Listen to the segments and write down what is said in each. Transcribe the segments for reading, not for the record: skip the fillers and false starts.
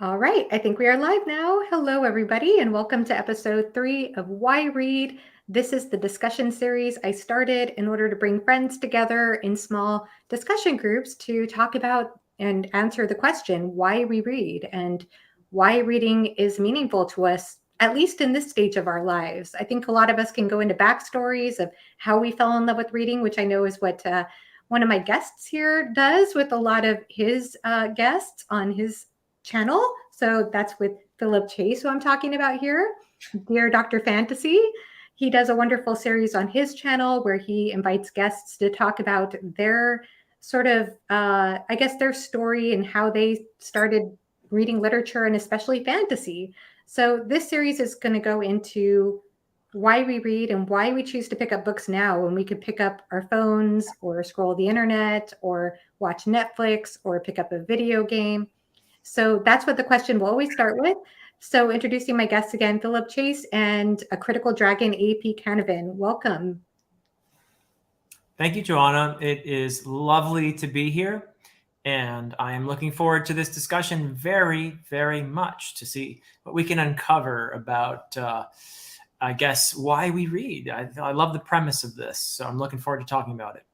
All right, I think we are live now. Hello, everybody, and welcome to episode 3 of Why Read. This is the discussion series I started in order to bring friends together in small discussion groups to talk about and answer the question why we read and why reading is meaningful to us, at least in this stage of our lives. I think a lot of us can go into backstories of how we fell in love with reading, which I know is what one of my guests here does with a lot of his guests on his channel. So that's with Philip Chase, who I'm talking about here, Dear Dr. Fantasy. He does a wonderful series on his channel where he invites guests to talk about their sort of, I guess, their story and how they started reading literature and especially fantasy. So this series is going to go into why we read and why we choose to pick up books now when we could pick up our phones or scroll the internet or watch Netflix or pick up a video game. So that's what the question will always start with. So introducing my guests again, Philip Chase and a Critical Dragon AP Canavan. Welcome. Thank you, Joanna. It is lovely to be here. And I am looking forward to this discussion very, very much to see what we can uncover about, I guess, why we read. I love the premise of this. So I'm looking forward to talking about it.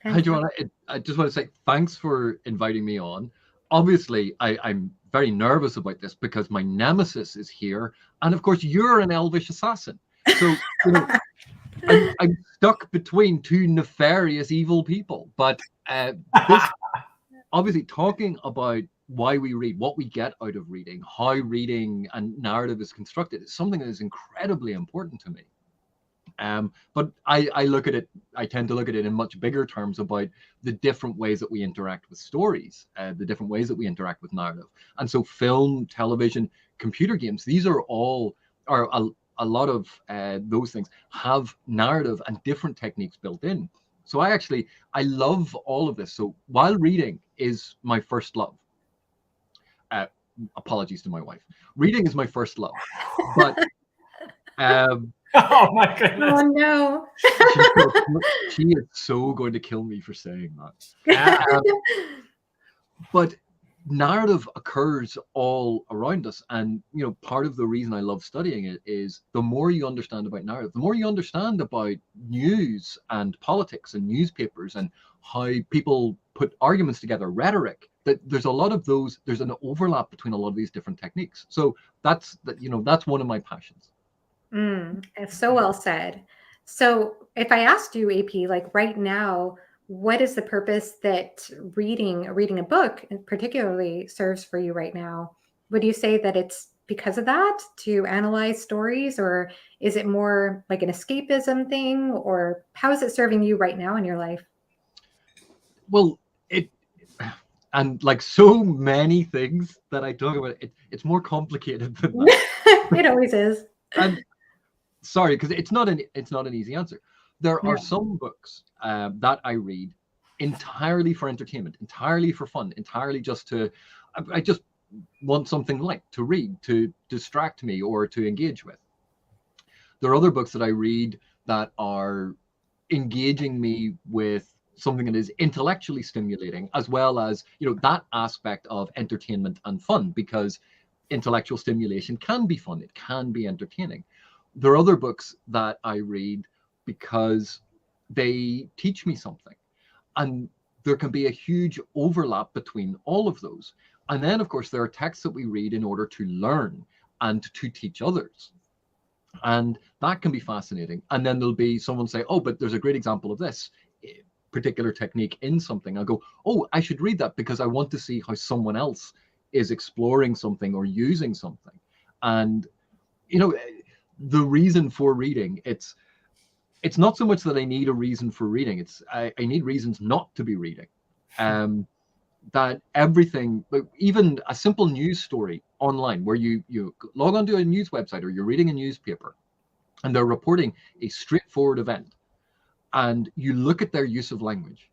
Hi, Joanna. I just want to say thanks for inviting me on. Obviously, I'm very nervous about this because my nemesis is here. And of course, you're an elvish assassin. So, I'm stuck between two nefarious evil people. But this, obviously, talking about why we read, what we get out of reading, how reading and narrative is constructed is something that is incredibly important to me. But I look at it, I tend to look at it in much bigger terms about the different ways that we interact with stories, the different ways that we interact with narrative. And so film, television, computer games, these are all, are a lot of those things have narrative and different techniques built in. So I love all of this. So while reading is my first love, apologies to my wife, reading is my first love, but oh my goodness. Oh no. She is so going to kill me for saying that. But narrative occurs all around us. And, part of the reason I love studying it is the more you understand about narrative, the more you understand about news and politics and newspapers and how people put arguments together, rhetoric, that there's a lot of those, there's an overlap between a lot of these different techniques. So that's one of my passions. It's so well said. So if I asked you, AP, like right now, what is the purpose that reading a book particularly serves for you right now? Would you say that it's because of that to analyze stories, or is it more like an escapism thing, or how is it serving you right now in your life? Well, and like so many things that I talk about, it's more complicated than that. It always is. And sorry, because it's not an easy answer. There are some books that I read entirely for entertainment, entirely for fun, entirely just I just want something light to read, to distract me or to engage with. There are other books that I read that are engaging me with something that is intellectually stimulating, as well as, that aspect of entertainment and fun, because intellectual stimulation can be fun, it can be entertaining. There are other books that I read because they teach me something. And there can be a huge overlap between all of those. And then, of course, there are texts that we read in order to learn and to teach others. And that can be fascinating. And then there'll be someone say, oh, but there's a great example of this particular technique in something. I'll go, oh, I should read that because I want to see how someone else is exploring something or using something. And, the reason for reading, it's not so much that I need a reason for reading. I need reasons not to be reading. That everything, even a simple news story online where you log onto a news website or you're reading a newspaper and they're reporting a straightforward event, and you look at their use of language,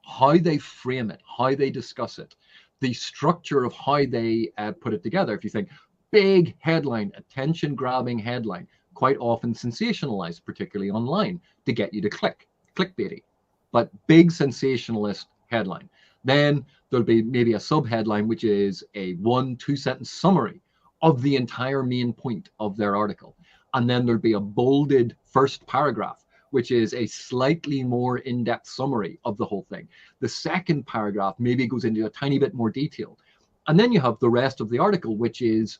how they frame it, how they discuss it, the structure of how they put it together. If you think big headline, attention-grabbing headline, quite often sensationalized, particularly online, to get you to clickbaity, but big sensationalist headline. Then there'll be maybe a subheadline, which is a 1-2 sentence summary of the entire main point of their article. And then there'll be a bolded first paragraph, which is a slightly more in-depth summary of the whole thing. The second paragraph maybe goes into a tiny bit more detail. And then you have the rest of the article, which is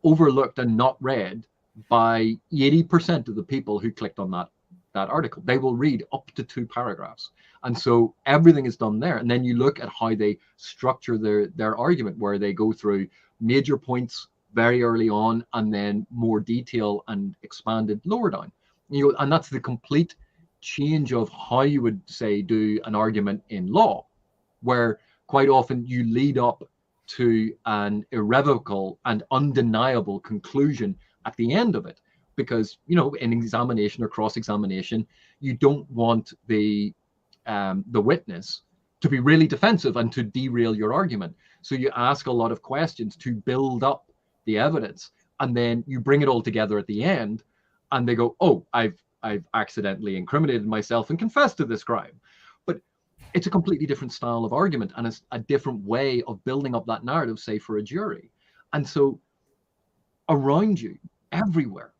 overlooked and not read by 80% of the people who clicked on that article. They will read up to 2 paragraphs. And so everything is done there. And then you look at how they structure their argument, where they go through major points very early on and then more detail and expanded lower down. And that's the complete change of how you would say do an argument in law, where quite often you lead up to an irrevocable and undeniable conclusion at the end of it. Because, in examination or cross-examination, you don't want the witness to be really defensive and to derail your argument. So you ask a lot of questions to build up the evidence, and then you bring it all together at the end, and they go, "Oh, I've accidentally incriminated myself and confessed to this crime." But it's a completely different style of argument, and it's a different way of building up that narrative, say, for a jury. And so around you, everywhere,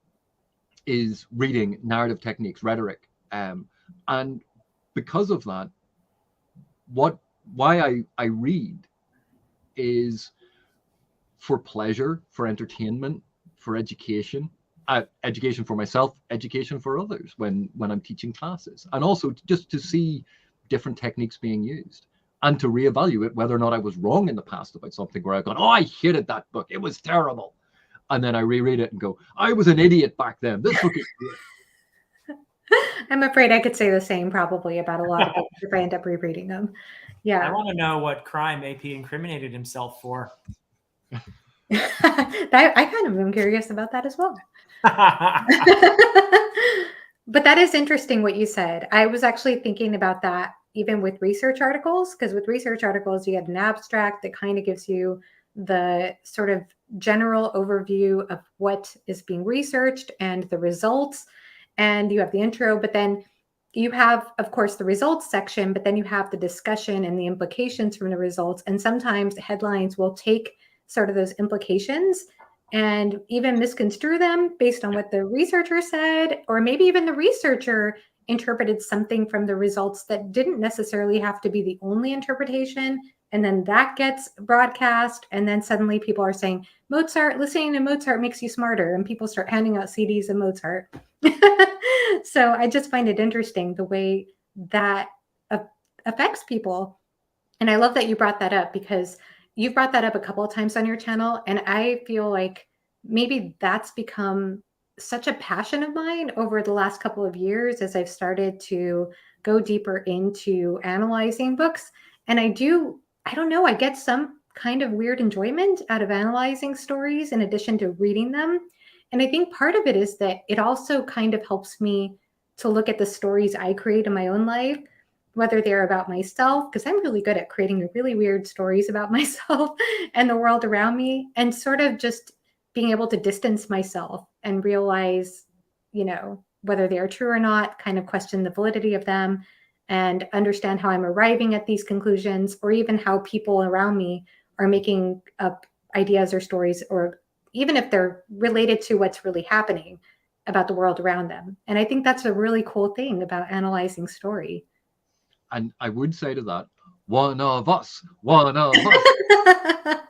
is reading, narrative techniques, rhetoric, and because of that, why I read is for pleasure, for entertainment, for education, education for myself, education for others when I'm teaching classes, and also just to see different techniques being used and to reevaluate whether or not I was wrong in the past about something, where I've gone, "Oh, I hated that book, it was terrible." And then I reread it and go, "I was an idiot back then. This book is good." I'm afraid I could say the same probably about a lot of books if I end up rereading them. Yeah. I want to know what crime AP incriminated himself for. I kind of am curious about that as well. But that is interesting what you said. I was actually thinking about that even with research articles, because with research articles, you have an abstract that kind of gives you the sort of general overview of what is being researched and the results. And you have the intro, but then you have, of course, the results section, but then you have the discussion and the implications from the results. And sometimes headlines will take sort of those implications and even misconstrue them based on what the researcher said, or maybe even the researcher interpreted something from the results that didn't necessarily have to be the only interpretation. And then that gets broadcast. And then suddenly people are saying, Mozart, listening to Mozart makes you smarter. And people start handing out CDs of Mozart. So I just find it interesting the way that affects people. And I love that you brought that up, because you've brought that up a couple of times on your channel. And I feel like maybe that's become such a passion of mine over the last couple of years as I've started to go deeper into analyzing books. And I don't know, I get some kind of weird enjoyment out of analyzing stories in addition to reading them. And I think part of it is that it also kind of helps me to look at the stories I create in my own life, whether they're about myself, because I'm really good at creating really weird stories about myself and the world around me, and sort of just being able to distance myself and realize, whether they are true or not, kind of question the validity of them and understand how I'm arriving at these conclusions, or even how people around me are making up ideas or stories, or even if they're related to what's really happening about the world around them. And I think that's a really cool thing about analyzing story. And I would say to that, one of us, one of us.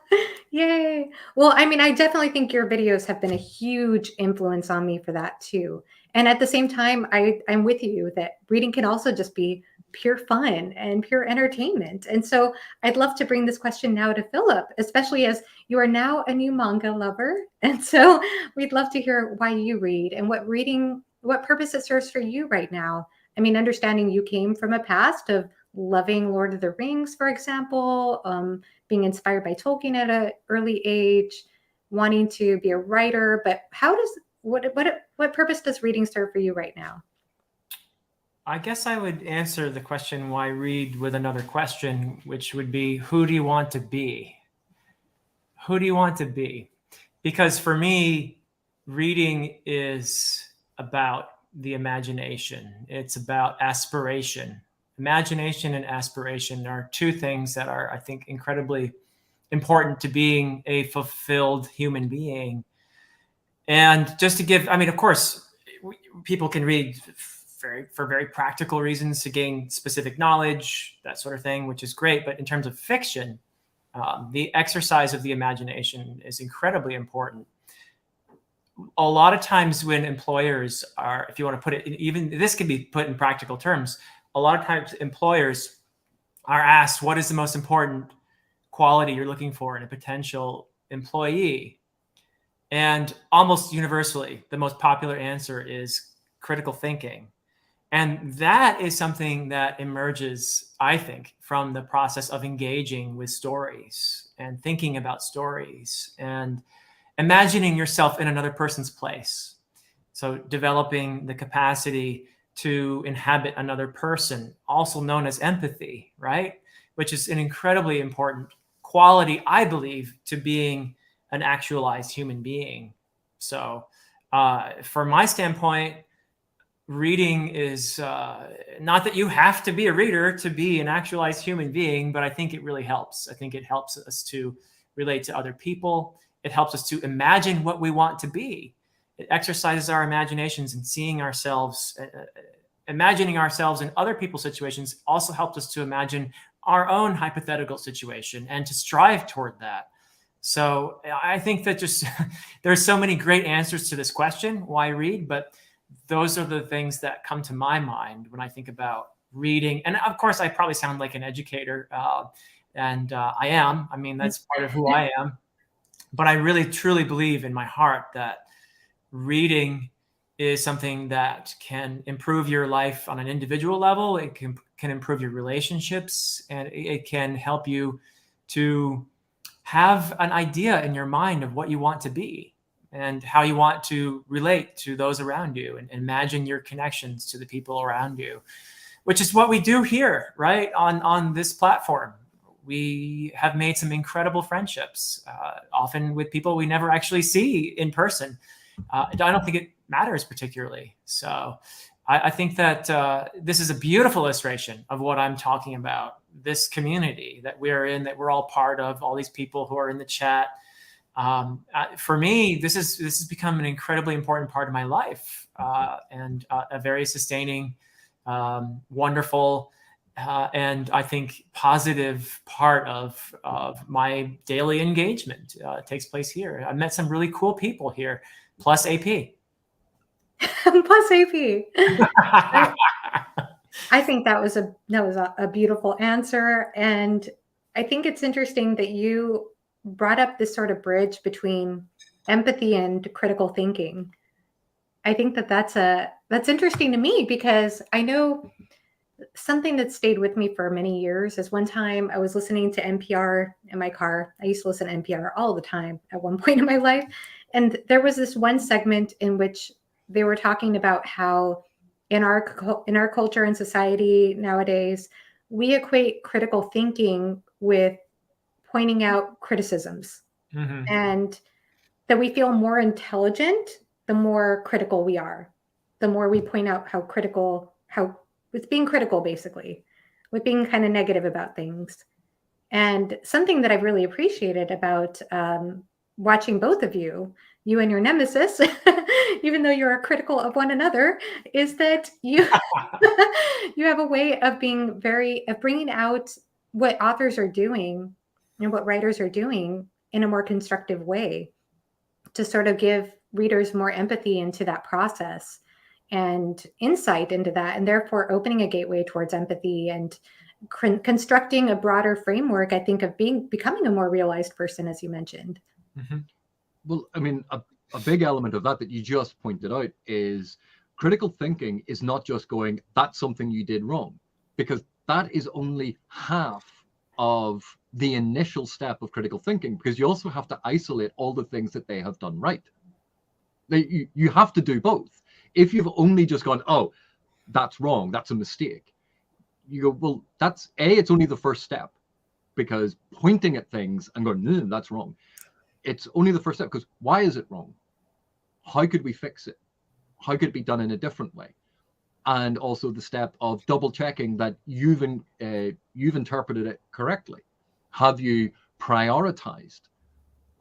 Yay. Well, I mean, I definitely think your videos have been a huge influence on me for that too. And at the same time, I'm with you that reading can also just be pure fun and pure entertainment. And so I'd love to bring this question now to Philip, especially as you are now a new manga lover. And so we'd love to hear why you read and what purpose it serves for you right now. I mean, understanding you came from a past of loving Lord of the Rings, for example, being inspired by Tolkien at an early age, wanting to be a writer. But what purpose does reading serve for you right now? I guess I would answer the question, why read, with another question, which would be, who do you want to be? Who do you want to be? Because for me, reading is about the imagination. It's about aspiration. Imagination and aspiration are two things that are, I think, incredibly important to being a fulfilled human being. And just to give, I mean, of course, people can read for very practical reasons to gain specific knowledge, that sort of thing, which is great. But in terms of fiction, the exercise of the imagination is incredibly important. A lot of times when employers are, if you want to put it, even this can be put in practical terms, a lot of times employers are asked, what is the most important quality you're looking for in a potential employee? And almost universally, the most popular answer is critical thinking. And that is something that emerges, I think, from the process of engaging with stories and thinking about stories and imagining yourself in another person's place. So developing the capacity to inhabit another person, also known as empathy, right? Which is an incredibly important quality, I believe, to being an actualized human being. So from my standpoint, reading is not that you have to be a reader to be an actualized human being, but I think it really helps. I think it helps us to relate to other people. It helps us to imagine what we want to be. It exercises our imaginations, and seeing ourselves, imagining ourselves in other people's situations also helps us to imagine our own hypothetical situation and to strive toward that. So I think that just there's so many great answers to this question, why read? But those are the things that come to my mind when I think about reading. And of course, I probably sound like an educator, and I am. I mean, that's part of who I am. But I really, truly believe in my heart that reading is something that can improve your life on an individual level. It can improve your relationships, and it can help you to have an idea in your mind of what you want to be and how you want to relate to those around you, and imagine your connections to the people around you, which is what we do here, right? On this platform. We have made some incredible friendships, often with people we never actually see in person. I don't think it matters particularly. So I think that this is a beautiful illustration of what I'm talking about. This community that we're in, that we're all part of, all these people who are in the chat. For me, this has become an incredibly important part of my life, and a very sustaining, wonderful, and I think positive part of my daily engagement takes place here. I met some really cool people here, plus AP. Plus AP. I think that was a beautiful answer, and I think it's interesting that you brought up this sort of bridge between empathy and critical thinking. I think that that's interesting to me, because I know something that stayed with me for many years is one time I was listening to NPR in my car. I used to listen to NPR all the time at one point in my life. And there was this one segment in which they were talking about how in our culture and society nowadays, we equate critical thinking with pointing out criticisms, and that we feel more intelligent the more critical we are, the more we point out with being critical, basically, with being kind of negative about things. And something that I've really appreciated about watching both of you and your nemesis, even though you're critical of one another, is that you you have a way of bringing out what authors are doing and what writers are doing in a more constructive way, to sort of give readers more empathy into that process and insight into that, and therefore opening a gateway towards empathy and constructing a broader framework, I think, of becoming a more realized person, as you mentioned. Well, I mean, a big element of that you just pointed out is critical thinking is not just going, that's something you did wrong, because that is only half of the initial step of critical thinking, because you also have to isolate all the things that they have done right. You have to do both. If you've only just gone, oh, that's wrong, that's a mistake, you go, well, it's only the first step, because pointing at things and going, no, that's wrong, it's only the first step, because why is it wrong? How could we fix it? How could it be done in a different way? and also the step of double checking that you've interpreted it correctly. Have you prioritized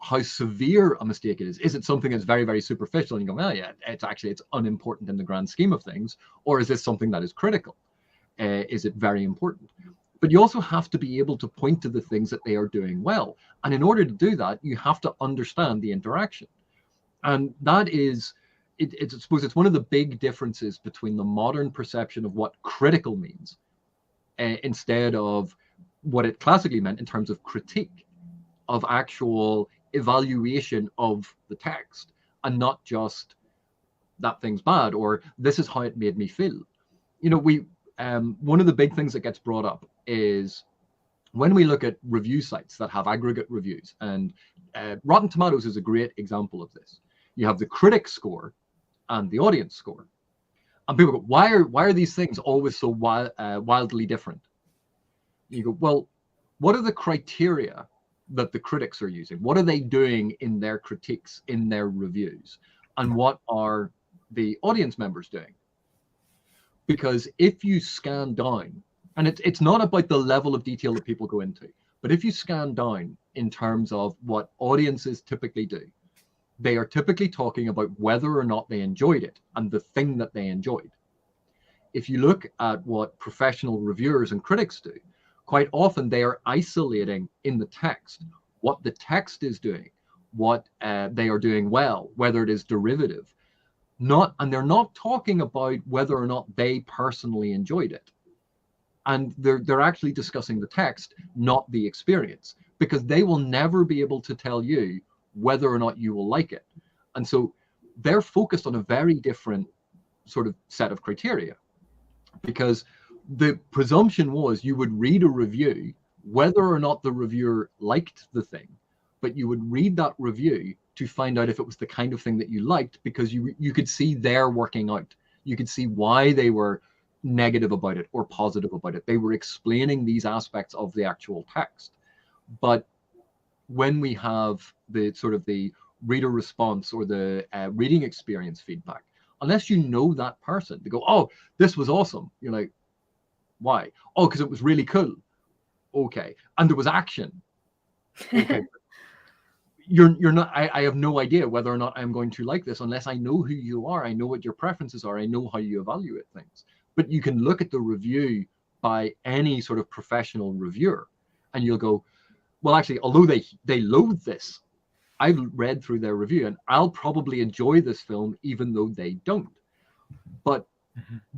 how severe a mistake it is? Is it something that's very, very superficial and you go, well, yeah, it's unimportant in the grand scheme of things? Or is this something that is critical? Is it very important? But you also have to be able to point to the things that they are doing well. And in order to do that, you have to understand the interaction. And that is, I suppose it's one of the big differences between the modern perception of what critical means instead of what it classically meant in terms of critique, of actual evaluation of the text, and not just that thing's bad or this is how it made me feel. You know, one of the big things that gets brought up is when we look at review sites that have aggregate reviews, and Rotten Tomatoes is a great example of this. You have the critic score and the audience score, and people go, why are these things always so wildly different? You go, well, what are the criteria that the critics are using? What are they doing in their critiques, in their reviews? And what are the audience members doing? Because if you scan down, and it's not about the level of detail that people go into, but if you scan down in terms of what audiences typically do, they are typically talking about whether or not they enjoyed it and the thing that they enjoyed. If you look at what professional reviewers and critics do, quite often they are isolating in the text what the text is doing, what they are doing well, whether it is derivative, and they're not talking about whether or not they personally enjoyed it. And they're actually discussing the text, not the experience, because they will never be able to tell you whether or not you will like it. And so they're focused on a very different sort of set of criteria, because the presumption was you would read a review whether or not the reviewer liked the thing, but you would read that review to find out if it was the kind of thing that you liked, because you could see their working out. You could see why they were negative about it or positive about it. They were explaining these aspects of the actual text. But when we have the sort of the reader response or the reading experience feedback, unless you know that person, they go, oh, this was awesome. You're like, why? Oh, because it was really cool. Okay. And there was action. Okay. You're not, I have no idea whether or not I'm going to like this unless I know who you are. I know what your preferences are. I know how you evaluate things. But you can look at the review by any sort of professional reviewer and you'll go, well, actually, although they loathe this, I've read through their review and I'll probably enjoy this film even though they don't. But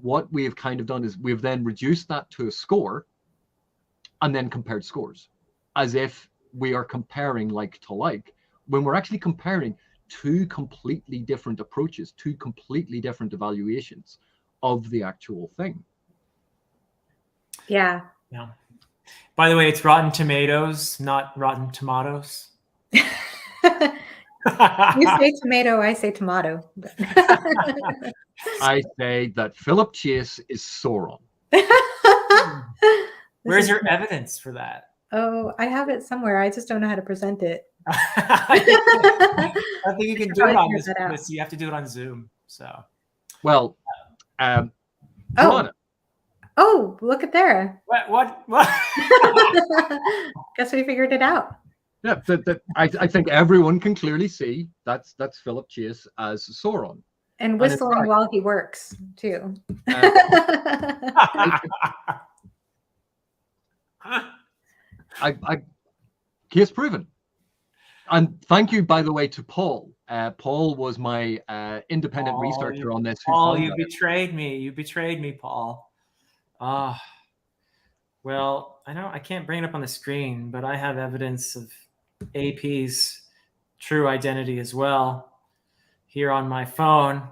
what we have kind of done is we've then reduced that to a score and then compared scores as if we are comparing like to like, when we're actually comparing two completely different approaches, two completely different evaluations of the actual thing. Yeah. Yeah. By the way, it's Rotten Tomatoes, not Rotten Tomatoes. You say tomato, I say tomato. I say that Philip Chase is Sauron. Where's your evidence for that? Oh, I have it somewhere. I just don't know how to present it. I think you can do it on this. You have to do it on Zoom. So, well, Joanna. Oh, look at there. What? Guess we figured it out. Yeah, I think everyone can clearly see that's Philip Chase as Sauron. And whistling while he works, too. Case proven. And thank you, by the way, to Paul. Paul was my independent researcher on this. Paul, you betrayed me. You betrayed me, Paul. Well, I know I can't bring it up on the screen, but I have evidence of AP's true identity as well here on my phone.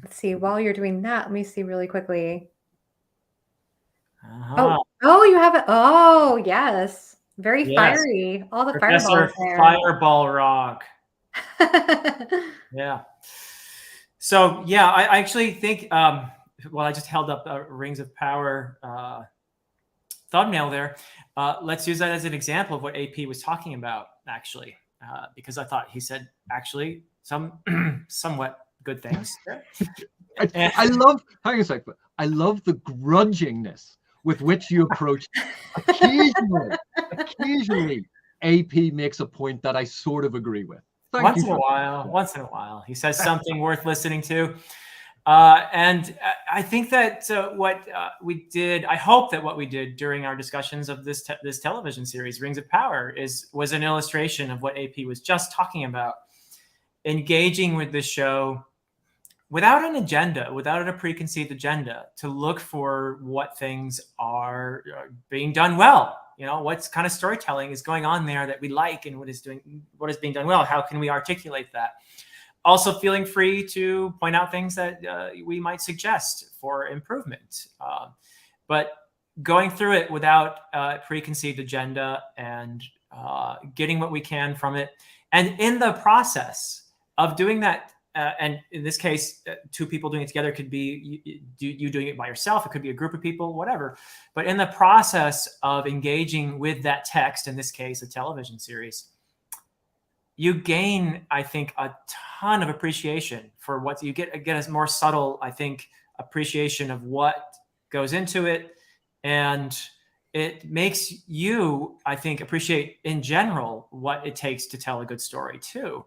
Let's see. While you're doing that, let me see really quickly. Oh, you have it. Oh, yes. Very fiery. All the Professor fireballs there. Fireball Rock. Yeah. So, yeah, I actually think, I just held up Rings of Power thumbnail there. Let's use that as an example of what AP was talking about, actually, because I thought he said actually somewhat good things. I love, hang on a second, I love the grudgingness with which you approach. Occasionally, AP makes a point that I sort of agree with. Once in a while, he says something worth listening to. And I think that what we did, I hope that what we did during our discussions of this television series, Rings of Power, was an illustration of what AP was just talking about. Engaging with the show without an agenda, without a preconceived agenda, to look for what things are being done well. What kind of storytelling is going on there that we like, and what is being done well. How can we articulate that? Also feeling free to point out things that we might suggest for improvement. But going through it without a preconceived agenda and getting what we can from it. And in the process of doing that, and in this case, two people doing it together, could be you doing it by yourself. It could be a group of people, whatever. But in the process of engaging with that text, in this case, a television series, you gain, I think, a ton of appreciation for what you get a more subtle, I think, appreciation of what goes into it. And it makes you, I think, appreciate in general what it takes to tell a good story too.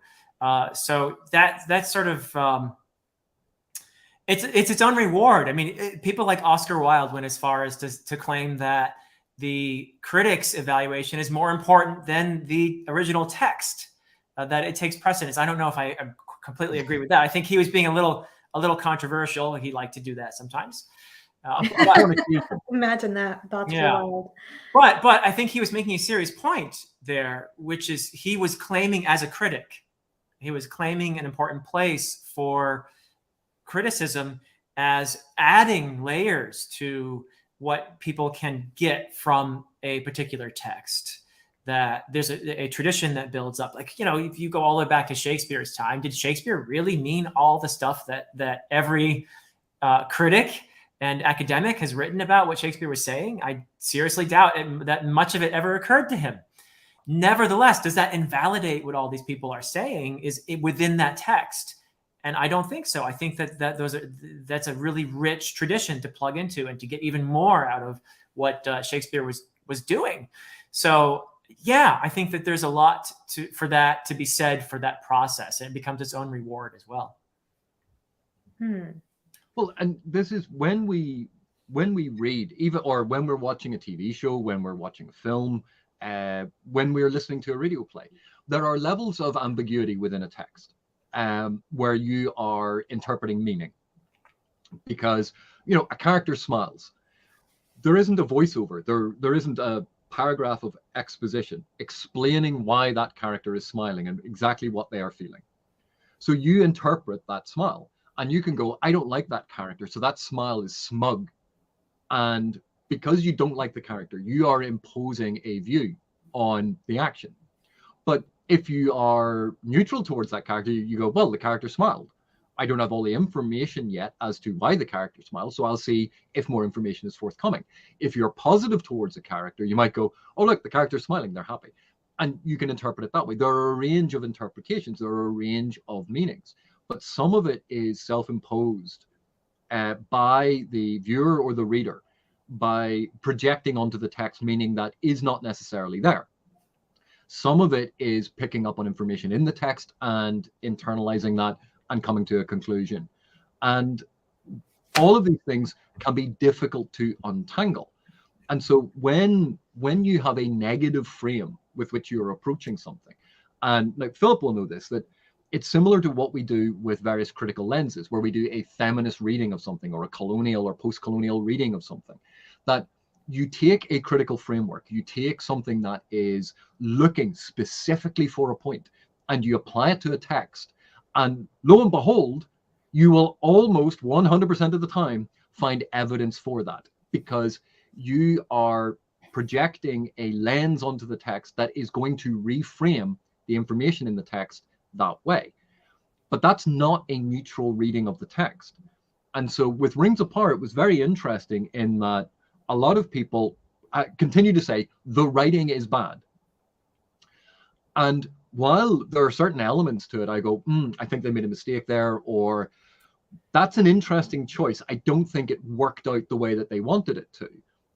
So that's sort of, it's its own reward. I mean, people like Oscar Wilde went as far as to claim that the critics' evaluation is more important than the original text. That it takes precedence. I don't know if I completely agree with that. I think he was being a little controversial. He liked to do that sometimes. Imagine that. That's wild. But I think he was making a serious point there, which is he was claiming as a critic, he was claiming an important place for criticism as adding layers to what people can get from a particular text. That there's a tradition that builds up. Like, if you go all the way back to Shakespeare's time, did Shakespeare really mean all the stuff that every critic and academic has written about what Shakespeare was saying? I seriously doubt that much of it ever occurred to him. Nevertheless, does that invalidate what all these people are saying is within that text? And I don't think so. I think that's a really rich tradition to plug into and to get even more out of what Shakespeare was doing. So yeah, I think that there's a lot for that to be said for that process, and it becomes its own reward as well. Well, and this is when we read, or when we're watching a TV show, when we're watching a film, when we're listening to a radio play, there are levels of ambiguity within a text where you are interpreting meaning. Because, a character smiles. There isn't a voiceover. There isn't a paragraph of exposition explaining why that character is smiling and exactly what they are feeling. So you interpret that smile, and you can go, I don't like that character, so that smile is smug. And because you don't like the character, you are imposing a view on the action. But if you are neutral towards that character, you go, well, the character smiled. I don't have all the information yet as to why the character smiles, so I'll see if more information is forthcoming. If you're positive towards a character, you might go, oh, look, the character's smiling, they're happy. And you can interpret it that way. There are a range of interpretations, there are a range of meanings, but some of it is self-imposed by the viewer or the reader by projecting onto the text meaning that is not necessarily there. Some of it is picking up on information in the text and internalizing that and coming to a conclusion. And all of these things can be difficult to untangle. And so when you have a negative frame with which you're approaching something, and like Philip will know this, that it's similar to what we do with various critical lenses, where we do a feminist reading of something or a colonial or post-colonial reading of something, that you take a critical framework, you take something that is looking specifically for a point, and you apply it to a text. And lo and behold, you will almost 100% of the time find evidence for that, because you are projecting a lens onto the text that is going to reframe the information in the text that way. But that's not a neutral reading of the text. And so with Rings of Power, it was very interesting in that a lot of people continue to say the writing is bad. And while there are certain elements to it, I go, I think they made a mistake there, or that's an interesting choice. I don't think it worked out the way that they wanted it to.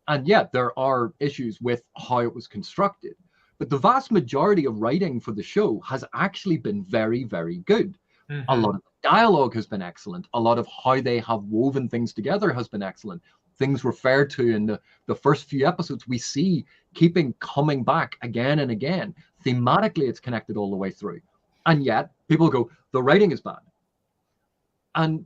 And yet there are issues with how it was constructed. But the vast majority of writing for the show has actually been very, very good. Mm-hmm. A lot of dialogue has been excellent. A lot of how they have woven things together has been excellent. Things referred to in the first few episodes, we see coming back again and again. Thematically, it's connected all the way through. And yet people go, the writing is bad. And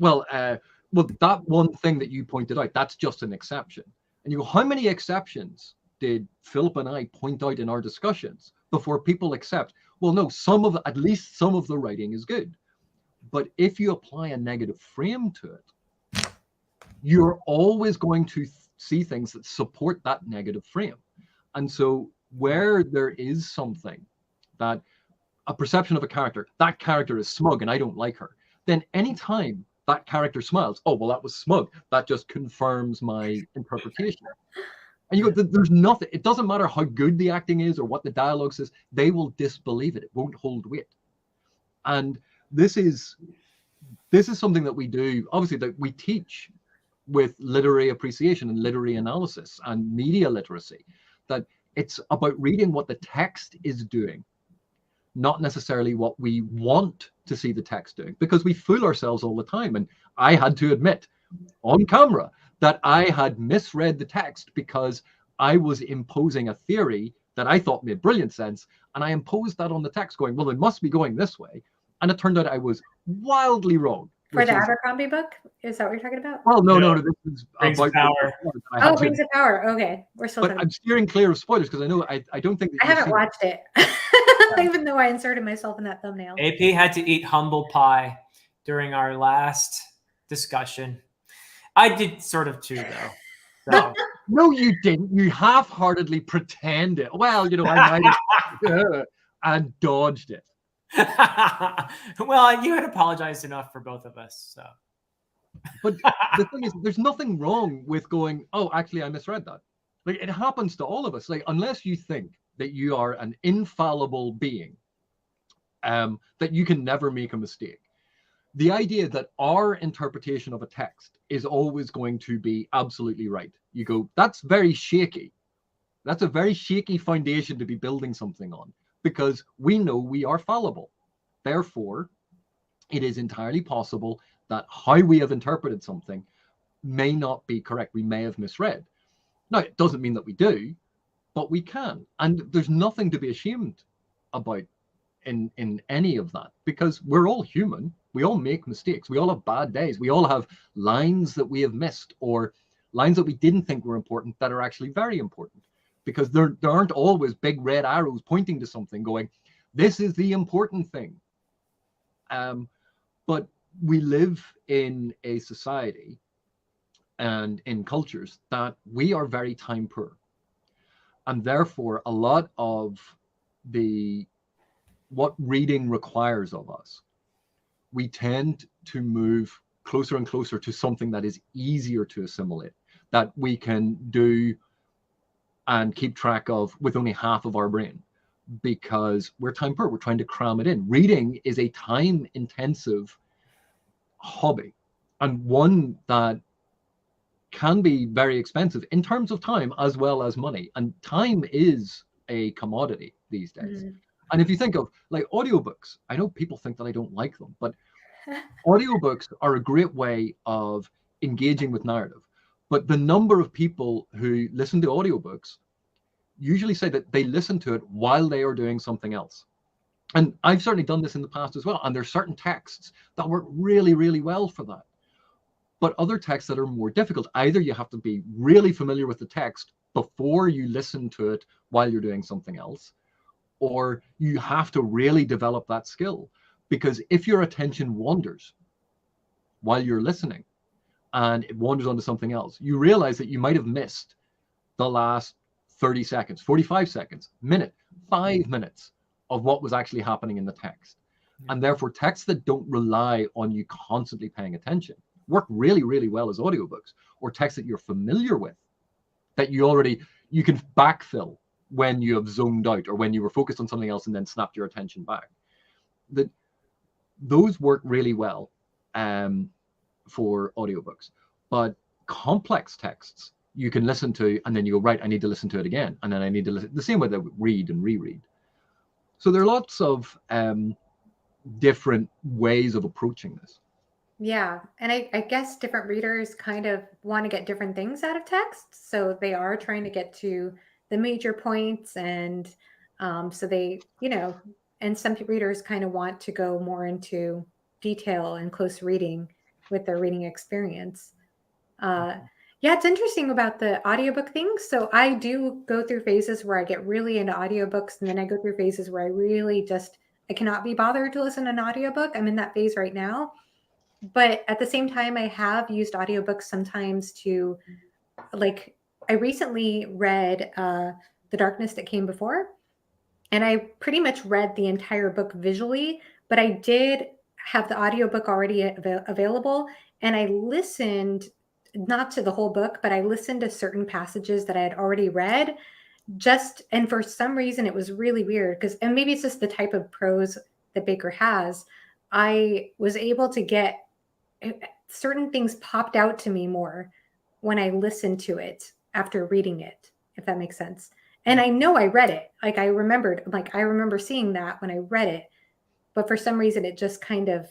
that one thing that you pointed out, that's just an exception. And you go, how many exceptions did Philip and I point out in our discussions before people accept, well, no, at least some of the writing is good. But if you apply a negative frame to it, you're always going to see things that support that negative frame. And so where there is something that a perception of a character, that character is smug and I don't like her, then anytime that character smiles, oh, well, that was smug. That just confirms my interpretation. And you go, there's nothing, it doesn't matter how good the acting is or what the dialogue says, they will disbelieve it. It won't hold weight. And this is something that we do, obviously, that we teach with literary appreciation and literary analysis and media literacy, that it's about reading what the text is doing, not necessarily what we want to see the text doing, because we fool ourselves all the time. And I had to admit on camera that I had misread the text because I was imposing a theory that I thought made brilliant sense. And I imposed that on the text going, well, it must be going this way. And it turned out I was wildly wrong. For the Abercrombie book? Is that what you're talking about? Well, no, this is Rings of Power. Rings of Power. Okay. We're still But I'm steering clear of spoilers because I know I don't think that I haven't watched it. Even though I inserted myself in that thumbnail. AP had to eat humble pie during our last discussion. I did sort of too, though. So. No, you didn't. You half-heartedly pretended. Well, I might have and dodged it. Well, you had apologized enough for both of us. So. But the thing is, there's nothing wrong with going, oh, actually, I misread that. Like, it happens to all of us. Like, unless you think that you are an infallible being, that you can never make a mistake. The idea that our interpretation of a text is always going to be absolutely right. You go, that's very shaky. That's a very shaky foundation to be building something on, because we know we are fallible. Therefore, it is entirely possible that how we have interpreted something may not be correct. We may have misread. Now, it doesn't mean that we do, but we can. And there's nothing to be ashamed about in any of that, because we're all human. We all make mistakes. We all have bad days. We all have lines that we have missed, or lines that we didn't think were important that are actually very important, because there aren't always big red arrows pointing to something going, this is the important thing. But we live in a society and in cultures that we are very time poor. And therefore, a lot of what reading requires of us, we tend to move closer and closer to something that is easier to assimilate, that we can do and keep track of with only half of our brain, because we're time poor. We're trying to cram it in. Reading is a time-intensive hobby, and one that can be very expensive in terms of time as well as money. And time is a commodity these days. Mm. And if you think of like audiobooks, I know people think that I don't like them, but audiobooks are a great way of engaging with narrative. But the number of people who listen to audiobooks usually say that they listen to it while they are doing something else. And I've certainly done this in the past as well. And there's certain texts that work really, really well for that. But other texts that are more difficult, either you have to be really familiar with the text before you listen to it while you're doing something else, or you have to really develop that skill. Because if your attention wanders while you're listening and it wanders onto something else, you realize that you might have missed the last 30 seconds, 45 seconds, minute, 5 minutes of what was actually happening in the text. And therefore, texts that don't rely on you constantly paying attention work really, really well as audiobooks, or texts that you're familiar with, that you can backfill when you have zoned out or when you were focused on something else and then snapped your attention back. Those work really well for audiobooks. But complex texts you can listen to and then you go, right, I need to listen to it again. And then I need to listen. The same way that we read and reread. So there are lots of different ways of approaching this. Yeah. And I guess different readers kind of want to get different things out of text. So they are trying to get to the major points. And so they, and some readers kind of want to go more into detail and close reading with their reading experience. Yeah, it's interesting about the audiobook thing. So I do go through phases where I get really into audiobooks, and then I go through phases where I really I cannot be bothered to listen to an audiobook. I'm in that phase right now. But at the same time, I have used audiobooks sometimes to, like, I recently read The Darkness That Came Before, and I pretty much read the entire book visually, but I did have the audiobook already available, and I listened not to the whole book, but I listened to certain passages that I had already read and for some reason it was really weird and maybe it's just the type of prose that Baker has. I was able to get certain things popped out to me more when I listened to it after reading it, if that makes sense. And I know I read it. Like I remember seeing that when I read it, but for some reason it just kind of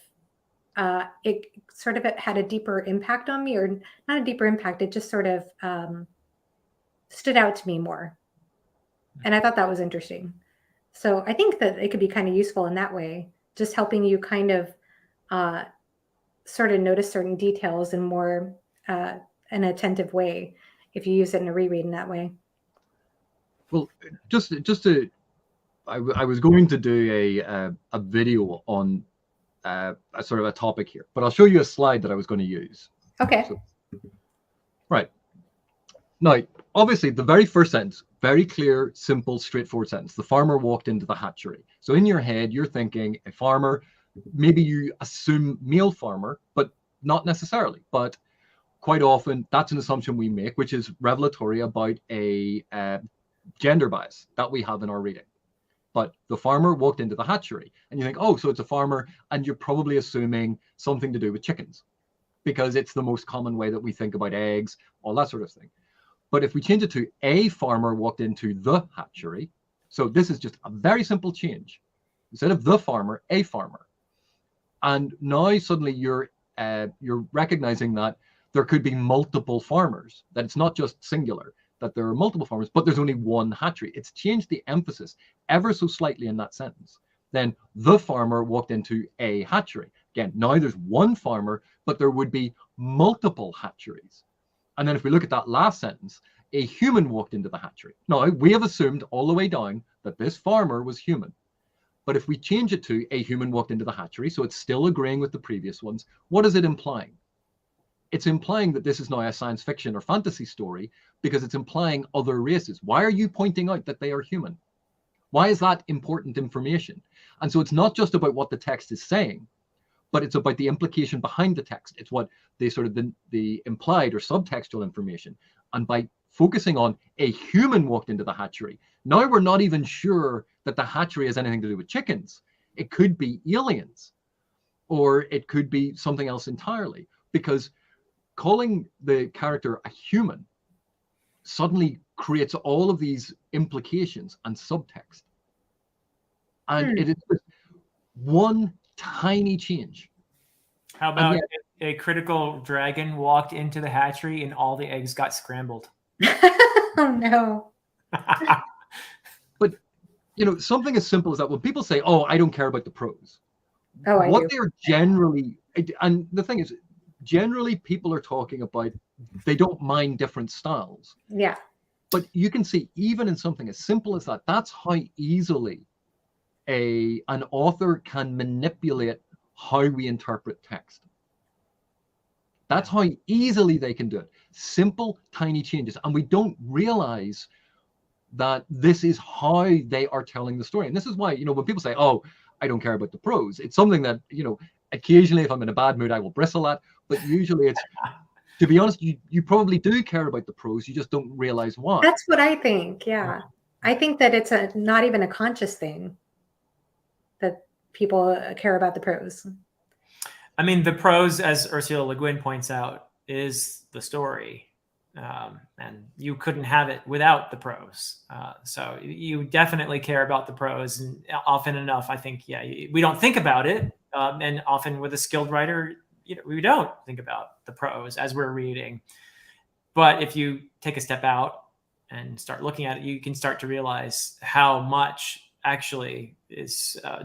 it sort of had a deeper impact on me, or not a deeper impact. It just sort of stood out to me more. And I thought that was interesting. So I think that it could be kind of useful in that way, just helping you kind of sort of notice certain details in more an attentive way if you use it in a reread in that way. Well, I was going to do a video on a sort of a topic here, but I'll show you a slide that I was going to use. Okay. So, right. Now, obviously, the very first sentence, very clear, simple, straightforward sentence. The farmer walked into the hatchery. So in your head, you're thinking a farmer, maybe you assume male farmer, but not necessarily. But quite often, that's an assumption we make, which is revelatory about a gender bias that we have in our reading. But the farmer walked into the hatchery, and you think, oh, so it's a farmer, and you're probably assuming something to do with chickens, because it's the most common way that we think about eggs, all that sort of thing. But if we change it to a farmer walked into the hatchery, so this is just a very simple change. Instead of the farmer, a farmer. And now suddenly you're recognizing that there could be multiple farmers, that it's not just singular, that there are multiple farmers, but there's only one hatchery. It's changed the emphasis ever so slightly in that sentence. Then the farmer walked into a hatchery. Again, now there's one farmer, but there would be multiple hatcheries. And then if we look at that last sentence, a human walked into the hatchery. Now, we have assumed all the way down that this farmer was human. But if we change it to a human walked into the hatchery, so it's still agreeing with the previous ones, what is it implying? It's implying that this is now a science fiction or fantasy story because it's implying other races. Why are you pointing out that they are human? Why is that important information? And so it's not just about what the text is saying, but it's about the implication behind the text. It's what they sort of the implied or subtextual information. And by focusing on a human walked into the hatchery, now we're not even sure that the hatchery has anything to do with chickens. It could be aliens, or it could be something else entirely, because calling the character a human suddenly creates all of these implications and subtext. And it is one tiny change. How about a critical dragon walked into the hatchery and all the eggs got scrambled? Oh, no. But, something as simple as that, when people say, oh, I don't care about the prose. Oh, I what do. they're generally, and the thing is, generally people are talking about, they don't mind different styles. Yeah. But you can see, even in something as simple as that, that's how easily an author can manipulate how we interpret text. That's how easily they can do it. Simple, tiny changes. And we don't realize that this is how they are telling the story. And this is why, when people say, oh, I don't care about the prose, it's something that, occasionally if I'm in a bad mood, I will bristle at. But usually it's, to be honest, you probably do care about the prose. You just don't realize why. That's what I think. Yeah. I think that it's not even a conscious thing that people care about the prose. I mean, the prose, as Ursula Le Guin points out, is the story. And you couldn't have it without the prose. So you definitely care about the prose. And often enough, I think, we don't think about it. And often with a skilled writer, we don't think about the prose as we're reading. But if you take a step out and start looking at it, you can start to realize how much actually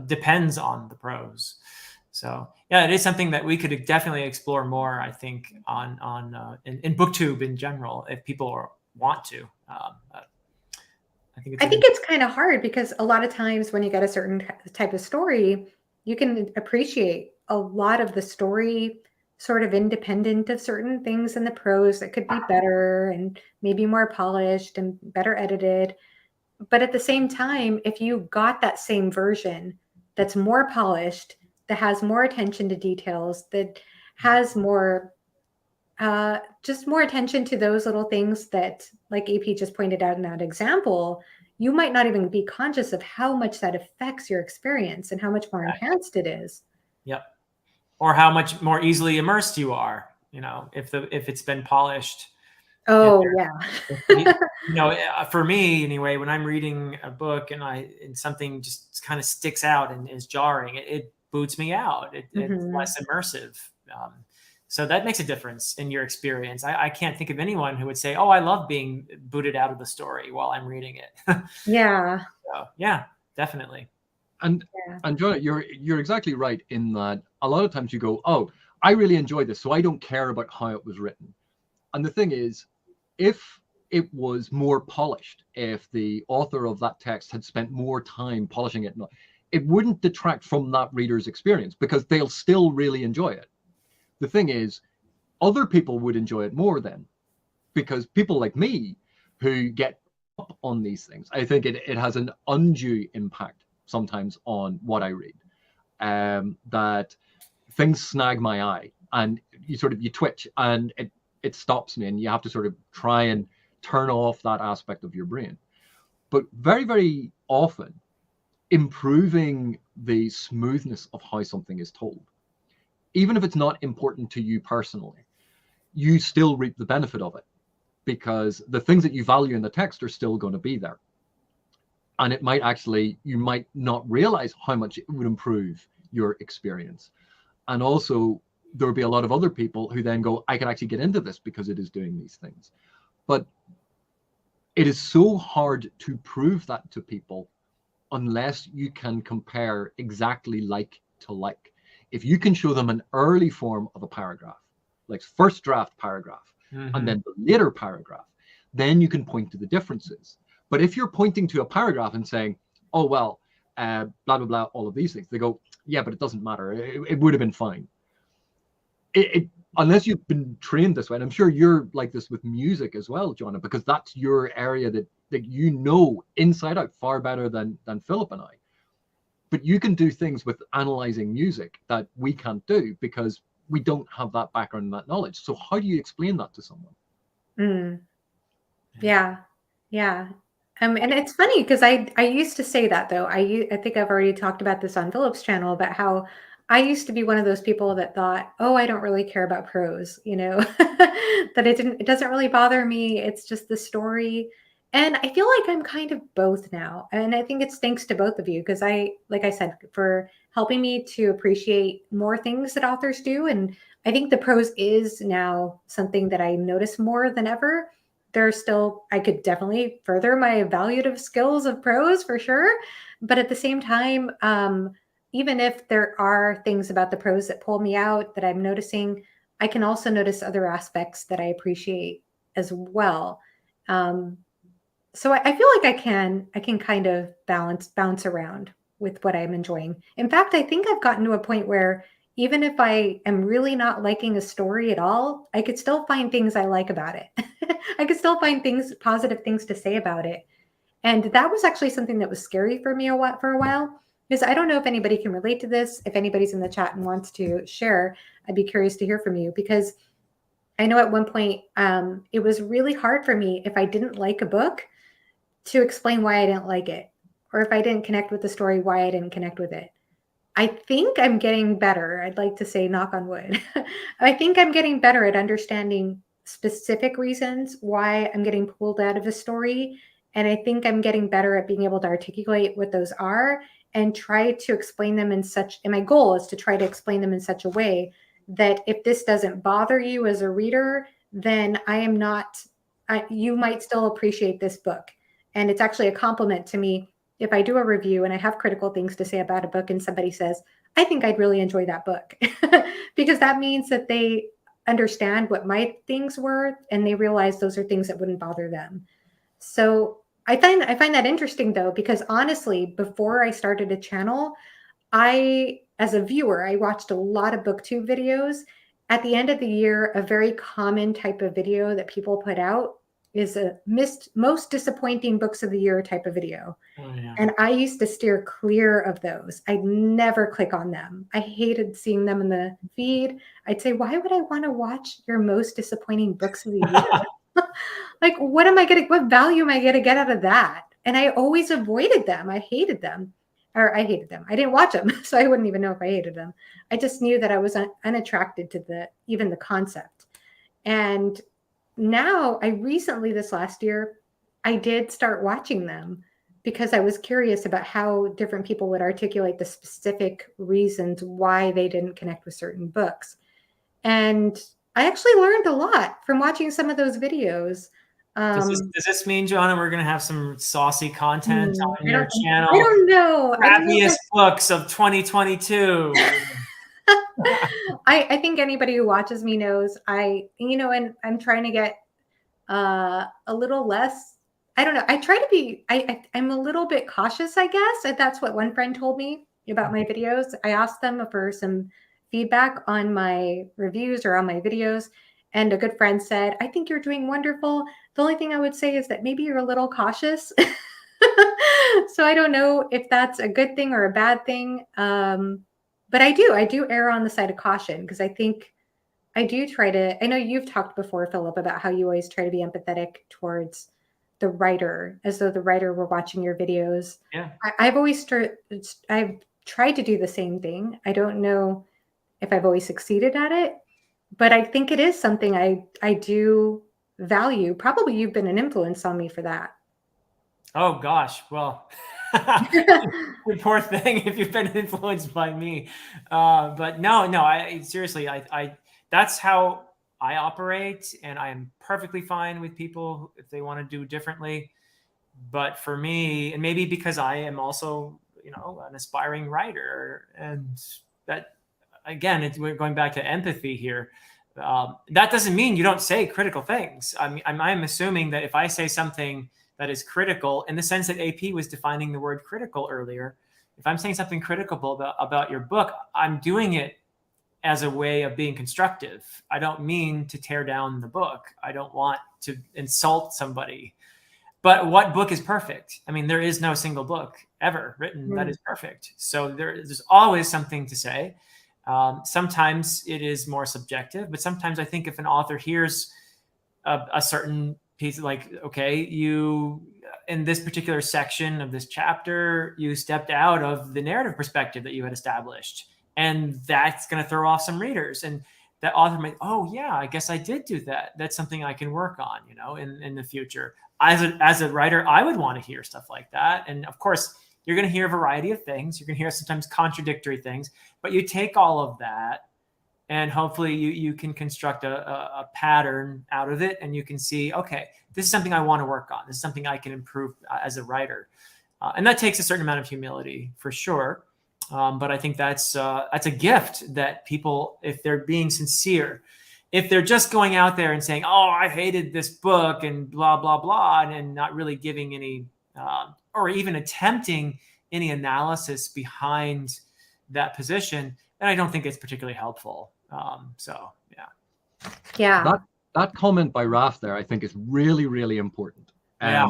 depends on the prose. So yeah, it is something that we could definitely explore more, I think, in BookTube in general, if people want to. I think it's kind of hard because a lot of times when you get a certain type of story, you can appreciate a lot of the story sort of independent of certain things in the prose that could be better and maybe more polished and better edited. But at the same time, if you got that same version that's more polished, that has more attention to details, that has more just more attention to those little things that, like AP just pointed out in that example, you might not even be conscious of how much that affects your experience and how much more enhanced it is. Yep. Or how much more easily immersed you are, if it's been polished. Oh, yeah. For me anyway, when I'm reading a book and something just kind of sticks out and is jarring, it boots me out. It's less immersive. So that makes a difference in your experience. I can't think of anyone who would say, "Oh, I love being booted out of the story while I'm reading it." Yeah. So, yeah, definitely. And Jonah, you're exactly right in that a lot of times you go, "Oh, I really enjoyed this, so I don't care about how it was written." And the thing is, if it was more polished, if the author of that text had spent more time polishing it, it wouldn't detract from that reader's experience because they'll still really enjoy it. The thing is, other people would enjoy it more then, because people like me who get up on these things, I think it has an undue impact sometimes on what I read. That things snag my eye and you twitch and it stops me, and you have to sort of try and turn off that aspect of your brain. But very, very often, improving the smoothness of how something is told, even if it's not important to you personally, you still reap the benefit of it because the things that you value in the text are still going to be there. And you might not realize how much it would improve your experience. And also, there will be a lot of other people who then go, I can actually get into this because it is doing these things. But it is so hard to prove that to people unless you can compare exactly like to like. If you can show them an early form of a paragraph, like first draft paragraph, and then the later paragraph, then you can point to the differences. But if you're pointing to a paragraph and saying, oh, well, blah, blah, blah, all of these things, they go, yeah, but it doesn't matter. It would have been fine. Unless you've been trained this way, and I'm sure you're like this with music as well, Jonah, because that's your area that you know inside out far better than Philip and I. But you can do things with analyzing music that we can't do because we don't have that background and that knowledge. So how do you explain that to someone? Yeah. And it's funny because I used to say that, though. I think I've already talked about this on Philip's channel about how I used to be one of those people that thought, oh, I don't really care about prose, that it doesn't really bother me. It's just the story. And I feel like I'm kind of both now. And I think it's thanks to both of you because like I said, for helping me to appreciate more things that authors do. And I think the prose is now something that I notice more than ever. I could definitely further my evaluative skills of prose for sure. But at the same time, even if there are things about the prose that pull me out that I'm noticing, I can also notice other aspects that I appreciate as well. So I feel like I can kind of bounce around with what I'm enjoying. In fact, I think I've gotten to a point where even if I am really not liking a story at all, I could still find things I like about it. I could still find positive things to say about it. And that was actually something that was scary for me for a while, because I don't know if anybody can relate to this. If anybody's in the chat and wants to share, I'd be curious to hear from you, because I know at one point it was really hard for me if I didn't like a book to explain why I didn't like it, or if I didn't connect with the story, why I didn't connect with it. I think I'm getting better. I'd like to say, knock on wood. I think I'm getting better at understanding specific reasons why I'm getting pulled out of a story. And I think I'm getting better at being able to articulate what those are and try to explain them in such, and my goal is to try to explain them in such a way that if this doesn't bother you as a reader, then I am not, you might still appreciate this book. And it's actually a compliment to me if I do a review and I have critical things to say about a book and somebody says, I think I'd really enjoy that book, because that means that they understand what my things were and they realize those are things that wouldn't bother them. So I find that interesting though, because honestly, before I started a channel, as a viewer, I watched a lot of BookTube videos. At the end of the year, a very common type of video that people put out is a most disappointing books of the year type of video. Oh, yeah. And I used to steer clear of those. I'd never click on them. I hated seeing them in the feed. I'd say, why would I want to watch your most disappointing books of the year? Like, what value am I going to get out of that? And I always avoided them. I hated them. I I didn't watch them, so I wouldn't even know if I hated them. I just knew that I was unattracted to even the concept. And now this last year, I did start watching them because I was curious about how different people would articulate the specific reasons why they didn't connect with certain books. And I actually learned a lot from watching some of those videos. Does this mean, Joanna, we're going to have some saucy content on your channel? I don't know. Crappiest books of 2022. I think anybody who watches me knows and I'm trying to get a little less, I don't know. I try to be, I'm a little bit cautious, I guess. That's what one friend told me about my videos. I asked them for some feedback on my reviews or on my videos. And a good friend said, I think you're doing wonderful. The only thing I would say is that maybe you're a little cautious. So I don't know if that's a good thing or a bad thing. But I do err on the side of caution because I think I do try to, I know you've talked before, Philip, about how you always try to be empathetic towards the writer, as though the writer were watching your videos. Yeah. I've tried to do the same thing. I don't know if I've always succeeded at it, but I think it is something I do value. Probably you've been an influence on me for that. Oh gosh, well, poor thing if you've been influenced by me. But no, I seriously, I that's how I operate, and I am perfectly fine with people if they want to do differently. But for me, and maybe because I am also, an aspiring writer, and that, again, we're going back to empathy here. That doesn't mean you don't say critical things. I mean, I'm assuming that if I say something that is critical, in the sense that AP was defining the word critical earlier, if I'm saying something critical about your book, I'm doing it as a way of being constructive. I don't mean to tear down the book. I don't want to insult somebody. But what book is perfect? I mean, there is no single book ever written that is perfect. So there's always something to say. Sometimes it is more subjective, but sometimes I think if an author hears a certain piece, like, okay, you, in this particular section of this chapter, you stepped out of the narrative perspective that you had established. And that's going to throw off some readers. And that author might, oh yeah, I guess I did do that. That's something I can work on, in the future. As a writer, I would want to hear stuff like that. And of course, you're going to hear a variety of things. You're going to hear sometimes contradictory things, but you take all of that and hopefully you can construct a pattern out of it. And you can see, okay, this is something I want to work on. This is something I can improve as a writer. And that takes a certain amount of humility for sure. But I think that's a gift that people, if they're being sincere, if they're just going out there and saying, oh, I hated this book and blah, blah, blah, and not really giving any, or even attempting any analysis behind that position, then I don't think it's particularly helpful. So, yeah. Yeah. That comment by Raf there, I think, is really, really important. Yeah.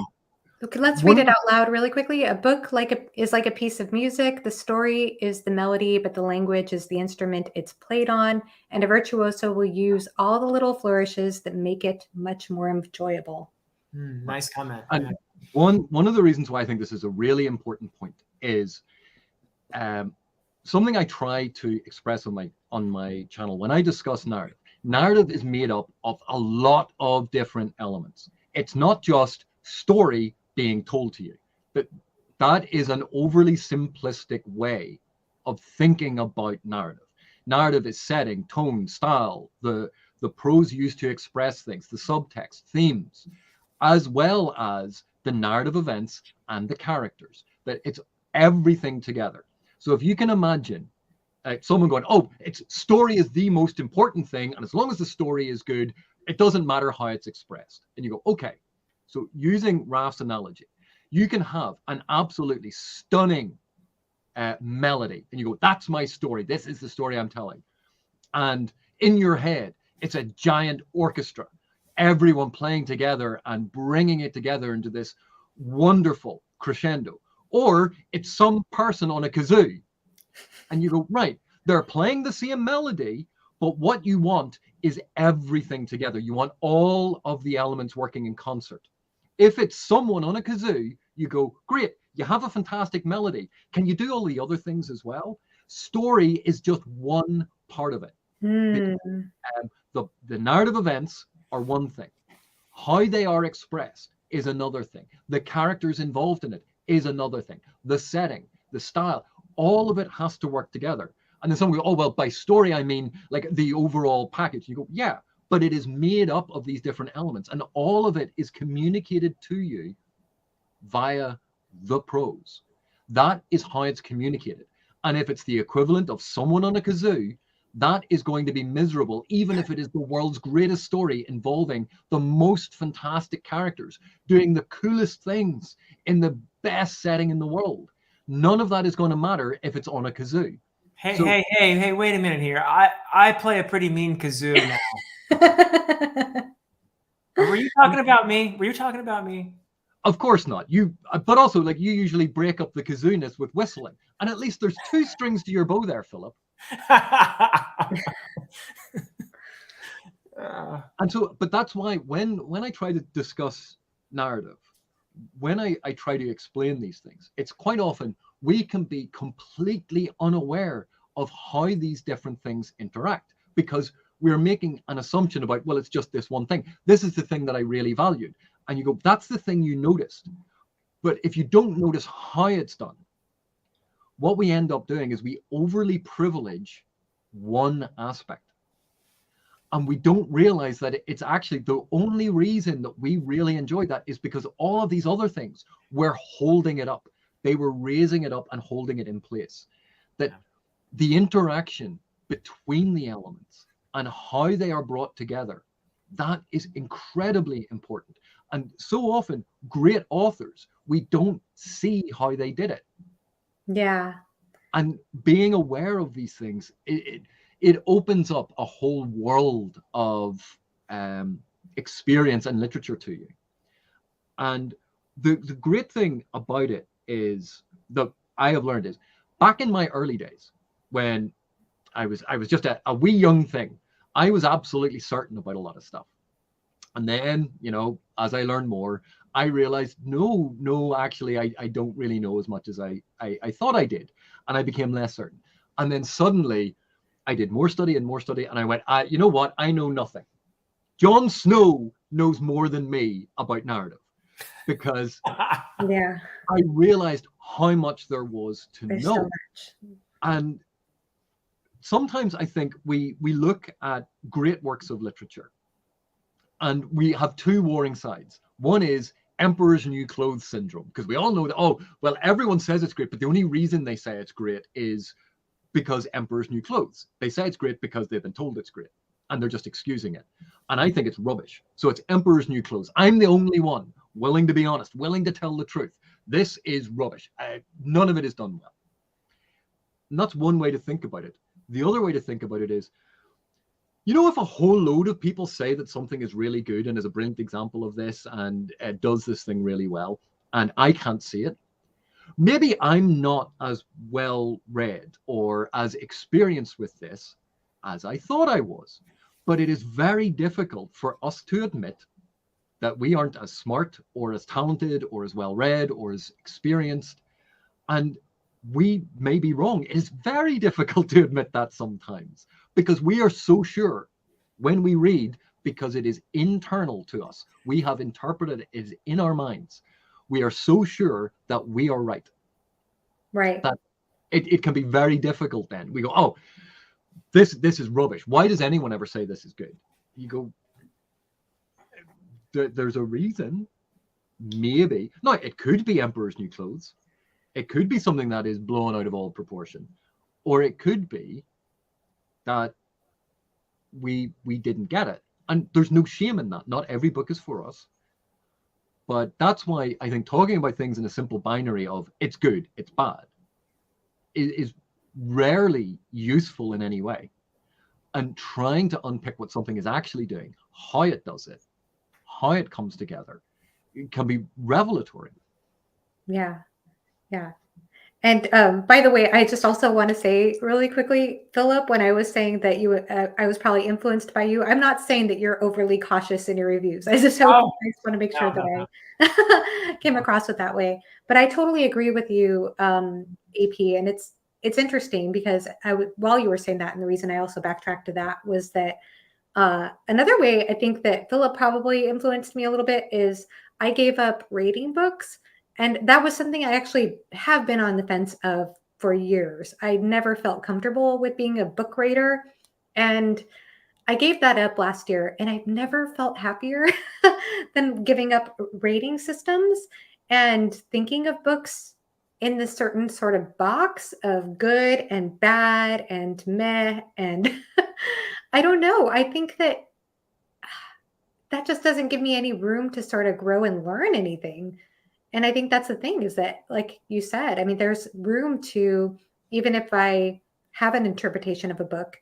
Okay, let's read it out loud really quickly. A book is like a piece of music. The story is the melody, but the language is the instrument it's played on. And a virtuoso will use all the little flourishes that make it much more enjoyable. Nice comment. And One of the reasons why I think this is a really important point is something I try to express on my channel when I discuss narrative. Narrative is made up of a lot of different elements. It's not just story being told to you. That is an overly simplistic way of thinking about narrative. Narrative is setting, tone, style, the prose used to express things, the subtext, themes, as well as the narrative events and the characters. That it's everything together. So if you can imagine someone going, oh, story is the most important thing, and as long as the story is good, it doesn't matter how it's expressed. And you go, okay. So using Raf's analogy, you can have an absolutely stunning melody, and you go, that's my story. This is the story I'm telling. And in your head, it's a giant orchestra, everyone playing together and bringing it together into this wonderful crescendo. Or it's some person on a kazoo, and you go, right, they're playing the same melody, but what you want is everything together. You want all of the elements working in concert. If it's someone on a kazoo, you go, great, you have a fantastic melody. Can you do all the other things as well? Story is just one part of it. The narrative events are one thing. How they are expressed is another thing. The characters involved in it is another thing. The setting, the style, all of it has to work together. And then someone goes, oh, well, by story, I mean like the overall package. You go, yeah, but it is made up of these different elements, and all of it is communicated to you via the prose. That is how it's communicated. And if it's the equivalent of someone on a kazoo, that is going to be miserable, even if it is the world's greatest story involving the most fantastic characters doing the coolest things in the best setting in the world. None of that is going to matter if it's on a kazoo. Hey, wait a minute here. I play a pretty mean kazoo now. Were you talking about me? Were you talking about me? Of course not. But also, like, you usually break up the kazooness with whistling. And at least there's two strings to your bow there, Philip. And so, but that's why when I try to discuss narrative, when I try to explain these things, it's quite often we can be completely unaware of how these different things interact, because we're making an assumption about, well, it's just this one thing. This is the thing that I really valued. And you go, that's the thing you noticed. But if you don't notice how it's done, what we end up doing is we overly privilege one aspect. And we don't realize that it's actually the only reason that we really enjoyed that is because all of these other things were holding it up. They were raising it up and holding it in place. That the interaction between the elements and how they are brought together, that is incredibly important. And so often, great authors, we don't see how they did it. Yeah. And being aware of these things, it opens up a whole world of experience and literature to you. And the great thing about it is that I have learned is back in my early days when I was just a wee young thing, I was absolutely certain about a lot of stuff. And then, as I learned more, I realized, no, actually, I don't really know as much as I thought I did. And I became less certain. And then suddenly I did more study, and I went, you know what? I know nothing. Jon Snow knows more than me about narrative, because yeah, I realized how much there was to there's know. so much. And sometimes I think we look at great works of literature and we have two warring sides. One is Emperor's New Clothes syndrome, because we all know that, oh, well, everyone says it's great, but the only reason they say it's great is because Emperor's New Clothes. They say it's great because they've been told it's great, and they're just excusing it. And I think it's rubbish. So it's Emperor's New Clothes. I'm the only one willing to be honest, willing to tell the truth. This is rubbish. None of it is done well. And that's one way to think about it. The other way to think about it is, if a whole load of people say that something is really good and is a brilliant example of this and does this thing really well, and I can't see it, maybe I'm not as well read or as experienced with this as I thought I was. But it is very difficult for us to admit that we aren't as smart or as talented or as well read or as experienced. And we may be wrong. It is very difficult to admit that sometimes, because we are so sure when we read, because it is internal to us. We have interpreted it is in our minds. We are so sure that we are right. Right. That it can be very difficult then. We go, oh, this is rubbish. Why does anyone ever say this is good? You go, there's a reason. Maybe. No, it could be Emperor's New Clothes. It could be something that is blown out of all proportion. Or it could be that we didn't get it. And there's no shame in that. Not every book is for us. But that's why I think talking about things in a simple binary of it's good, it's bad, is rarely useful in any way. And trying to unpick what something is actually doing, how it does it, how it comes together, it can be revelatory. Yeah. Yeah. And by the way, I just also want to say really quickly, Philip, when I was saying that I was probably influenced by you, I'm not saying that you're overly cautious in your reviews. I just want to make sure that I came across it that way. But I totally agree with you, AP, and it's interesting because while you were saying that, and the reason I also backtracked to that was that another way I think that Philip probably influenced me a little bit is I gave up reading books. And that was something I actually have been on the fence of for years. I never felt comfortable with being a book reader. And I gave that up last year, and I've never felt happier than giving up rating systems and thinking of books in this certain sort of box of good and bad and meh. And I don't know. I think that just doesn't give me any room to sort of grow and learn anything. And I think that's the thing is that, like you said, I mean, there's room to, even if I have an interpretation of a book,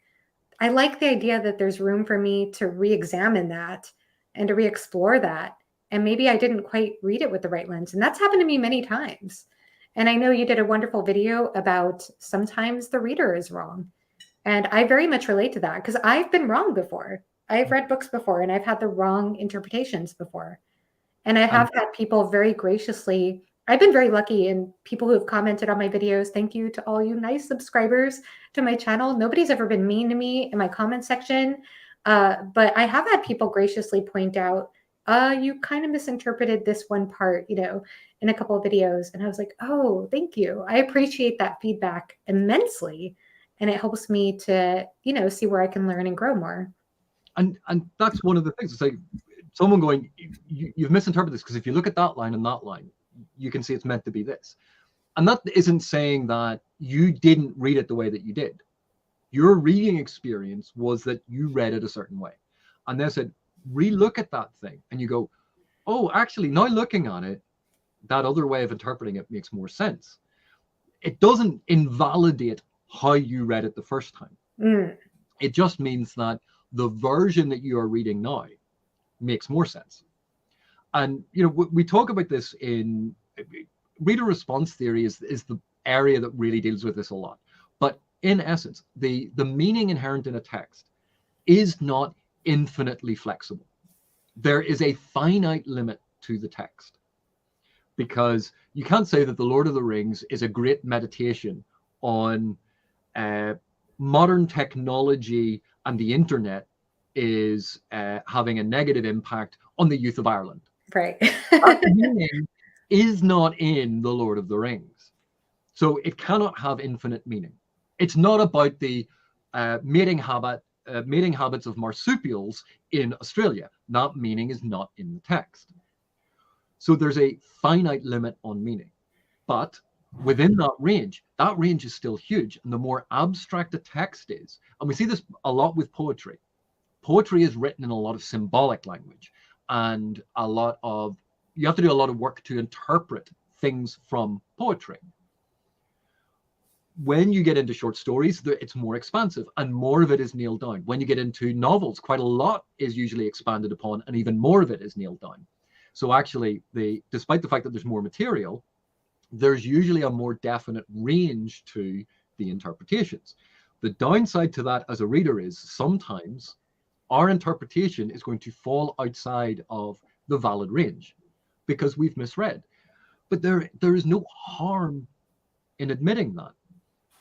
I like the idea that there's room for me to re-examine that and to re-explore that. And maybe I didn't quite read it with the right lens. And that's happened to me many times. And I know you did a wonderful video about sometimes the reader is wrong. And I very much relate to that because I've been wrong before. I've read books before and I've had the wrong interpretations before. And I have had people very graciously, I've been very lucky in people who have commented on my videos. Thank you to all you nice subscribers to my channel. Nobody's ever been mean to me in my comment section. But I have had people graciously point out, you kind of misinterpreted this one part, in a couple of videos. And I was like, oh, thank you. I appreciate that feedback immensely. And it helps me to, see where I can learn and grow more. And that's one of the things. It's like, someone going, you've misinterpreted this because if you look at that line and that line, you can see it's meant to be this. And that isn't saying that you didn't read it the way that you did. Your reading experience was that you read it a certain way. And they said, relook at that thing. And you go, oh, actually, now looking at it, that other way of interpreting it makes more sense. It doesn't invalidate how you read it the first time. It just means that the version that you are reading now makes more sense. And we talk about this in reader response theory is the area that really deals with this a lot. But in essence, the meaning inherent in a text is not infinitely flexible. There is a finite limit to the text, because you can't say that the Lord of the Rings is a great meditation on modern technology and the internet is having a negative impact on the youth of Ireland. Right. That meaning is not in the Lord of the Rings. So it cannot have infinite meaning. It's not about the mating habits of marsupials in Australia. That meaning is not in the text. So there's a finite limit on meaning. But within that range is still huge. And the more abstract a text is, and we see this a lot with poetry. Poetry is written in a lot of symbolic language, and you have to do a lot of work to interpret things from poetry. When you get into short stories, it's more expansive and more of it is nailed down. When you get into novels, quite a lot is usually expanded upon and even more of it is nailed down. So actually, despite the fact that there's more material, there's usually a more definite range to the interpretations. The downside to that as a reader is sometimes our interpretation is going to fall outside of the valid range because we've misread. But there is no harm in admitting that.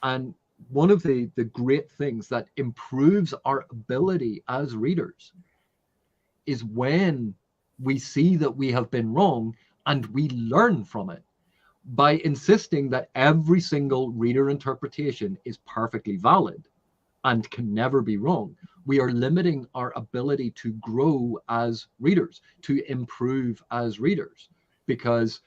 And one of the great things that improves our ability as readers is when we see that we have been wrong and we learn from it. By insisting that every single reader interpretation is perfectly valid and can never be wrong, we are limiting our ability to grow as readers, to improve as readers. Because,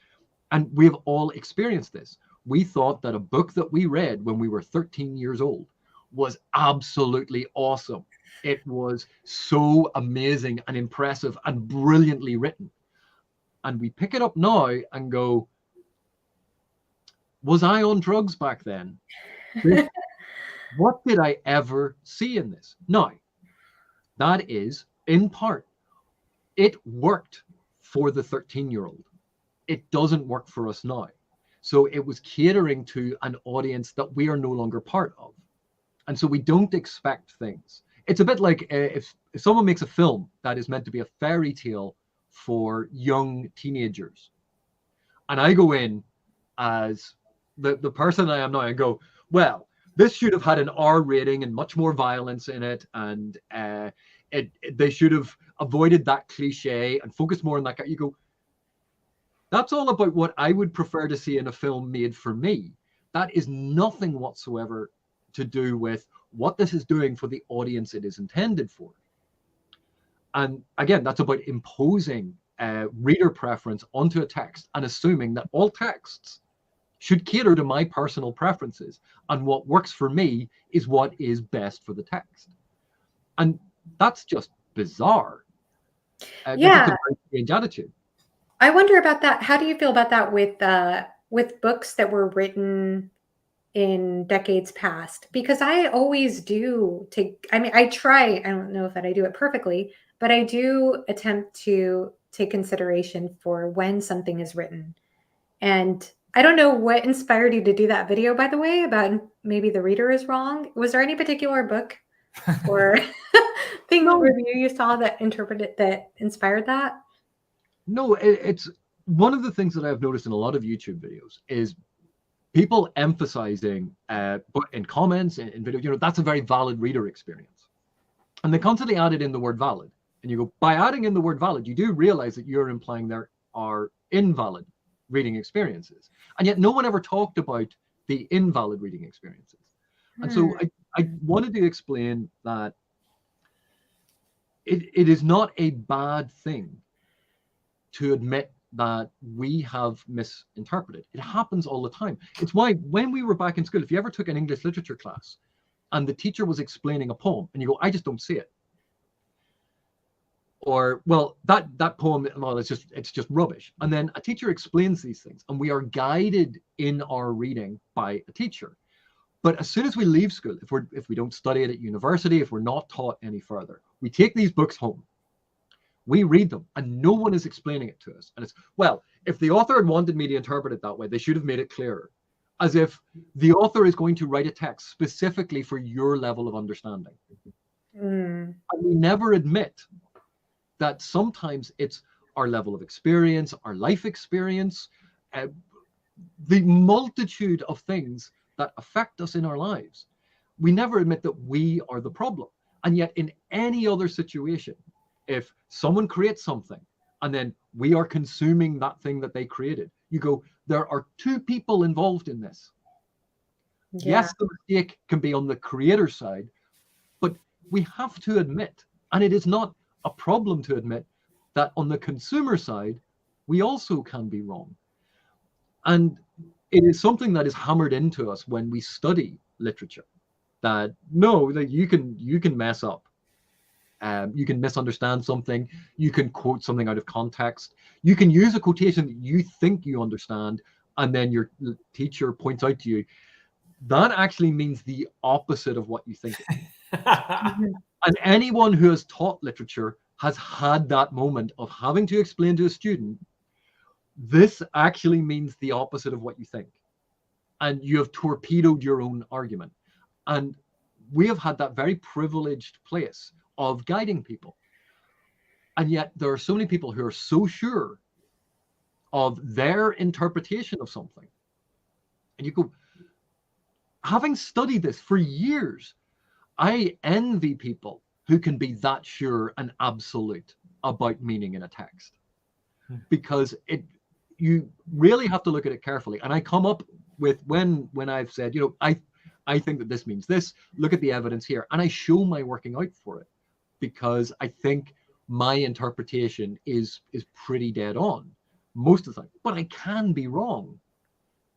and we've all experienced this, we thought that a book that we read when we were 13 years old was absolutely awesome. It was so amazing and impressive and brilliantly written. And we pick it up now and go, was I on drugs back then? What did I ever see in this? Now, that is, in part, it worked for the 13-year-old. It doesn't work for us now. So it was catering to an audience that we are no longer part of. And so we don't expect things. It's a bit like if someone makes a film that is meant to be a fairy tale for young teenagers, and I go in as the person I am now and go, well, this should have had an R rating and much more violence in it, and they should have avoided that cliche and focused more on that guy. You go, that's all about what I would prefer to see in a film made for me. That is nothing whatsoever to do with what this is doing for the audience it is intended for. And again, that's about imposing reader preference onto a text and assuming that all texts should cater to my personal preferences, and what works for me is what is best for the text. And that's just bizarre. Yeah, it's a very strange attitude. I wonder about that. How do you feel about that with books that were written in decades past? Because I always do take, I mean, I try, I don't know if that I do it perfectly, but I do attempt to take consideration for when something is written. And I don't know what inspired you to do that video, by the way, about maybe the reader is wrong. Was there any particular book or thing No. review you saw that interpreted, that inspired that? No, it's one of the things that I've noticed in a lot of YouTube videos is people emphasizing, but in comments, in video, that's a very valid reader experience. And they constantly added in the word valid. And you go, by adding in the word valid, you do realize that you're implying there are invalid reading experiences. And yet no one ever talked about the invalid reading experiences. And so I wanted to explain that it is not a bad thing to admit that we have misinterpreted. It happens all the time. It's why when we were back in school, if you ever took an English literature class and the teacher was explaining a poem and you go, I just don't see it. Or, well, that poem, well, it's just rubbish. And then a teacher explains these things and we are guided in our reading by a teacher. But as soon as we leave school, if we don't study it at university, if we're not taught any further, we take these books home. We read them and no one is explaining it to us. And it's, well, if the author had wanted me to interpret it that way, they should have made it clearer. As if the author is going to write a text specifically for your level of understanding. And we never admit that sometimes it's our level of experience, our life experience, the multitude of things that affect us in our lives. We never admit that we are the problem. And yet in any other situation, if someone creates something and then we are consuming that thing that they created, you go, there are two people involved in this. Yeah. Yes, the mistake can be on the creator side, but we have to admit, and it is not a problem to admit, that on the consumer side, we also can be wrong. And it is something that is hammered into us when we study literature, that no, that you can mess up. You can misunderstand something. You can quote something out of context. You can use a quotation that you think you understand, and then your teacher points out to you, that actually means the opposite of what you think it means. And anyone who has taught literature has had that moment of having to explain to a student, this actually means the opposite of what you think. And you have torpedoed your own argument. And we have had that very privileged place of guiding people. And yet there are so many people who are so sure of their interpretation of something. And you go, having studied this for years, I envy people who can be that sure and absolute about meaning in a text, because you really have to look at it carefully. And I come up with, when I've said, I think that this means this, look at the evidence here, and I show my working out for it, because I think my interpretation is pretty dead on most of the time, but I can be wrong.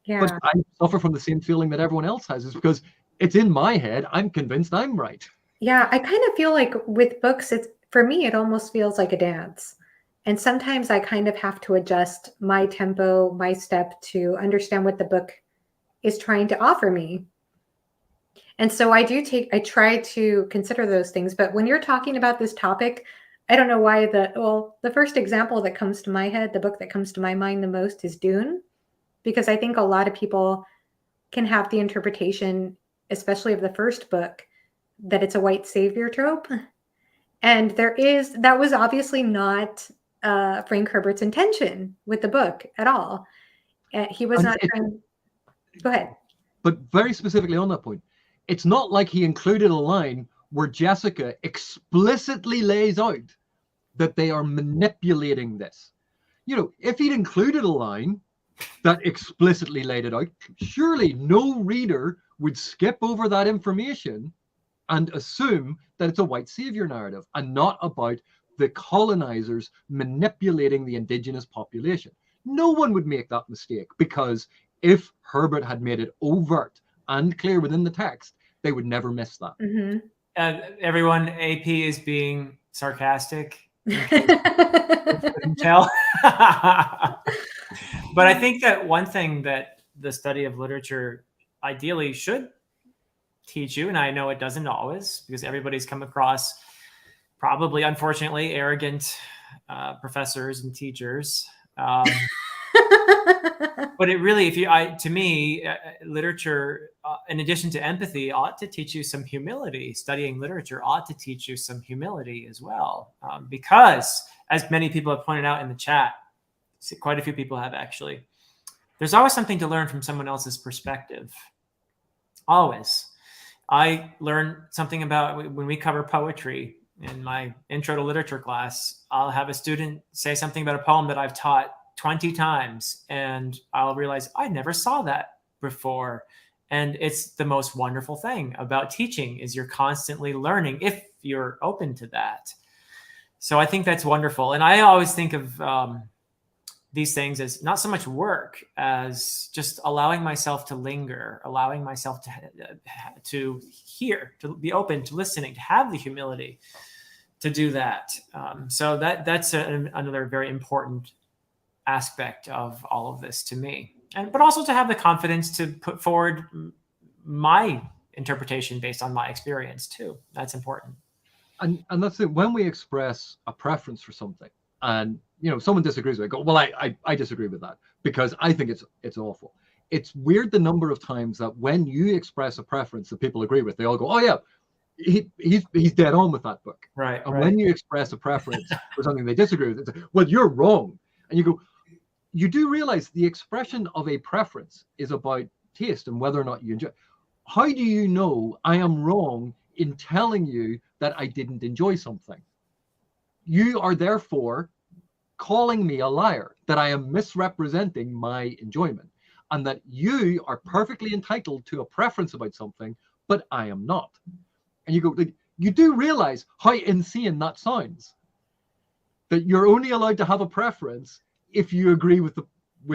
Yeah. But I suffer from the same feeling that everyone else has, is because it's in my head. I'm convinced I'm right. Yeah, I kind of feel like with books, for me, it almost feels like a dance. And sometimes I kind of have to adjust my tempo, my step, to understand what the book is trying to offer me. And so I try to consider those things. But when you're talking about this topic, I don't know why the first example that comes to my head, the book that comes to my mind the most, is Dune, because I think a lot of people can have the interpretation, especially of the first book, that it's a white savior trope. And that was obviously not Frank Herbert's intention with the book at all. He was not trying. Go ahead. But very specifically on that point, it's not like he included a line where Jessica explicitly lays out that they are manipulating this. If he'd included a line that explicitly laid it out, surely no reader would skip over that information and assume that it's a white savior narrative and not about the colonizers manipulating the indigenous population. No one would make that mistake, because if Herbert had made it overt and clear within the text, they would never miss that. Mm-hmm. Everyone, AP is being sarcastic. Tell. But I think that one thing that the study of literature ideally should teach you, and I know it doesn't always, because everybody's come across probably, unfortunately, arrogant professors and teachers. But it really, to me, literature, in addition to empathy, ought to teach you some humility. Studying literature ought to teach you some humility as well, because, as many people have pointed out in the chat, quite a few people have actually, there's always something to learn from someone else's perspective. Always. I learned something about, when we cover poetry in my intro to literature class, I'll have a student say something about a poem that I've taught 20 times, and I'll realize I never saw that before. And it's the most wonderful thing about teaching, is you're constantly learning if you're open to that. So I think that's wonderful. And I always think of these things as not so much work as just allowing myself to linger, allowing myself to hear, to be open to listening, to have the humility to do that. So that's another very important aspect of all of this to me. But also to have the confidence to put forward my interpretation based on my experience too. That's important. And that's it. When we express a preference for something, and someone disagrees with it, go, well, I disagree with that because I think it's awful. It's weird the number of times that when you express a preference that people agree with, they all go, oh yeah, he's dead on with that book. Right. And when you express a preference for something they disagree with, it's like, well, you're wrong. And you go, you do realize the expression of a preference is about taste and whether or not you enjoy. How do you know I am wrong in telling you that I didn't enjoy something? You are therefore calling me a liar, that I am misrepresenting my enjoyment, and that you are perfectly entitled to a preference about something, but I am not. And you go, you do realize how insane that sounds, that you're only allowed to have a preference if you agree with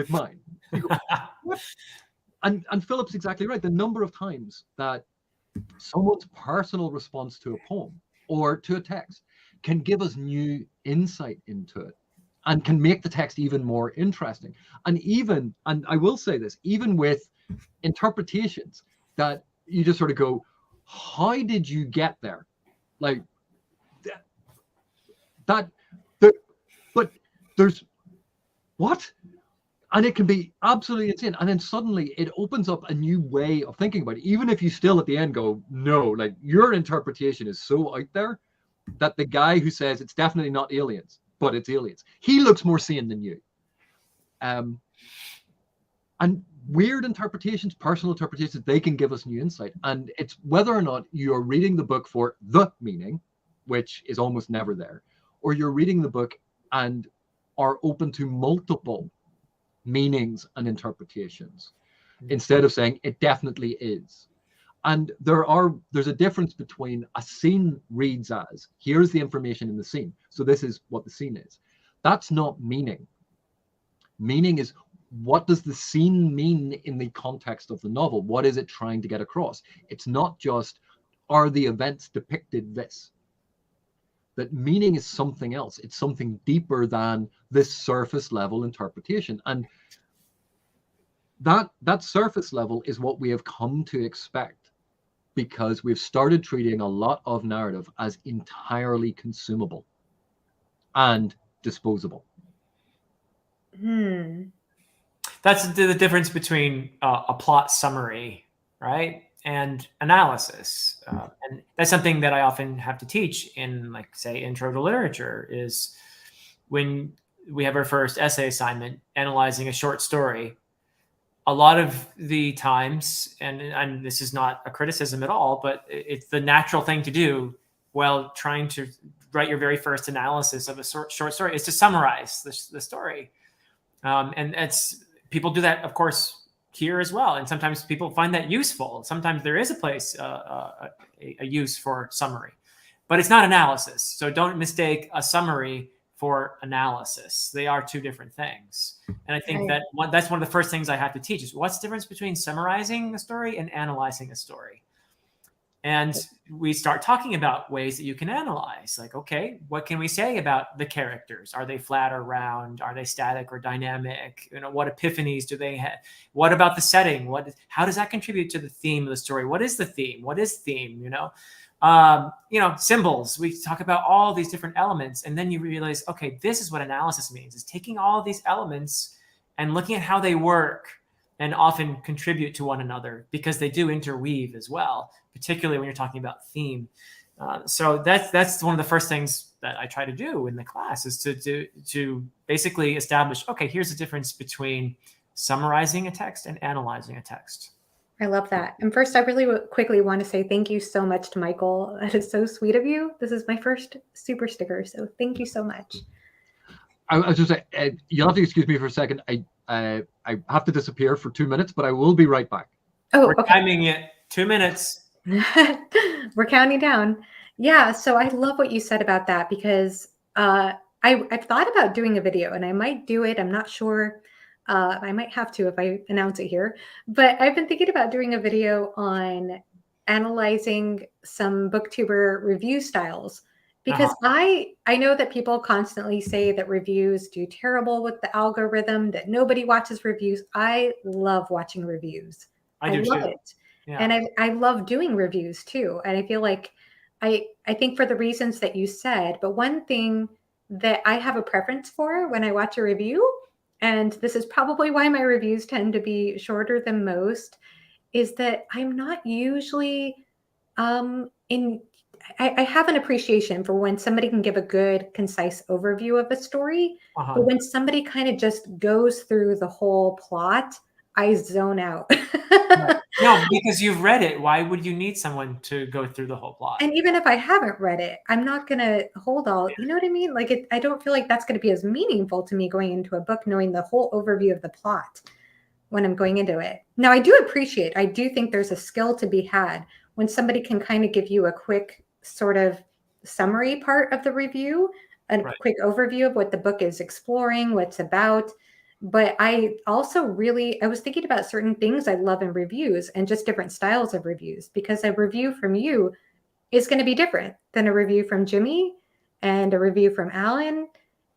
mine. You go, what? And Philip's exactly right. The number of times that someone's personal response to a poem or to a text can give us new insight into it and can make the text even more interesting. And I will say this, even with interpretations that you just sort of go, how did you get there? Like that, but there's what? And it can be absolutely insane. And then suddenly it opens up a new way of thinking about it. Even if you still at the end go, no, like your interpretation is so out there that the guy who says it's definitely not aliens, but it's aliens, he looks more sane than you. And weird interpretations, personal interpretations, they can give us new insight. And it's whether or not you're reading the book for the meaning, which is almost never there, or you're reading the book and are open to multiple meanings and interpretations, instead of saying it definitely is. And there's a difference between a scene reads as, here's the information in the scene, so this is what the scene is. That's not meaning. Meaning is, what does the scene mean in the context of the novel? What is it trying to get across? It's not just, are the events depicted this? That meaning is something else. It's something deeper than this surface level interpretation. And that surface level is what we have come to expect, because we've started treating a lot of narrative as entirely consumable and disposable. That's the difference between a plot summary, right, and analysis. And that's something that I often have to teach in, like, say, Intro to Literature, is when we have our first essay assignment analyzing a short story. A lot of the times, and this is not a criticism at all, but it's the natural thing to do while trying to write your very first analysis of a short story, is to summarize the story. And people do that, of course, here as well. And sometimes people find that useful. Sometimes there is a place, a use for summary, but it's not analysis. So don't mistake a summary for analysis. They are two different things. And I think that's one of the first things I have to teach, is what's the difference between summarizing a story and analyzing a story. And we start talking about ways that you can analyze, like, okay, what can we say about the characters? Are they flat or round? Are they static or dynamic? What epiphanies do they have? What about the setting? How does that contribute to the theme of the story? What is the theme? What is theme? Symbols. We talk about all these different elements, and then you realize, okay, this is what analysis means, is taking all of these elements and looking at how they work and often contribute to one another, because they do interweave as well, particularly when you're talking about theme. So that's one of the first things that I try to do in the class, is to basically establish, okay, here's the difference between summarizing a text and analyzing a text. I love that. And first, I really quickly want to say thank you so much to Michael. That is so sweet of you. This is my first super sticker, so thank you so much. I was just saying, you'll have to excuse me for a second. I have to disappear for 2 minutes, but I will be right back. Oh, we're timing it. 2 minutes. We're counting down. Yeah, so I love what you said about that, because I've thought about doing a video, and I might do it. I'm not sure. I might have to if I announce it here. But I've been thinking about doing a video on analyzing some booktuber review styles, because I know that people constantly say that reviews do terrible with the algorithm, that nobody watches reviews. I love watching reviews. I love it. Yeah. And I love doing reviews too. And I feel like I think for the reasons that you said, but one thing that I have a preference for when I watch a review, and this is probably why my reviews tend to be shorter than most, is that I'm not usually I have an appreciation for when somebody can give a good, concise overview of a story. But when somebody kind of just goes through the whole plot, I zone out. Right. No, because you've read it. Why would you need someone to go through the whole plot? And even if I haven't read it, I'm not going to hold all, you know what I mean? Like, I don't feel like that's going to be as meaningful to me going into a book, knowing the whole overview of the plot when I'm going into it. Now, I do think there's a skill to be had when somebody can kind of give you a quick sort of summary part of the review, a quick overview of what the book is exploring, what it's about. But I also I was thinking about certain things I love in reviews and just different styles of reviews, because a review from you is going to be different than a review from Jimmy and a review from Alan.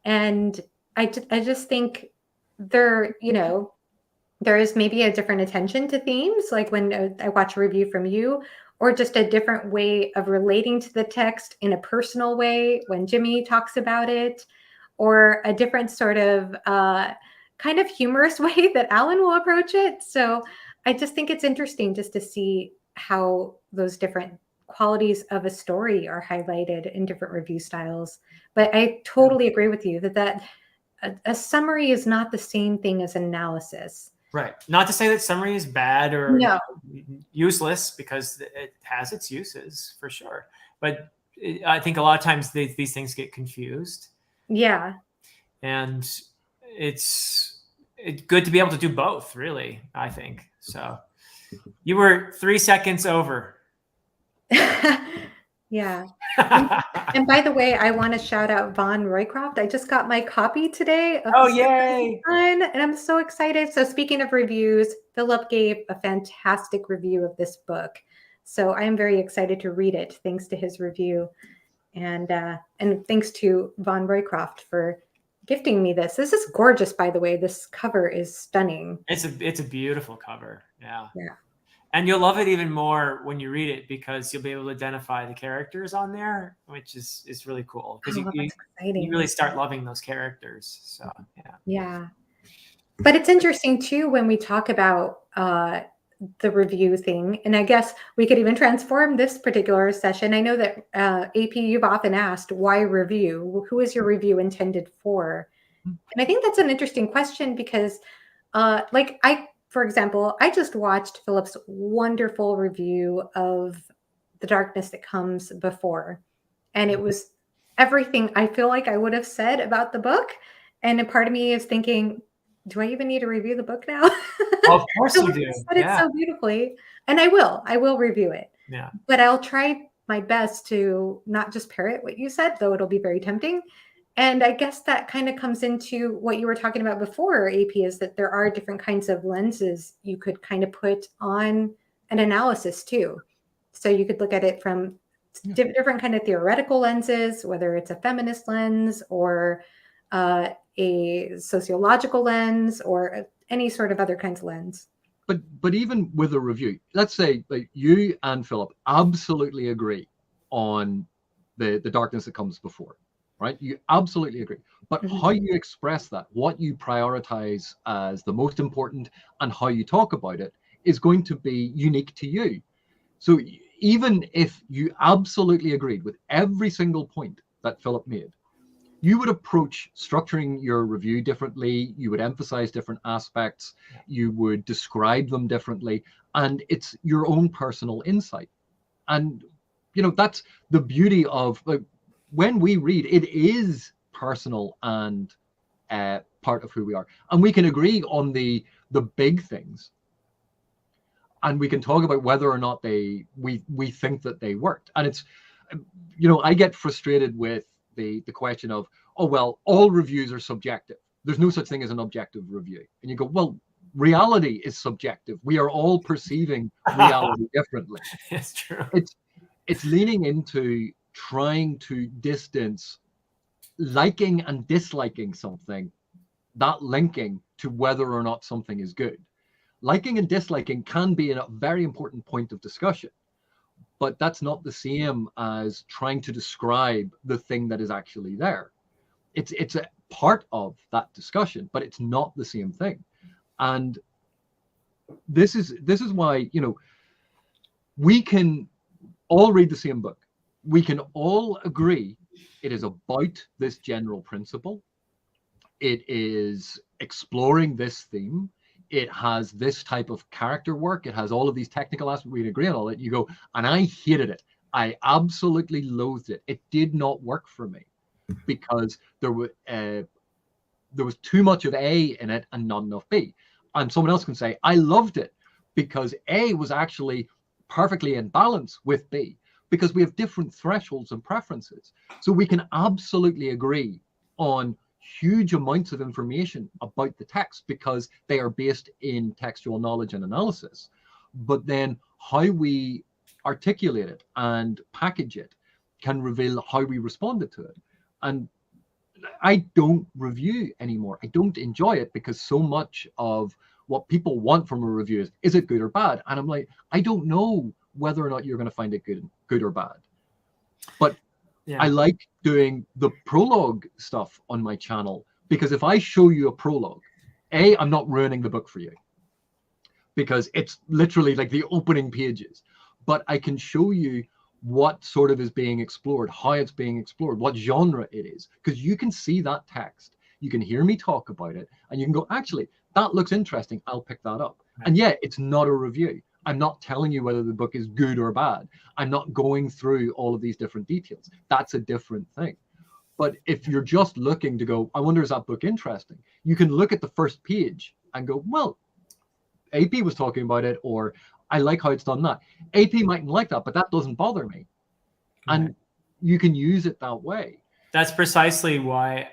And I just think there is maybe a different attention to themes, like when I watch a review from you, or just a different way of relating to the text in a personal way when Jimmy talks about it, or a different sort of kind of humorous way that Alan will approach it. So I just think it's interesting just to see how those different qualities of a story are highlighted in different review styles. But I totally agree with you that a summary is not the same thing as analysis. Right. Not to say that summary is bad or No. useless, because it has its uses for sure. But I think a lot of times these things get confused. Yeah. And it's good to be able to do both, really, I think. So you were 3 seconds over. Yeah. And by the way, I want to shout out Von Roycroft. I just got my copy today of Oh, the yay! Son, and I'm so excited. So speaking of reviews, Philip gave a fantastic review of this book. So I'm very excited to read it, thanks to his review. And thanks to Von Roycroft for gifting me this. This is gorgeous, by the way. This cover is stunning. It's a beautiful cover. Yeah. Yeah. And you'll love it even more when you read it, because you'll be able to identify the characters on there, which is really cool, because you really start loving those characters. So yeah. But it's interesting too when we talk about the review thing, and I guess we could even transform this particular session. I know that AP, you've often asked, why review? Who is your review intended for? And I think that's an interesting question, because for example, I just watched Philip's wonderful review of The Darkness That Comes Before. And it was everything I feel like I would have said about the book. And a part of me is thinking, do I even need to review the book now? Well, of course you do. Said it so beautifully. And I will review it. Yeah. But I'll try my best to not just parrot what you said, though it'll be very tempting. And I guess that kind of comes into what you were talking about before, AP, is that there are different kinds of lenses you could kind of put on an analysis too. So you could look at it from different kind of theoretical lenses, whether it's a feminist lens or a sociological lens or any sort of other kinds of lens. But even with a review, let's say like you and Philip absolutely agree on the darkness that comes before. Right? You absolutely agree. But how you express that, what you prioritize as the most important, and how you talk about it is going to be unique to you. So even if you absolutely agreed with every single point that Philip made, you would approach structuring your review differently. You would emphasize different aspects. You would describe them differently. And it's your own personal insight. And, that's the beauty of, like, when we read, it is personal and part of who we are. And we can agree on the big things. And we can talk about whether or not we think that they worked. And it's, I get frustrated with the question of, oh, well, all reviews are subjective. There's no such thing as an objective review. And you go, well, reality is subjective. We are all perceiving reality differently. It's true. It's leaning into trying to distance liking and disliking something, that linking to whether or not something is good. Liking and disliking can be a very important point of discussion, but that's not the same as trying to describe the thing that is actually there. It's a part of that discussion, but it's not the same thing. And this is why, we can all read the same book. We can all agree it is about this general principle. It is exploring this theme. It has this type of character work. It has all of these technical aspects. We'd agree on all that. You go, and I hated it. I absolutely loathed it. It did not work for me because there was too much of A in it and not enough B. And someone else can say, I loved it because A was actually perfectly in balance with B, because we have different thresholds and preferences. So we can absolutely agree on huge amounts of information about the text because they are based in textual knowledge and analysis. But then how we articulate it and package it can reveal how we responded to it. And I don't review anymore. I don't enjoy it because so much of what people want from a review is it good or bad? And I'm like, I don't know whether or not you're going to find it good or bad. But I like doing the prologue stuff on my channel because if I show you a prologue, I'm not ruining the book for you because it's literally like the opening pages, but I can show you what sort of is being explored, how it's being explored, what genre it is. Because you can see that text, you can hear me talk about it, and you can go, actually, that looks interesting, I'll pick that up. And yeah, it's not a review. I'm not telling you whether the book is good or bad. I'm not going through all of these different details. That's a different thing. But if you're just looking to go, I wonder, is that book interesting? You can look at the first page and go, well, AP was talking about it, or I like how it's done that. AP mightn't like that, but that doesn't bother me. And you can use it that way. That's precisely why,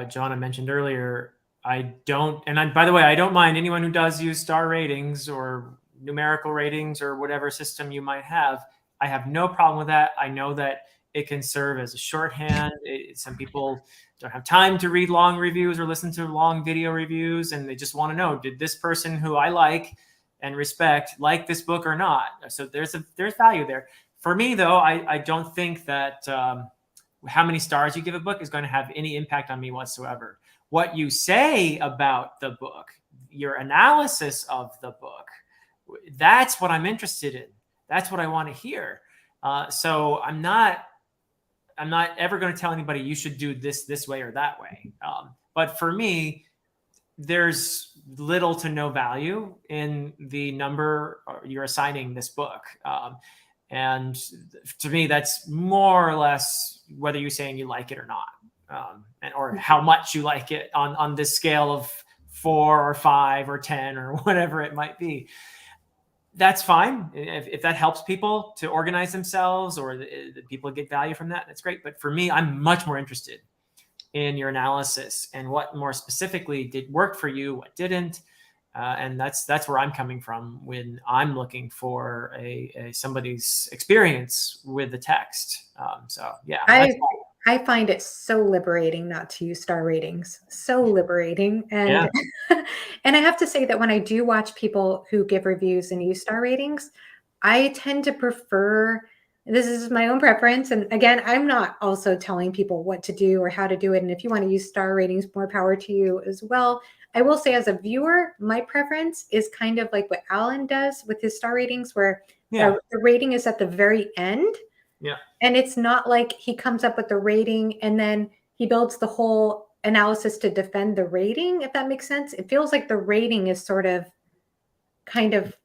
Joanna mentioned earlier, I don't, and by the way, I don't mind anyone who does use star ratings or numerical ratings or whatever system you might have. I have no problem with that. I know that it can serve as a shorthand. Some people don't have time to read long reviews or listen to long video reviews, and they just want to know, did this person who I like and respect like this book or not? So there's value there. For me, though, I don't think that how many stars you give a book is going to have any impact on me whatsoever. What you say about the book, your analysis of the book, that's what I'm interested in. That's what I want to hear. So I'm not ever going to tell anybody you should do this way or that way. But for me, there's little to no value in the number you're assigning this book. And to me, that's more or less whether you're saying you like it or not, or how much you like it on this scale of 4 or 5 or 10 or whatever it might be. That's fine. If that helps people to organize themselves, or the people get value from that, that's great. But for me, I'm much more interested in your analysis and what more specifically did work for you, what didn't. And that's where I'm coming from when I'm looking for somebody's experience with the text. So yeah, I find it so liberating not to use star ratings. So liberating. And and I have to say that when I do watch people who give reviews and use star ratings, I tend to prefer, this is my own preference. And again, I'm not also telling people what to do or how to do it. And if you want to use star ratings, more power to you as well. I will say, as a viewer, my preference is kind of like what Alan does with his star ratings, where the rating is at the very end. Yeah. And it's not like he comes up with the rating and then he builds the whole analysis to defend the rating, if that makes sense. It feels like the rating is sort of kind of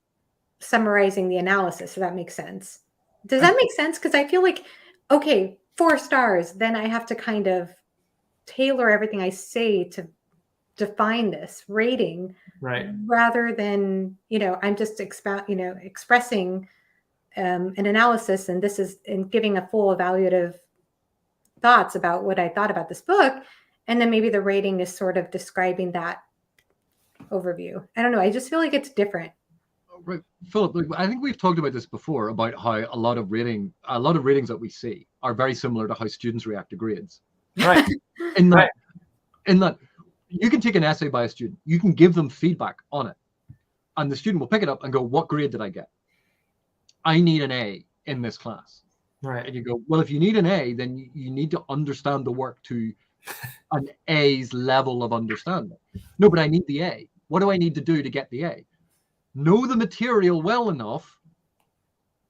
summarizing the analysis, if that makes sense. Does that make sense? Because I feel like, okay, 4 stars, then I have to kind of tailor everything I say to define this rating, right? Rather than, I'm just expressing an analysis, and this is in giving a full evaluative thoughts about what I thought about this book, and then maybe the rating is sort of describing that overview. I don't know. I just feel like it's different. Right, Philip. I think we've talked about this before, about how a lot of ratings that we see are very similar to how students react to grades. Right. in that you can take an essay by a student, you can give them feedback on it, and the student will pick it up and go, "What grade did I get? I need an A in this class." Right. And you go, well, if you need an A, then you need to understand the work to an A's level of understanding. No, but I need the A. What do I need to do to get the A? Know the material well enough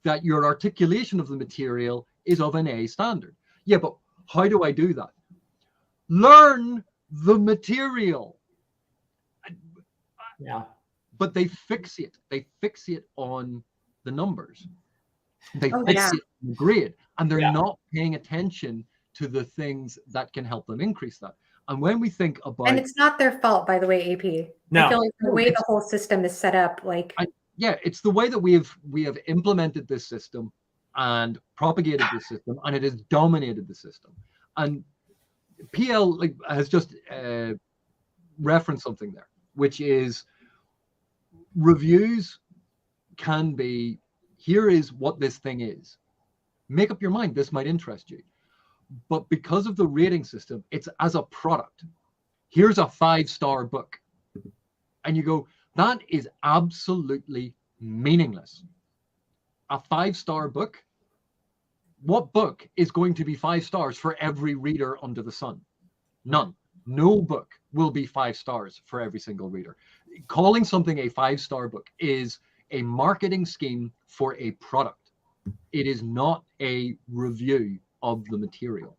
that your articulation of the material is of an A standard. Yeah, but how do I do that? Learn the material. Yeah. But they fixate on the numbers. They fixate on the grade, and they're not paying attention to the things that can help them increase that. And when we think about, and it's not their fault, by the way, AP. No. I feel like the way the whole system is set up, it's the way that we have implemented this system and propagated this system, and it has dominated the system. And PL has just referenced something there, which is reviews can be, here is what this thing is. Make up your mind, this might interest you. But because of the rating system, it's as a product. Here's a 5-star book. And you go, that is absolutely meaningless. A 5-star book? What book is going to be 5 stars for every reader under the sun? None. No book will be 5 stars for every single reader. Calling something a 5-star book is a marketing scheme for a product. It is not a review of the material.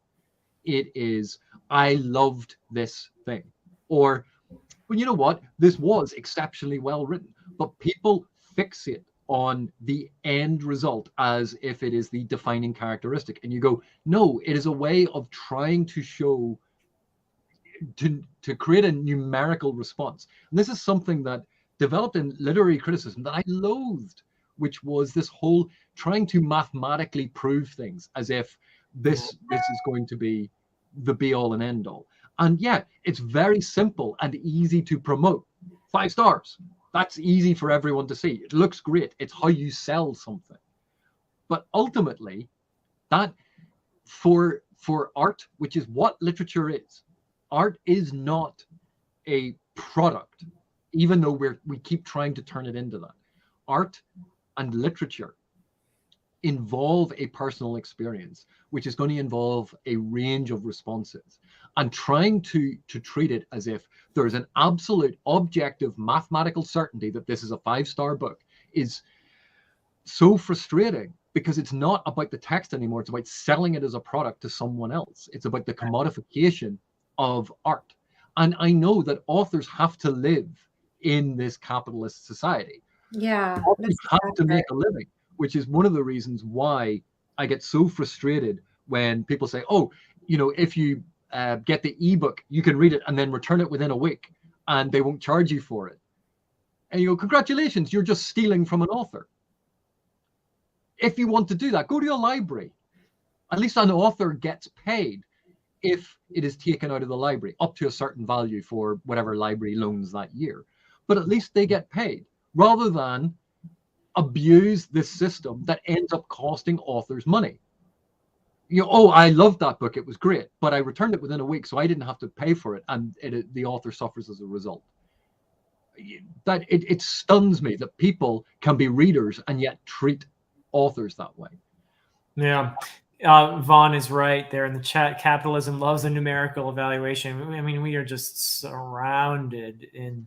It is, I loved this thing. Or, well, you know what? This was exceptionally well written. But people fixate on the end result as if it is the defining characteristic. And you go, no, it is a way of trying to show, to create a numerical response. And this is something that developed in literary criticism that I loathed, which was this whole trying to mathematically prove things as if this is going to be the be all and end all. And yeah, it's very simple and easy to promote. 5 stars. That's easy for everyone to see. It looks great. It's how you sell something. But ultimately, that for art, which is what literature is, art is not a product, even though we keep trying to turn it into that. Art and literature involve a personal experience, which is going to involve a range of responses. And trying to treat it as if there is an absolute objective mathematical certainty that this is a 5-star book is so frustrating, because it's not about the text anymore. It's about selling it as a product to someone else. It's about the commodification of art. And I know that authors have to live in this capitalist society. Yeah, Authors have to make a living, which is one of the reasons why I get so frustrated when people say, oh, you know, if you get the ebook, you can read it and then return it within a week and they won't charge you for it. And you go, congratulations, you're just stealing from an author. If you want to do that, go to a library. At least an author gets paid if it is taken out of the library, up to a certain value for whatever library loans that year. But at least they get paid, rather than abuse this system that ends up costing authors money. You know, oh, I loved that book, it was great, but I returned it within a week, so I didn't have to pay for it, and the author suffers as a result. That it stuns me that people can be readers and yet treat authors that way. Yeah. Vaughn is right there in the chat. Capitalism loves a numerical evaluation. I mean, we are just surrounded in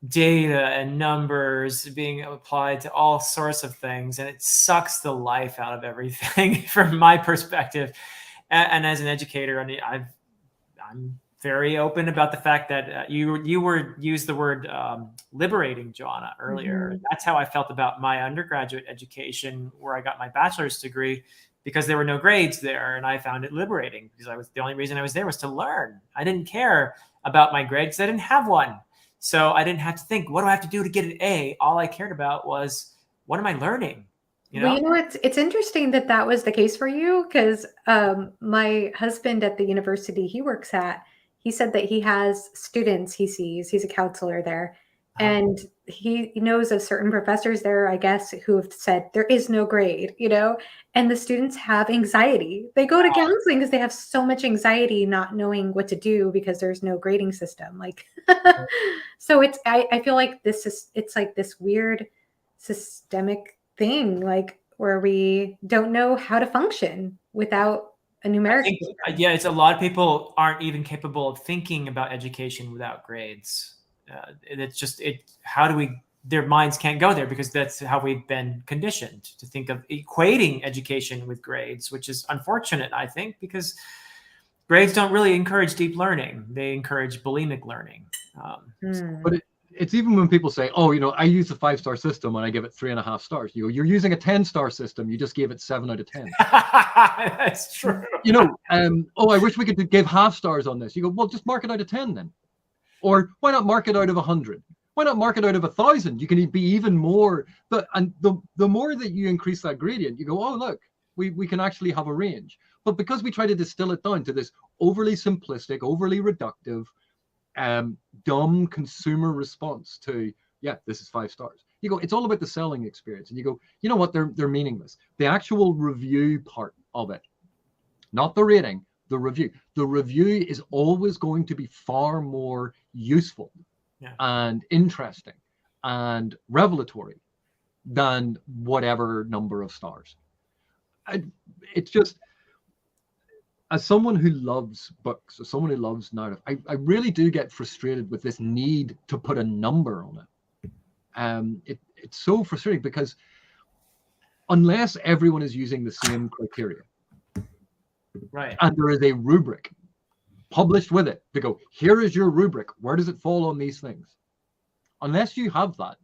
data and numbers being applied to all sorts of things, and it sucks the life out of everything from my perspective. And as an educator, I mean, I'm very open about the fact that you used the word liberating, Joanna, earlier. Mm-hmm. That's how I felt about my undergraduate education, where I got my bachelor's degree, because there were no grades there, and I found it liberating, because the only reason I was there was to learn. I didn't care about my grades. I didn't have one. So I didn't have to think, what do I have to do to get an A? All I cared about was, what am I learning? You know? Well, you know, it's interesting that was the case for you, because my husband at the university he works at, he said that he has students he sees. He's a counselor there. And he knows of certain professors there, I guess, who have said there is no grade, you know, and the students have anxiety. They go to counseling because they have so much anxiety not knowing what to do because there's no grading system. Like, so I feel like it's like this weird systemic thing, like where we don't know how to function without a numeric. Yeah, it's a lot of people aren't even capable of thinking about education without grades. It's just their minds can't go there, because that's how we've been conditioned to think of equating education with grades, which is unfortunate, I think, because grades don't really encourage deep learning. They encourage bulimic learning. But it's even when people say, oh, you know, I use a 5-star system and I give it 3.5 stars. You go, you're using a 10-star system. You just gave it 7 out of 10. That's true. You know, oh, I wish we could give half stars on this. You go, well, just mark it out of 10 then. Or why not mark it out of 100? Why not mark it out of 1,000? You can be even more. And the more that you increase that gradient, you go, oh, look, we can actually have a range. But because we try to distill it down to this overly simplistic, overly reductive, dumb consumer response to, yeah, this is 5 stars. You go, it's all about the selling experience. And you go, you know what? They're meaningless. The actual review part of it, not the rating, the review. The review is always going to be far more useful and interesting and revelatory than whatever number of stars. It's just, as someone who loves books, as someone who loves narrative, I really do get frustrated with this need to put a number on it. It's so frustrating, because unless everyone is using the same criteria. Right. And there is a rubric published with it to go, here is your rubric. Where does it fall on these things? Unless you have that,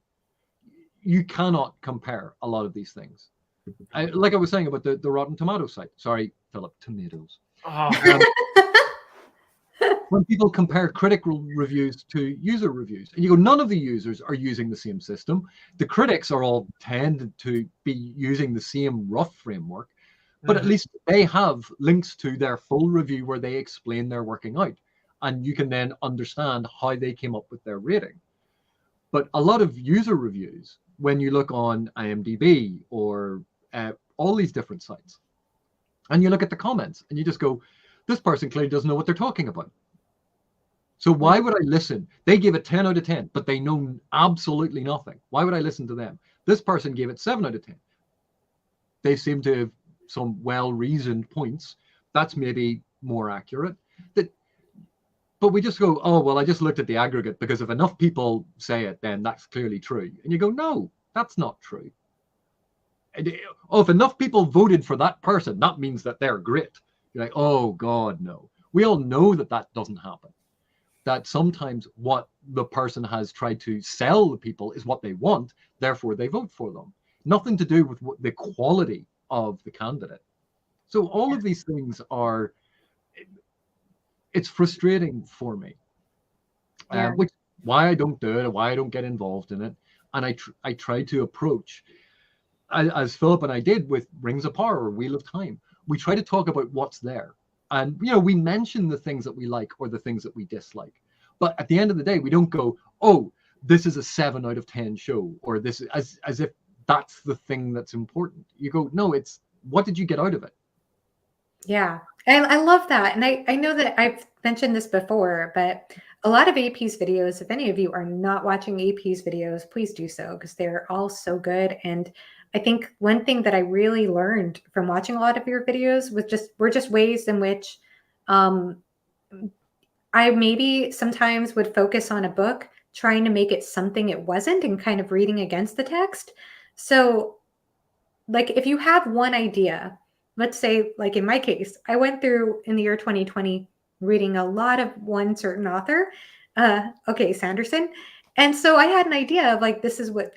you cannot compare a lot of these things. Like I was saying about the Rotten Tomato site. Sorry, Philip, tomatoes. Oh, When people compare critical reviews to user reviews, and you go, none of the users are using the same system. The critics are all tended to be using the same rough framework, but at least they have links to their full review where they explain their working out, and you can then understand how they came up with their rating. But a lot of user reviews, when you look on IMDb or all these different sites, and you look at the comments, and you just go, this person clearly doesn't know what they're talking about. So why would I listen? They gave it 10 out of 10, but they know absolutely nothing. Why would I listen to them? This person gave it 7 out of 10. They seem to have some well-reasoned points. That's maybe more accurate. But we just go, oh, well, I just looked at the aggregate because if enough people say it, then that's clearly true. And you go, no, that's not true. Oh, if enough people voted for that person, that means that they're great. You're like, oh, God, no. We all know that that doesn't happen. That sometimes what the person has tried to sell the people is what they want, therefore they vote for them. Nothing to do with the quality of the candidate. So all of these things are, it's frustrating for me, which why I don't do it, why I don't get involved in it. And I try to approach, as Philip and I did with Rings of Power or Wheel of Time, we try to talk about what's there. And, you know, we mention the things that we like or the things that we dislike. But at the end of the day, we don't go, oh, this is a 7 out of 10 show, or this is as if that's the thing that's important. You go, no, it's what did you get out of it? Yeah, I love that. And I know that I've mentioned this before, but a lot of AP's videos, if any of you are not watching AP's videos, please do so because they're all so good. And I think one thing that I really learned from watching a lot of your videos were just ways in which I maybe sometimes would focus on a book, trying to make it something it wasn't and kind of reading against the text. So like if you have one idea, let's say like in my case, I went through in the year 2020 reading a lot of one certain author, Sanderson. And so I had an idea of like, this is what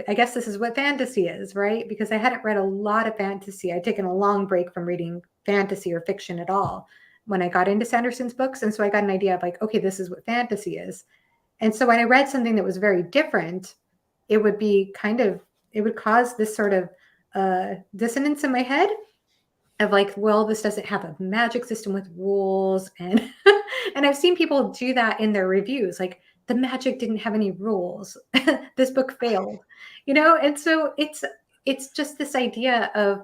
fantasy is, right? Because I hadn't read a lot of fantasy. I'd taken a long break from reading fantasy or fiction at all when I got into Sanderson's books. And so I got an idea of like, okay, this is what fantasy is. And so when I read something that was very different, it would cause this sort of dissonance in my head of like, well, this doesn't have a magic system with rules. And and I've seen people do that in their reviews, like the magic didn't have any rules. This book failed, you know? And so it's just this idea of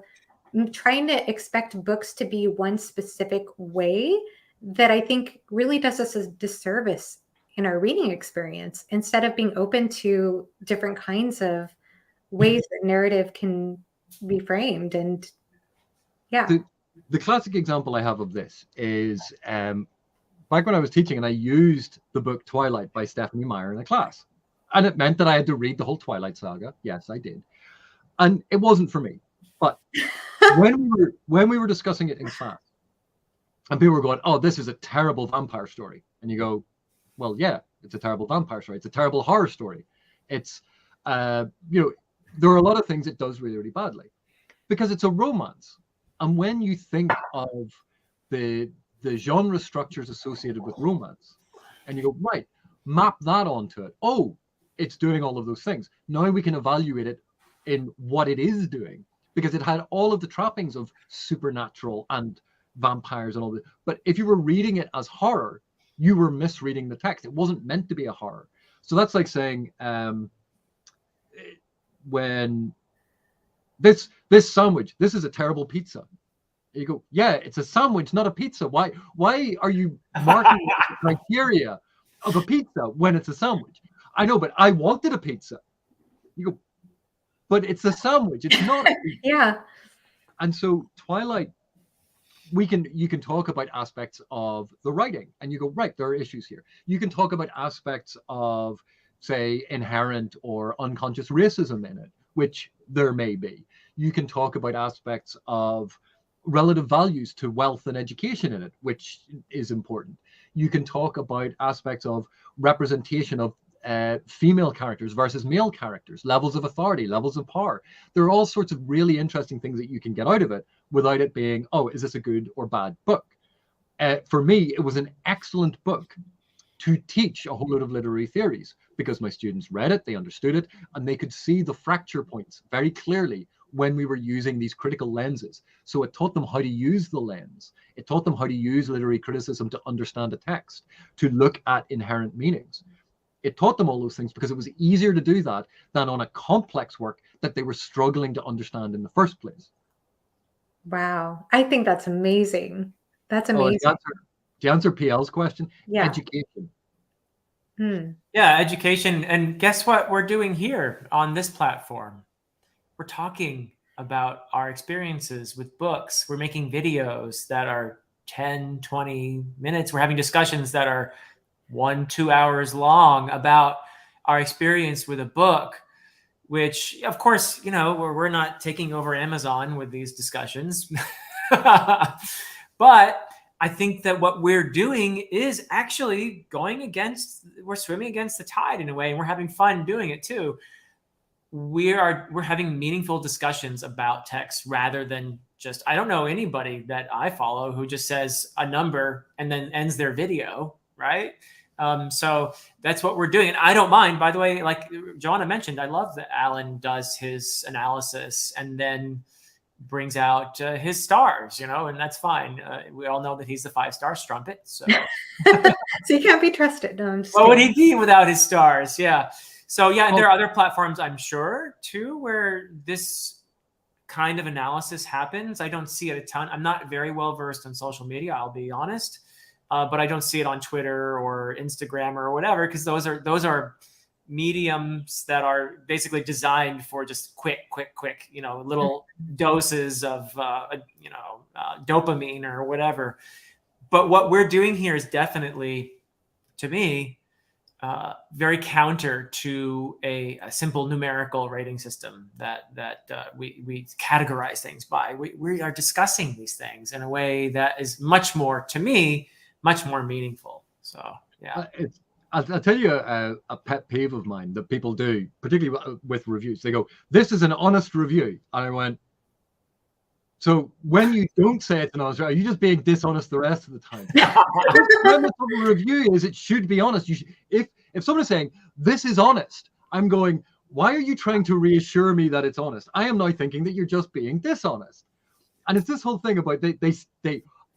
trying to expect books to be one specific way that I think really does us a disservice in our reading experience instead of being open to different kinds of ways that narrative can be framed. And yeah. The classic example I have of this is back when I was teaching and I used the book Twilight by Stephanie Meyer in a class. And it meant that I had to read the whole Twilight saga. Yes, I did. And it wasn't for me. But when we were discussing it in class, and people were going, oh, this is a terrible vampire story. And you go, well, yeah, it's a terrible vampire story. It's a terrible horror story. It's, there are a lot of things it does really, really badly because it's a romance. And when you think of the genre structures associated with romance, and you go, right, map that onto it. Oh, it's doing all of those things. Now we can evaluate it in what it is doing because it had all of the trappings of supernatural and vampires and all that. But if you were reading it as horror, you were misreading the text. It wasn't meant to be a horror. So that's like saying when this sandwich, this is a terrible pizza. You go, yeah, it's a sandwich, not a pizza. Why are you marking the criteria of a pizza when it's a sandwich? I know, but I wanted a pizza. You go, but it's a sandwich. It's not a pizza. Yeah. And so Twilight, you can talk about aspects of the writing and you go, right, there are issues here. You can talk about aspects of, say, inherent or unconscious racism in it, which there may be. You can talk about aspects of relative values to wealth and education in it, which is important. You can talk about aspects of representation of female characters versus male characters, levels of authority, levels of power. There are all sorts of really interesting things that you can get out of it without it being, oh, is this a good or bad book? For me, it was an excellent book to teach a whole lot of literary theories, because my students read it, they understood it, and they could see the fracture points very clearly when we were using these critical lenses. So it taught them how to use the lens. It taught them how to use literary criticism to understand a text, to look at inherent meanings. It taught them all those things because it was easier to do that than on a complex work that they were struggling to understand in the first place. Wow. I think that's amazing. That's Oh, amazing. to answer PL's question, Yeah. education. Yeah, education. And guess what we're doing here on this platform? We're talking about our experiences with books. We're making videos that are 10, 20 minutes. We're having discussions that are 1-2 hours long about our experience with a book, which, of course, you know, we're not taking over Amazon with these discussions. But I think that what we're doing is actually we're swimming against the tide in a way, and we're having fun doing it too. We're having meaningful discussions about text rather than just, I don't know anybody that I follow who just says a number and then ends their video, right? So that's what we're doing. And I don't mind, by the way, like Joanna mentioned, I love that Alan does his analysis and then brings out his stars, you know, and that's fine. We all know that he's the 5-star strumpet. So, So you can't be trusted. No, I'm just what would kidding. he be without his stars? Yeah. So yeah, and there are other platforms, I'm sure, too, where this kind of analysis happens. I don't see it a ton. I'm not very well versed in social media, I'll be honest, but I don't see it on Twitter or Instagram or whatever, because those are mediums that are basically designed for just quick, you know, little doses of dopamine or whatever. But what we're doing here is definitely, to me, very counter to a simple numerical rating system that we categorize things by. We are discussing these things in a way that is much more, to me, much more meaningful. So yeah. I'll tell you a pet peeve of mine that people do, particularly with reviews. They go, "This is an honest review," and I went, "So when you don't say it's an honest review, are you just being dishonest the rest of the time?" The premise of a review is it should be honest. If someone is saying this is honest, I'm going, why are you trying to reassure me that it's honest? I am now thinking that you're just being dishonest. And it's this whole thing about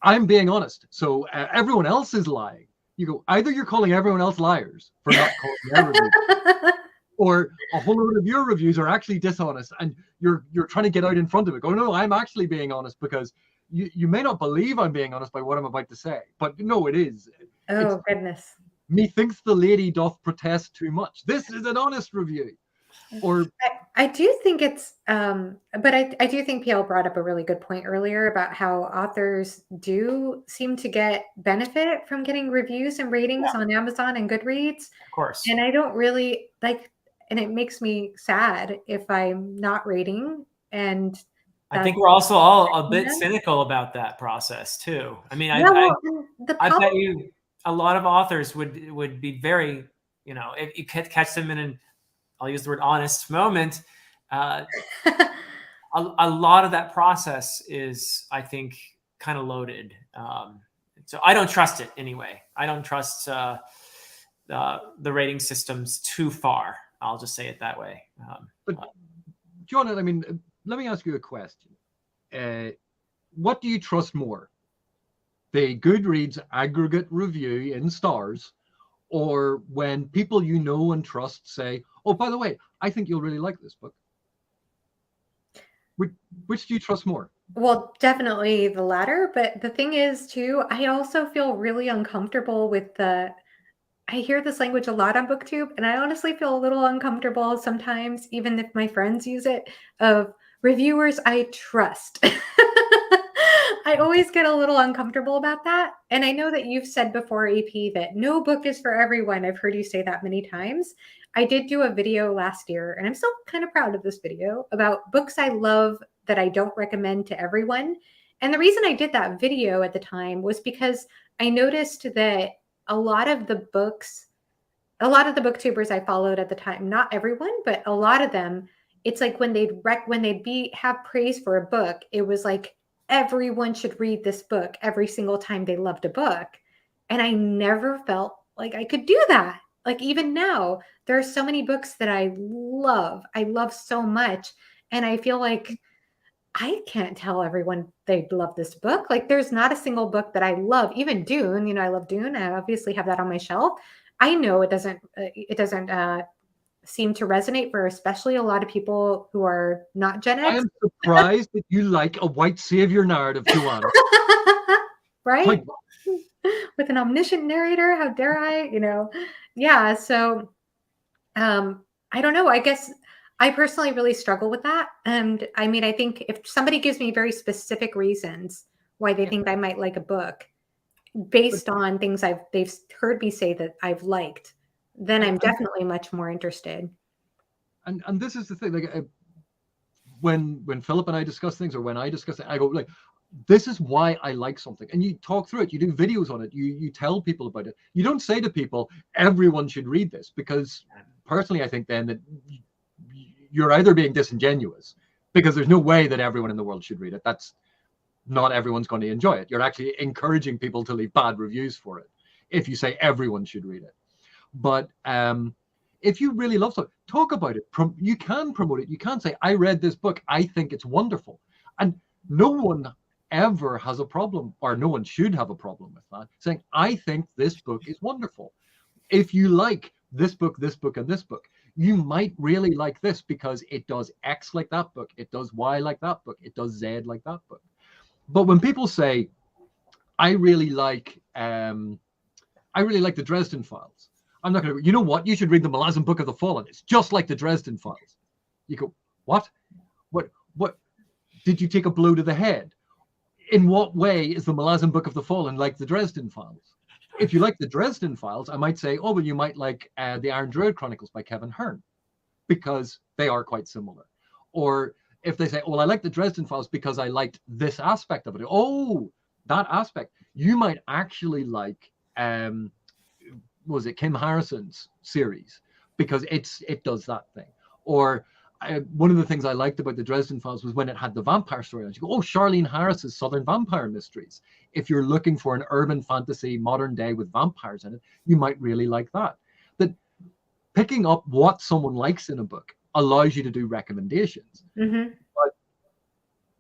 I'm being honest, so everyone else is lying. You go, either you're calling everyone else liars for not calling their reviews, or a whole lot of your reviews are actually dishonest, and you're trying to get out in front of it. Go, no, I'm actually being honest, because you may not believe I'm being honest by what I'm about to say, but no, it is. Oh, goodness. Methinks the lady doth protest too much. This is an honest review. Or I do think it's, but I do think PL brought up a really good point earlier about how authors do seem to get benefit from getting reviews and ratings on Amazon and Goodreads. Of course. And I don't really like, and it makes me sad if I'm not rating. And I think we're also all a bit cynical about that process too. I mean, I bet you a lot of authors would be very, you know, if you catch them in an, I'll use the word honest moment, a lot of that process is, I think, kind of loaded. So I don't trust it anyway. I don't trust the rating systems too far. I'll just say it that way. But John, I mean, let me ask you a question. What do you trust more? The Goodreads aggregate review in stars, or when people you know and trust say, "Oh, by the way, I think you'll really like this book"? Which do you trust more? Well, definitely the latter. But the thing is, too, I also feel really uncomfortable with I hear this language a lot on BookTube, and I honestly feel a little uncomfortable sometimes, even if my friends use it, of reviewers I trust. I always get a little uncomfortable about that. And I know that you've said before, AP, that no book is for everyone. I've heard you say that many times. I did do a video last year, and I'm still kind of proud of this video, about books I love that I don't recommend to everyone. And the reason I did that video at the time was because I noticed that a lot of the books, a lot of the booktubers I followed at the time, not everyone, but a lot of them, it's like when they'd have praise for a book, it was like everyone should read this book every single time they loved a book. And I never felt like I could do that. Like even now, there are so many books that I love so much. And I feel like I can't tell everyone they'd love this book. Like there's not a single book that I love. Even Dune, I love Dune. I obviously have that on my shelf. I know it doesn't seem to resonate for especially a lot of people who are not Gen I X. am surprised that you like a white savior narrative, Joanna. Right? Like, With an omniscient narrator, how dare I? Yeah. So I don't know. I guess I personally really struggle with that. And I mean, I think if somebody gives me very specific reasons why they think I might like a book based on things they've heard me say that I've liked, then I'm definitely much more interested. and this is the thing, like when Philip and I discuss things, or when I discuss it, I go like, this is why I like something, and you talk through it, you do videos on it, you tell people about it. You don't say to people everyone should read this, because personally I think then that you're either being disingenuous, because there's no way that everyone in the world should read it. That's not everyone's going to enjoy it. You're actually encouraging people to leave bad reviews for it if you say everyone should read it. But if you really love something, talk about it. You can promote it. You can say, I read this book, I think it's wonderful. And no one ever has a problem, or no one should have a problem with that, saying, I think this book is wonderful. If you like this book, and this book, you might really like this because it does X like that book, it does Y like that book, it does Z like that book. But when people say, I really like the Dresden Files, I'm not going to, you know what? You should read the Malazan Book of the Fallen. It's just like the Dresden Files. You go, what? What? Did you take a blow to the head? In what way is the Malazan Book of the Fallen like the Dresden Files? If you like the Dresden Files, I might say, oh, well, you might like the Iron Druid Chronicles by Kevin Hearn, because they are quite similar. Or if they say, well, I like the Dresden Files because I liked this aspect of it. Oh, that aspect. You might actually like, was it Kim Harrison's series, because it does that thing. Or one of the things I liked about the Dresden Files was when it had the vampire storylines. You go, oh, Charlene Harris's Southern Vampire Mysteries. If you're looking for an urban fantasy modern day with vampires in it, you might really like that. That picking up what someone likes in a book allows you to do recommendations. Mm-hmm. But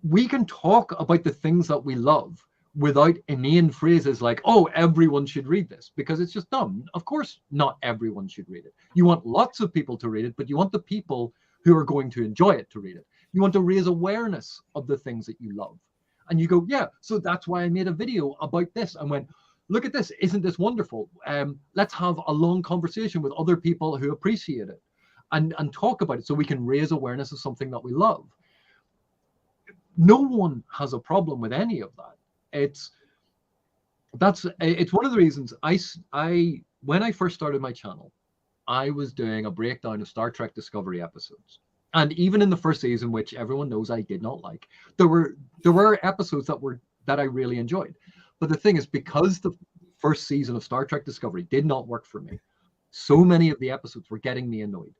we can talk about the things that we love without inane phrases like, oh, everyone should read this, because it's just dumb. Of course, not everyone should read it. You want lots of people to read it, but you want the people who are going to enjoy it to read it. You want to raise awareness of the things that you love. And you go, yeah, so that's why I made a video about this. And went, look at this, isn't this wonderful? Let's have a long conversation with other people who appreciate it and talk about it, so we can raise awareness of something that we love. No one has a problem with any of that. It's one of the reasons when I first started my channel, I was doing a breakdown of Star Trek Discovery episodes. And even in the first season, which everyone knows I did not like, there were episodes that I really enjoyed. But the thing is, because the first season of Star Trek Discovery did not work for me, so many of the episodes were getting me annoyed.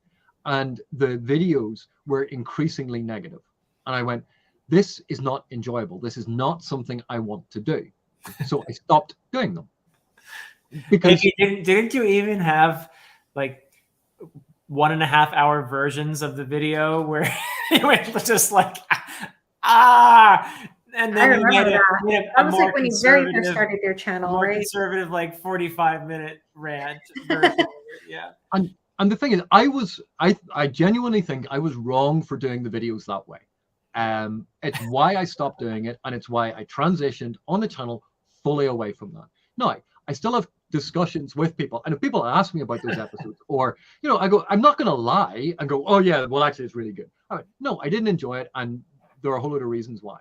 And the videos were increasingly negative. And I went, this is not enjoyable. This is not something I want to do. So I stopped doing them. Because didn't you even have like 1.5 hour versions of the video where it was just like, and then I remember that was like when you very first started your channel, more right? Conservative, like 45-minute rant version. Yeah. And the thing is, I genuinely think I was wrong for doing the videos that way. It's why I stopped doing it, and it's why I transitioned on the channel fully away from that. Now, I still have discussions with people, and if people ask me about those episodes, or I go, I'm not going to lie and go, oh yeah, well actually it's really good. All right, no, I didn't enjoy it, and there are a whole lot of reasons why.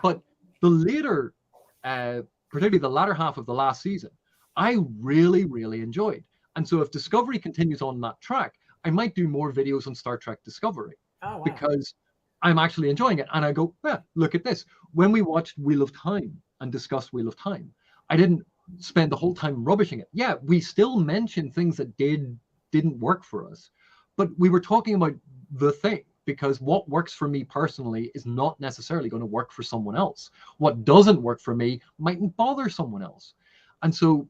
But the later, particularly the latter half of the last season, I really, really enjoyed. And so if Discovery continues on that track, I might do more videos on Star Trek Discovery Oh, wow. because I'm actually enjoying it. And I go, yeah, look at this. When we watched Wheel of Time and discussed Wheel of Time, I didn't spend the whole time rubbishing it. Yeah, we still mentioned things that didn't work for us, but we were talking about the thing, because what works for me personally is not necessarily going to work for someone else. What doesn't work for me mightn't bother someone else. And so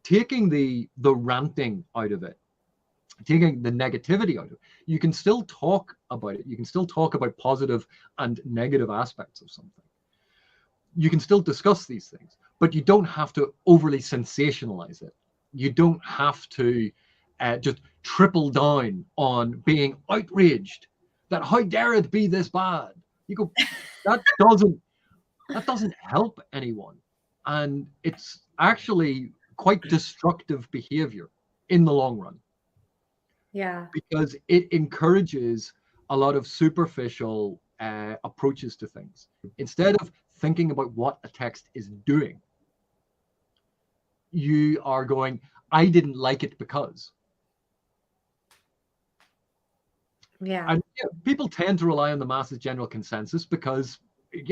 taking the ranting out of it, taking the negativity out of it, you can still talk about it. You can still talk about positive and negative aspects of something. You can still discuss these things, but you don't have to overly sensationalize it. You don't have to just triple down on being outraged that how dare it be this bad. You go, that doesn't help anyone. And it's actually quite destructive behavior in the long run. Yeah. Because it encourages a lot of superficial approaches to things. Instead of thinking about what a text is doing, you are going, I didn't like it because. Yeah. And people tend to rely on the masses' general consensus because,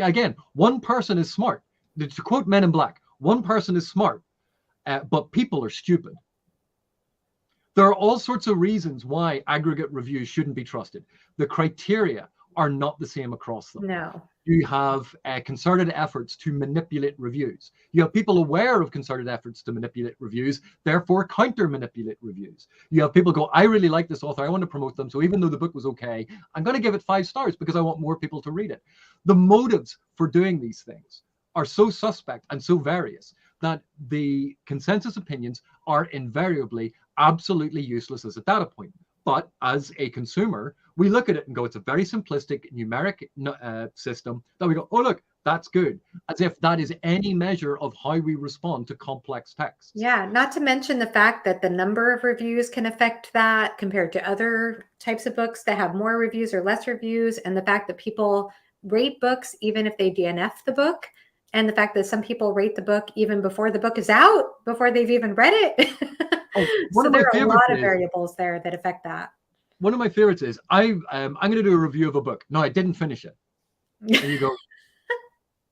again, one person is smart. To quote Men in Black, one person is smart, but people are stupid. There are all sorts of reasons why aggregate reviews shouldn't be trusted. The criteria are not the same across them. No. You have concerted efforts to manipulate reviews. You have people aware of concerted efforts to manipulate reviews, therefore counter-manipulate reviews. You have people go, I really like this author, I want to promote them, so even though the book was okay, I'm going to give it 5 stars because I want more people to read it. The motives for doing these things are so suspect and so various that the consensus opinions are invariably absolutely useless as a data point. But as a consumer, we look at it and go, it's a very simplistic numeric system that we go, oh, look, that's good. As if that is any measure of how we respond to complex texts. Yeah, not to mention the fact that the number of reviews can affect that compared to other types of books that have more reviews or less reviews, and the fact that people rate books even if they DNF the book, and the fact that some people rate the book even before the book is out, before they've even read it. So there are a lot of variables there that affect that. One of my favorites is, I'm going to do a review of a book. No, I didn't finish it. And you go,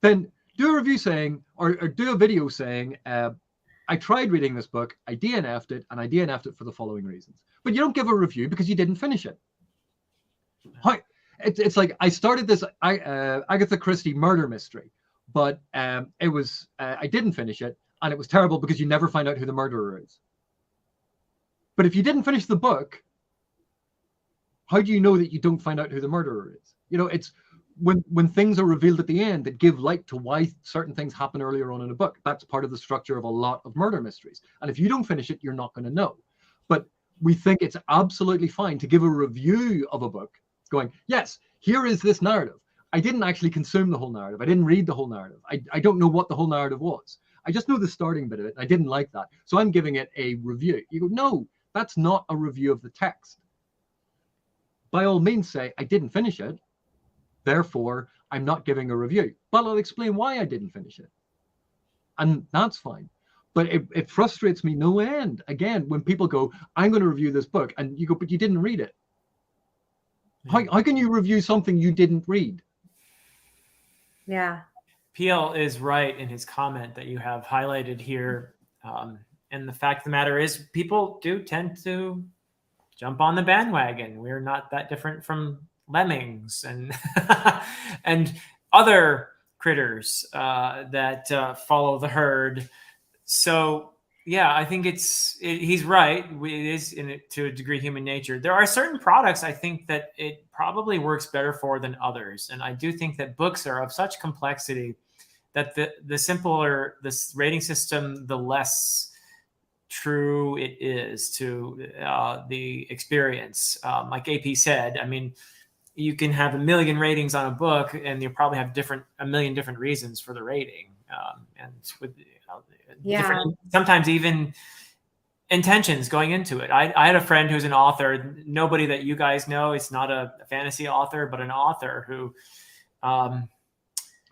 then do a review saying, or do a video saying, I tried reading this book, I DNF'd it, and I DNF'd it for the following reasons. But you don't give a review because you didn't finish it. It's like, I started this Agatha Christie murder mystery, but it was I didn't finish it, and it was terrible because you never find out who the murderer is. But if you didn't finish the book, how do you know that you don't find out who the murderer is? You know, it's when things are revealed at the end that give light to why certain things happen earlier on in a book. That's part of the structure of a lot of murder mysteries. And if you don't finish it, you're not going to know. But we think it's absolutely fine to give a review of a book going, yes, here is this narrative. I didn't actually consume the whole narrative. I didn't read the whole narrative. I don't know what the whole narrative was. I just know the starting bit of it. I didn't like that. So I'm giving it a review. You go, no, that's not a review of the text. By all means say, I didn't finish it, therefore I'm not giving a review. But I'll explain why I didn't finish it. And that's fine. But it frustrates me no end, again, when people go, I'm going to review this book, and you go, but you didn't read it. How can you review something you didn't read? Yeah. PL is right in his comment that you have highlighted here. And the fact of the matter is, people do tend to jump on the bandwagon. We're not that different from lemmings and and other critters that follow the herd. So yeah, I think he's right. It is to a degree human nature. There are certain products I think that it probably works better for than others, and I do think that books are of such complexity that the simpler this rating system, the less true it is to the experience. Like AP said, I mean, you can have 1 million ratings on a book, and you probably have 1 million different reasons for the rating, and with different, sometimes even intentions going into it. I had a friend who's an author. Nobody that you guys know. It's not a fantasy author, but an author who.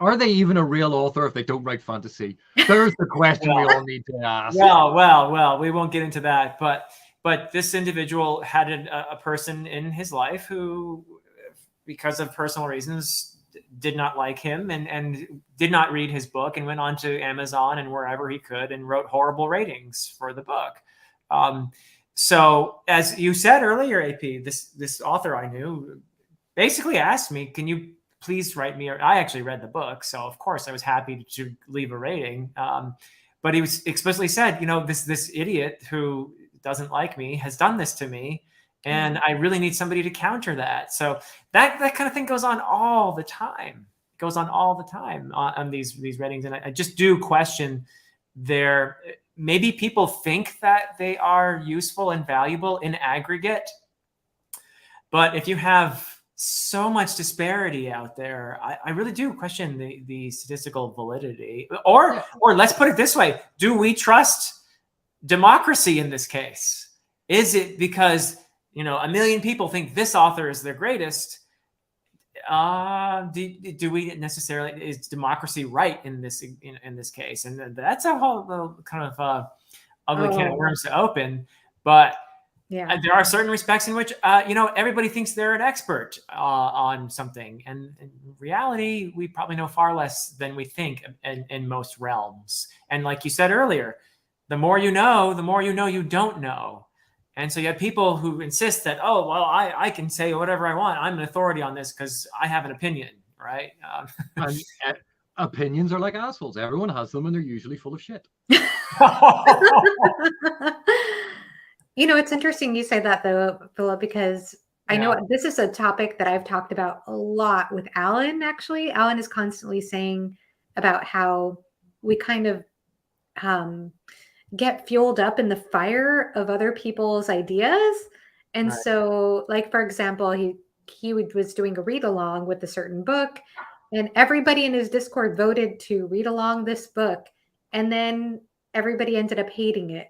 Are they even a real author if they don't write fantasy? There's the question we all need to ask. Well, we won't get into that. But But this individual had a person in his life who, because of personal reasons, did not like him and did not read his book, and went on to Amazon and wherever he could and wrote horrible ratings for the book. So as you said earlier, AP, this author I knew basically asked me, can you please write me? I actually read the book, so of course I was happy to leave a rating. But he was explicitly said, this idiot who doesn't like me has done this to me, and I really need somebody to counter that. So that kind of thing goes on all the time. It goes on all the time on these ratings, and I just do question their. Maybe people think that they are useful and valuable in aggregate, but if you have so much disparity out there, I really do question the statistical validity. Or let's put it this way: do we trust democracy in this case? Is it because a million people think this author is the greatest? Do we necessarily, is democracy right in this case? And that's a whole kind of ugly can of worms to open. But there are certain respects in which everybody thinks they're an expert on something, and in reality, we probably know far less than we think in most realms. And like you said earlier, the more you know you don't know. And so you have people who insist that, oh, well, I can say whatever I want. I'm an authority on this because I have an opinion, right? And opinions are like assholes. Everyone has them, and they're usually full of shit. It's interesting you say that, though, Philip, because I know this is a topic that I've talked about a lot with Alan, actually. Alan is constantly saying about how we kind of get fueled up in the fire of other people's ideas. And so, like, for example, he was doing a read along with a certain book, and everybody in his Discord voted to read along this book. And then everybody ended up hating it.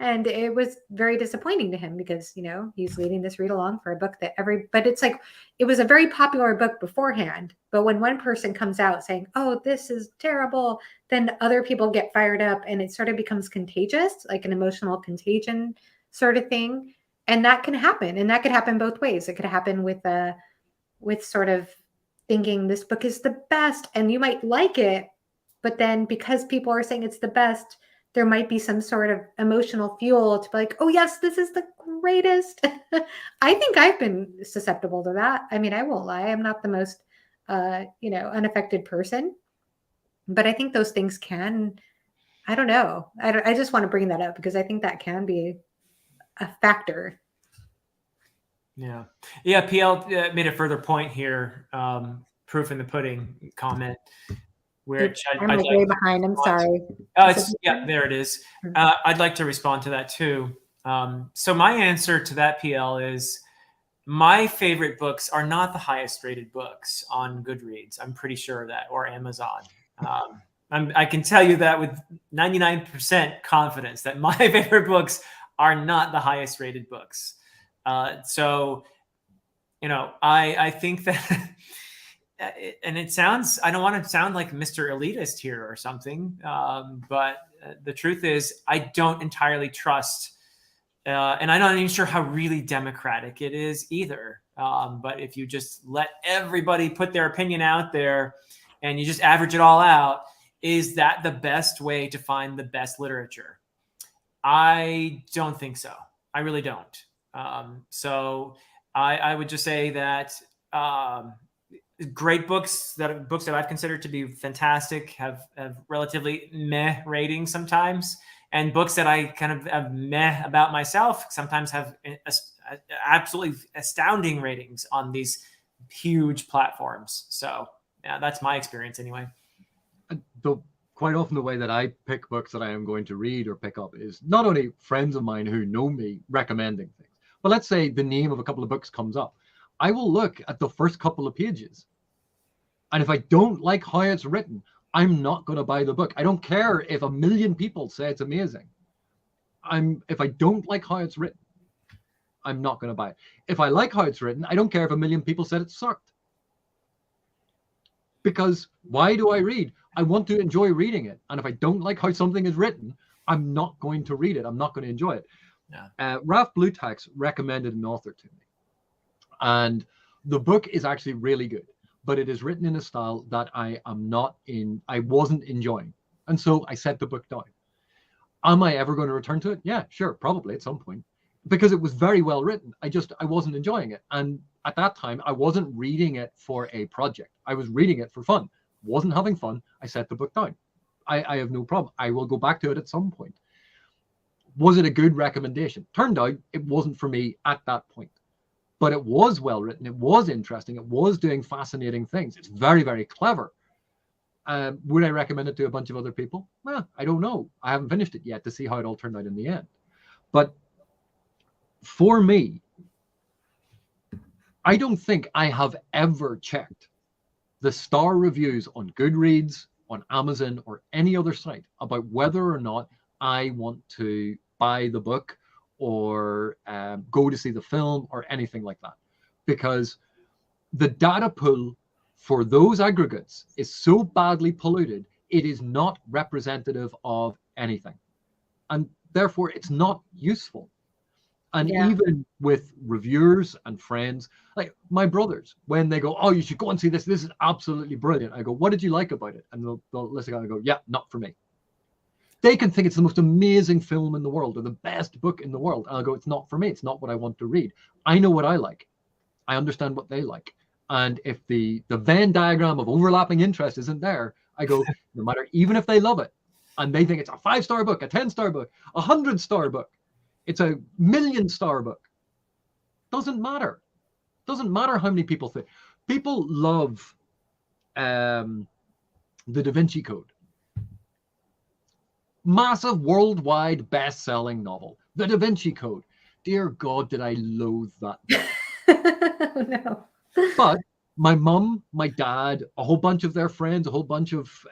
And it was very disappointing to him because, he's leading this read along for a book that but it's like, it was a very popular book beforehand. But when one person comes out saying, oh, this is terrible, then other people get fired up, and it sort of becomes contagious, like an emotional contagion sort of thing. And that can happen. And that could happen both ways. It could happen with sort of thinking this book is the best, and you might like it, but then because people are saying it's the best, there might be some sort of emotional fuel to be like, oh, yes, this is the greatest. I think I've been susceptible to that. I mean, I won't lie. I'm not the most, unaffected person. But I think those things can, I don't know. I just want to bring that up because I think that can be a factor. Yeah. PL made a further point here, proof in the pudding comment. Which I'm way behind. I'm sorry. There it is. I'd like to respond to that too. So my answer to that, PL, is my favorite books are not the highest rated books on Goodreads. I'm pretty sure of that, or Amazon. I can tell you that with 99% confidence that my favorite books are not the highest rated books. So, I think that. And it sounds, I don't want to sound like Mr. Elitist here or something, but the truth is I don't entirely trust, and I'm not even sure how really democratic it is either. But if you just let everybody put their opinion out there and you just average it all out, is that the best way to find the best literature? I don't think so. I really don't. So I would just say that great books that I've considered to be fantastic have relatively meh ratings sometimes, and books that I kind of have meh about myself sometimes have absolutely astounding ratings on these huge platforms. So that's my experience anyway. Quite often the way that I pick books that I am going to read or pick up is not only friends of mine who know me recommending things, but let's say the name of a couple of books comes up. I will look at the first couple of pages. And if I don't like how it's written, I'm not going to buy the book. I don't care if 1 million people say it's amazing. If I don't like how it's written, I'm not going to buy it. If I like how it's written, I don't care if 1 million people said it sucked. Because why do I read? I want to enjoy reading it. And if I don't like how something is written, I'm not going to read it. I'm not going to enjoy it. Ralph Bluetax recommended an author to me, and the book is actually really good, but it is written in a style that I wasn't enjoying, and so I set the book down. Am I ever going to return to it? Yeah, sure, probably at some point, because it was very well written. I wasn't enjoying it, and at that time I wasn't reading it for a project. I was reading it for fun. Wasn't having fun. I set the book down. I have no problem. I will go back to it at some point. Was it a good recommendation? Turned out it wasn't for me at that point, but it was well written. It was interesting. It was doing fascinating things. It's very, very clever. Would I recommend it to a bunch of other people? Well, I don't know. I haven't finished it yet to see how it all turned out in the end. But for me, I don't think I have ever checked the star reviews on Goodreads, on Amazon, or any other site about whether or not I want to buy the book or go to see the film or anything like that, because the data pool for those aggregates is so badly polluted, it is not representative of anything, and therefore it's not useful. And even with reviewers and friends, like my brothers, when they go, oh, you should go and see this, this is absolutely brilliant, I go, what did you like about it? And they'll listen and go, yeah, not for me. They can think it's the most amazing film in the world or the best book in the world. And I'll go, it's not for me. It's not what I want to read. I know what I like. I understand what they like. And if the Venn diagram of overlapping interest isn't there, I go, no matter, even if they love it and they think it's a 5-star book, a 10-star book, a 100-star book, it's a 1,000,000-star book, doesn't matter. Doesn't matter how many people think. People love the Da Vinci Code. Massive worldwide best-selling novel, The Da Vinci Code. Dear God, did I loathe that book. Oh, no. But my mum, my dad, a whole bunch of their friends, a whole bunch of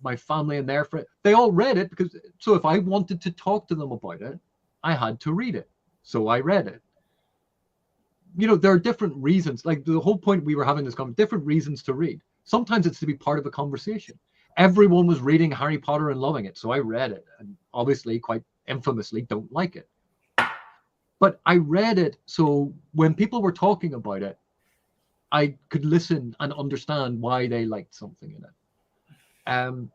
my family and their friends, they all read it, because so if I wanted to talk to them about it, I had to read it. So I read it. You know, there are different reasons. Like the whole point we were having this conversation, different reasons to read. Sometimes it's to be part of a conversation. Everyone was reading Harry Potter and loving it, so I read it, and obviously quite infamously don't like it. But I read it so when people were talking about it, I could listen and understand why they liked something in it.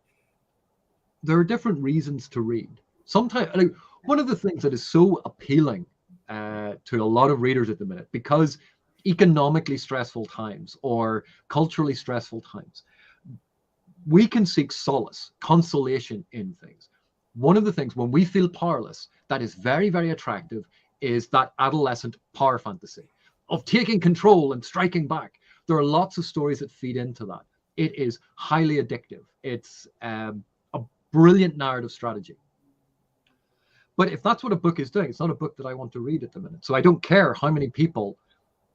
There are different reasons to read. Sometimes, like, one of the things that is so appealing to a lot of readers at the minute, because economically stressful times or culturally stressful times, we can seek solace, consolation in things. One of the things when we feel powerless that is very, very attractive is that adolescent power fantasy of taking control and striking back. There are lots of stories that feed into that. It is highly addictive. It's a brilliant narrative strategy. But if that's what a book is doing, it's not a book that I want to read at the minute. So I don't care how many people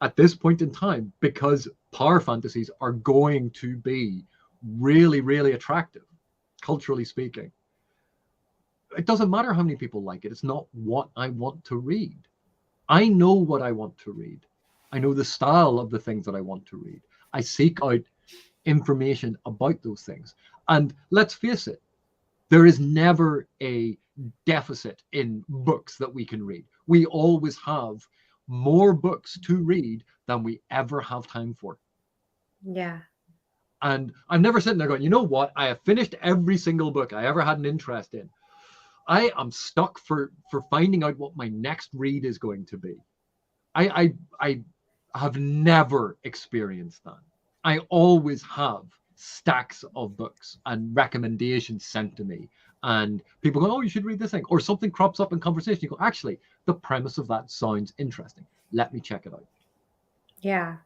at this point in time, because power fantasies are going to be really, really attractive, culturally speaking. It doesn't matter how many people like it. It's not what I want to read. I know what I want to read. I know the style of the things that I want to read. I seek out information about those things. And let's face it, there is never a deficit in books that we can read. We always have more books to read than we ever have time for. Yeah. And I'm never sitting there going, you know what? I have finished every single book I ever had an interest in. I am stuck for finding out what my next read is going to be. I have never experienced that. I always have stacks of books and recommendations sent to me, and people go, oh, you should read this thing, or something crops up in conversation. You go, actually, the premise of that sounds interesting. Let me check it out. Yeah.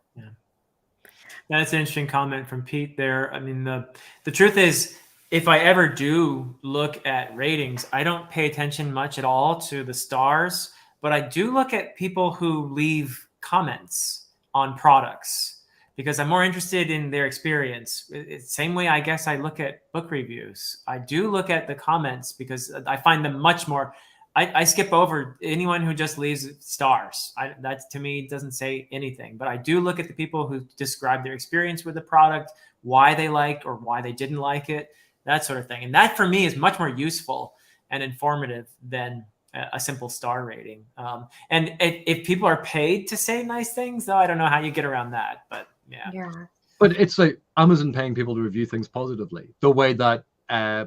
That's an interesting comment from Pete there. I mean, the truth is, if I ever do look at ratings, I don't pay attention much at all to the stars, but I do look at people who leave comments on products because I'm more interested in their experience. Same way, I guess, I look at book reviews. I do look at the comments because I find them much more. I skip over anyone who just leaves stars. That to me doesn't say anything, but I do look at the people who describe their experience with the product, why they liked or why they didn't like it, that sort of thing. And that for me is much more useful and informative than a simple star rating. And if people are paid to say nice things, though, I don't know how you get around that. But yeah. But it's like Amazon paying people to review things positively, the way that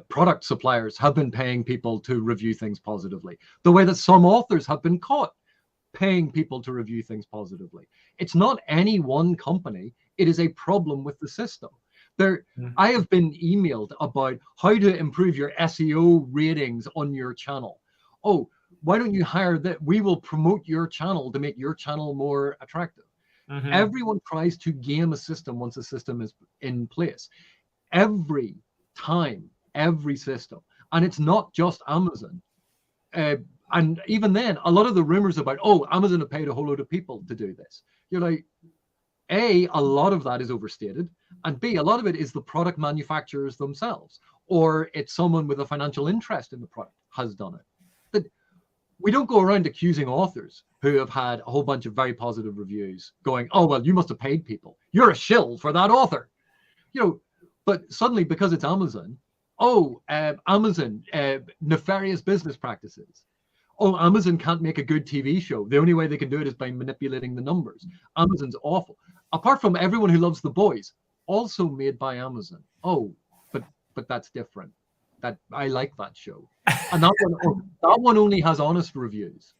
product suppliers have been paying people to review things positively, the way that some authors have been caught paying people to review things positively. It's not any one company. It is a problem with the system. I have been emailed about how to improve your SEO ratings on your channel. Oh, why don't you hire that? We will promote your channel to make your channel more attractive. Everyone tries to game a system once a system is in place. Every time, every system. And it's not just Amazon. And even then, a lot of the rumors about, oh, Amazon have paid a whole load of people to do this. You're like, A, a lot of that is overstated. And B, a lot of it is the product manufacturers themselves. Or it's someone with a financial interest in the product has done it. But we don't go around accusing authors who have had a whole bunch of very positive reviews going, oh, well, you must have paid people. You're a shill for that author. But suddenly, because it's Amazon, Amazon, nefarious business practices. Oh, Amazon can't make a good TV show. The only way they can do it is by manipulating the numbers. Amazon's awful. Apart from Everyone Who Loves the Boys, also made by Amazon. Oh, but that's different. That I like that show. And that one only has honest reviews.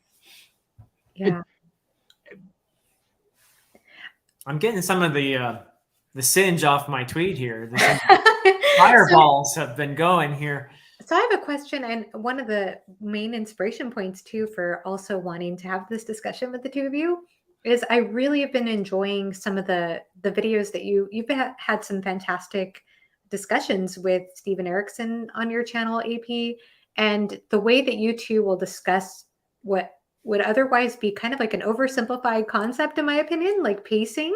Yeah. I'm getting some of the singe off my tweet here. Fireballs have been going here. So I have a question, and one of the main inspiration points too for also wanting to have this discussion with the two of you is I really have been enjoying some of the videos that you've had some fantastic discussions with Stephen Erickson on your channel, AP, and the way that you two will discuss what would otherwise be kind of like an oversimplified concept, in my opinion, like pacing,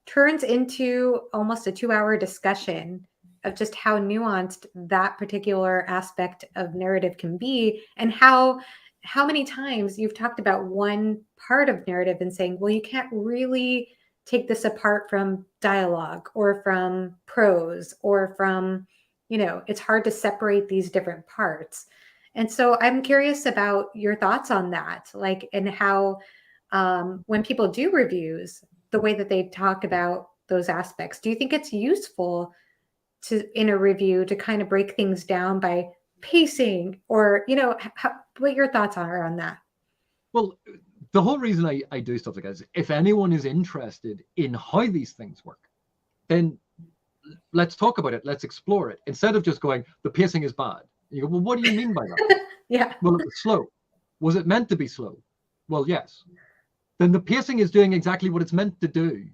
turns into almost a 2-hour discussion of just how nuanced that particular aspect of narrative can be, and how many times you've talked about one part of narrative and saying, well, you can't really take this apart from dialogue or from prose or from, it's hard to separate these different parts. And so I'm curious about your thoughts on that, like, and how when people do reviews, the way that they talk about those aspects, do you think it's useful in a review to kind of break things down by pacing, or what your thoughts are on that? Well, the whole reason I do stuff like that is if anyone is interested in how these things work, then let's talk about it. Let's explore it instead of just going, the pacing is bad. You go, well, what do you mean by that? Yeah. Well, it was slow. Was it meant to be slow? Well, yes. Then the pacing is doing exactly what it's meant to do.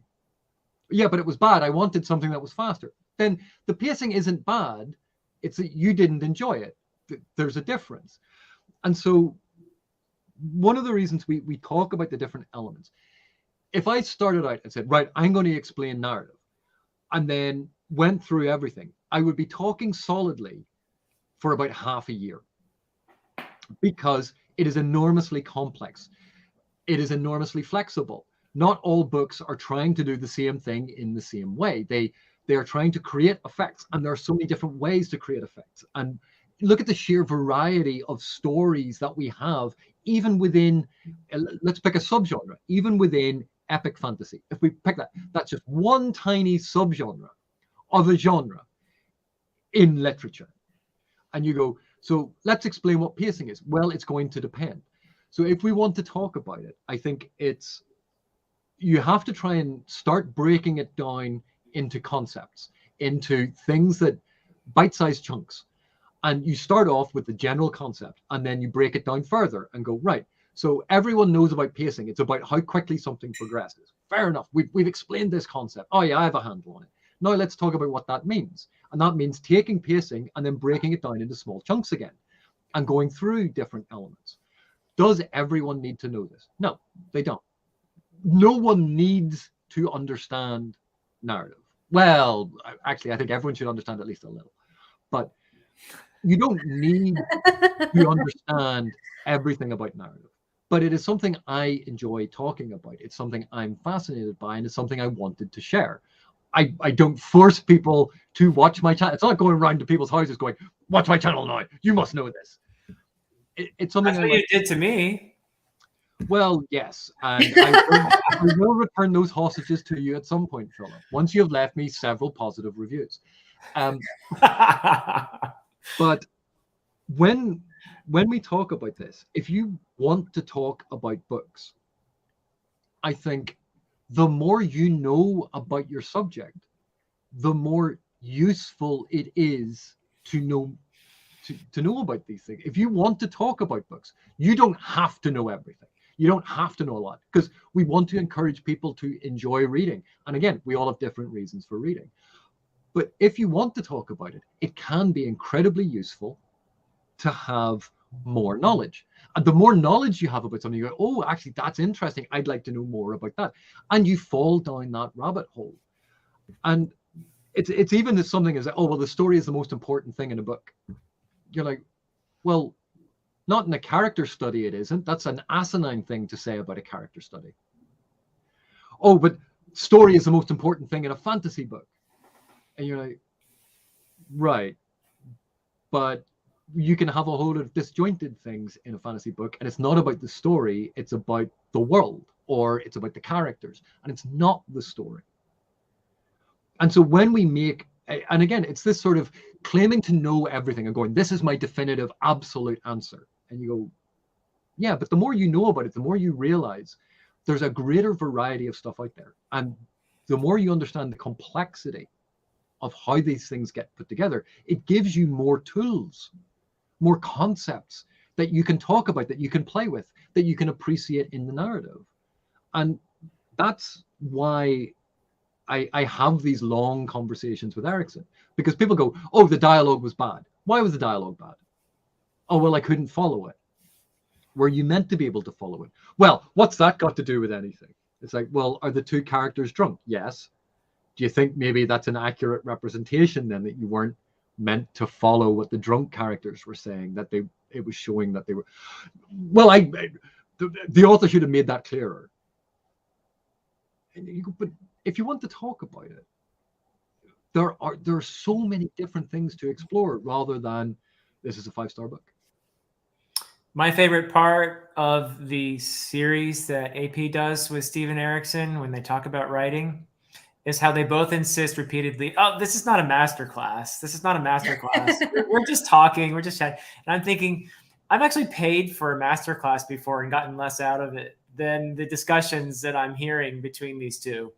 Yeah, but it was bad. I wanted something that was faster. Then the pacing isn't bad. It's that you didn't enjoy it. There's a difference. And so one of the reasons we talk about the different elements, if I started out and said, right, I'm going to explain narrative, and then went through everything, I would be talking solidly for about half a year, because it is enormously complex. It is enormously flexible. Not all books are trying to do the same thing in the same way. They are trying to create effects, and there are so many different ways to create effects. And look at the sheer variety of stories that we have, even within, let's pick a subgenre, even within epic fantasy. If we pick that, that's just one tiny subgenre of a genre in literature. And you go, so let's explain what pacing is. Well, it's going to depend. So if we want to talk about it, I think you have to try and start breaking it down into concepts, into things that bite-sized chunks. And you start off with the general concept, and then you break it down further and go, right, so everyone knows about pacing. It's about how quickly something progresses. Fair enough. We've explained this concept. Oh yeah, I have a handle on it. Now let's talk about what that means. And that means taking pacing and then breaking it down into small chunks again and going through different elements. Does everyone need to know this? No, they don't. No one needs to understand narrative. Well, actually, I think everyone should understand at least a little. But you don't need to understand everything about narrative. But it is something I enjoy talking about. It's something I'm fascinated by, and it's something I wanted to share. I don't force people to watch my channel. It's not going around to people's houses going, watch my channel now. You must know this. it's something That's what you did to me. Well, yes, and I will return those hostages to you at some point, Philip, once you have left me several positive reviews. But when we talk about this, if you want to talk about books, I think the more you know about your subject, the more useful it is to know about these things. If you want to talk about books, you don't have to know everything. You don't have to know a lot, because we want to encourage people to enjoy reading. And again, we all have different reasons for reading. But if you want to talk about it, it can be incredibly useful to have more knowledge. And the more knowledge you have about something, you go, oh, actually, that's interesting. I'd like to know more about that. And you fall down that rabbit hole. And it's even as something as, oh, well, the story is the most important thing in a book. You're like, well, not in a character study, it isn't. That's an asinine thing to say about a character study. Oh, but story is the most important thing in a fantasy book. And you're like, right. But you can have a whole lot of disjointed things in a fantasy book, and it's not about the story, it's about the world, or it's about the characters, and it's not the story. And so when we make, and again, it's this sort of claiming to know everything and going, this is my definitive, absolute answer. And you go, yeah, but the more you know about it, the more you realize there's a greater variety of stuff out there. And the more you understand the complexity of how these things get put together, it gives you more tools, more concepts that you can talk about, that you can play with, that you can appreciate in the narrative. And that's why I have these long conversations with Erikson, because people go, oh, the dialogue was bad. Why was the dialogue bad? Oh, well, I couldn't follow it. Were you meant to be able to follow it? Well, what's that got to do with anything? It's like, well, are the two characters drunk? Yes. Do you think maybe that's an accurate representation then, that you weren't meant to follow what the drunk characters were saying, that it was showing that they were, well, the author should have made that clearer. And you go, but if you want to talk about it, there are so many different things to explore, rather than this is a 5-star book. My favorite part of the series that AP does with Steven Erikson when they talk about writing is how they both insist repeatedly, oh, this is not a master class. This is not a master class. We're just talking. We're just chatting. And I'm thinking, I've actually paid for a master class before and gotten less out of it than the discussions that I'm hearing between these two.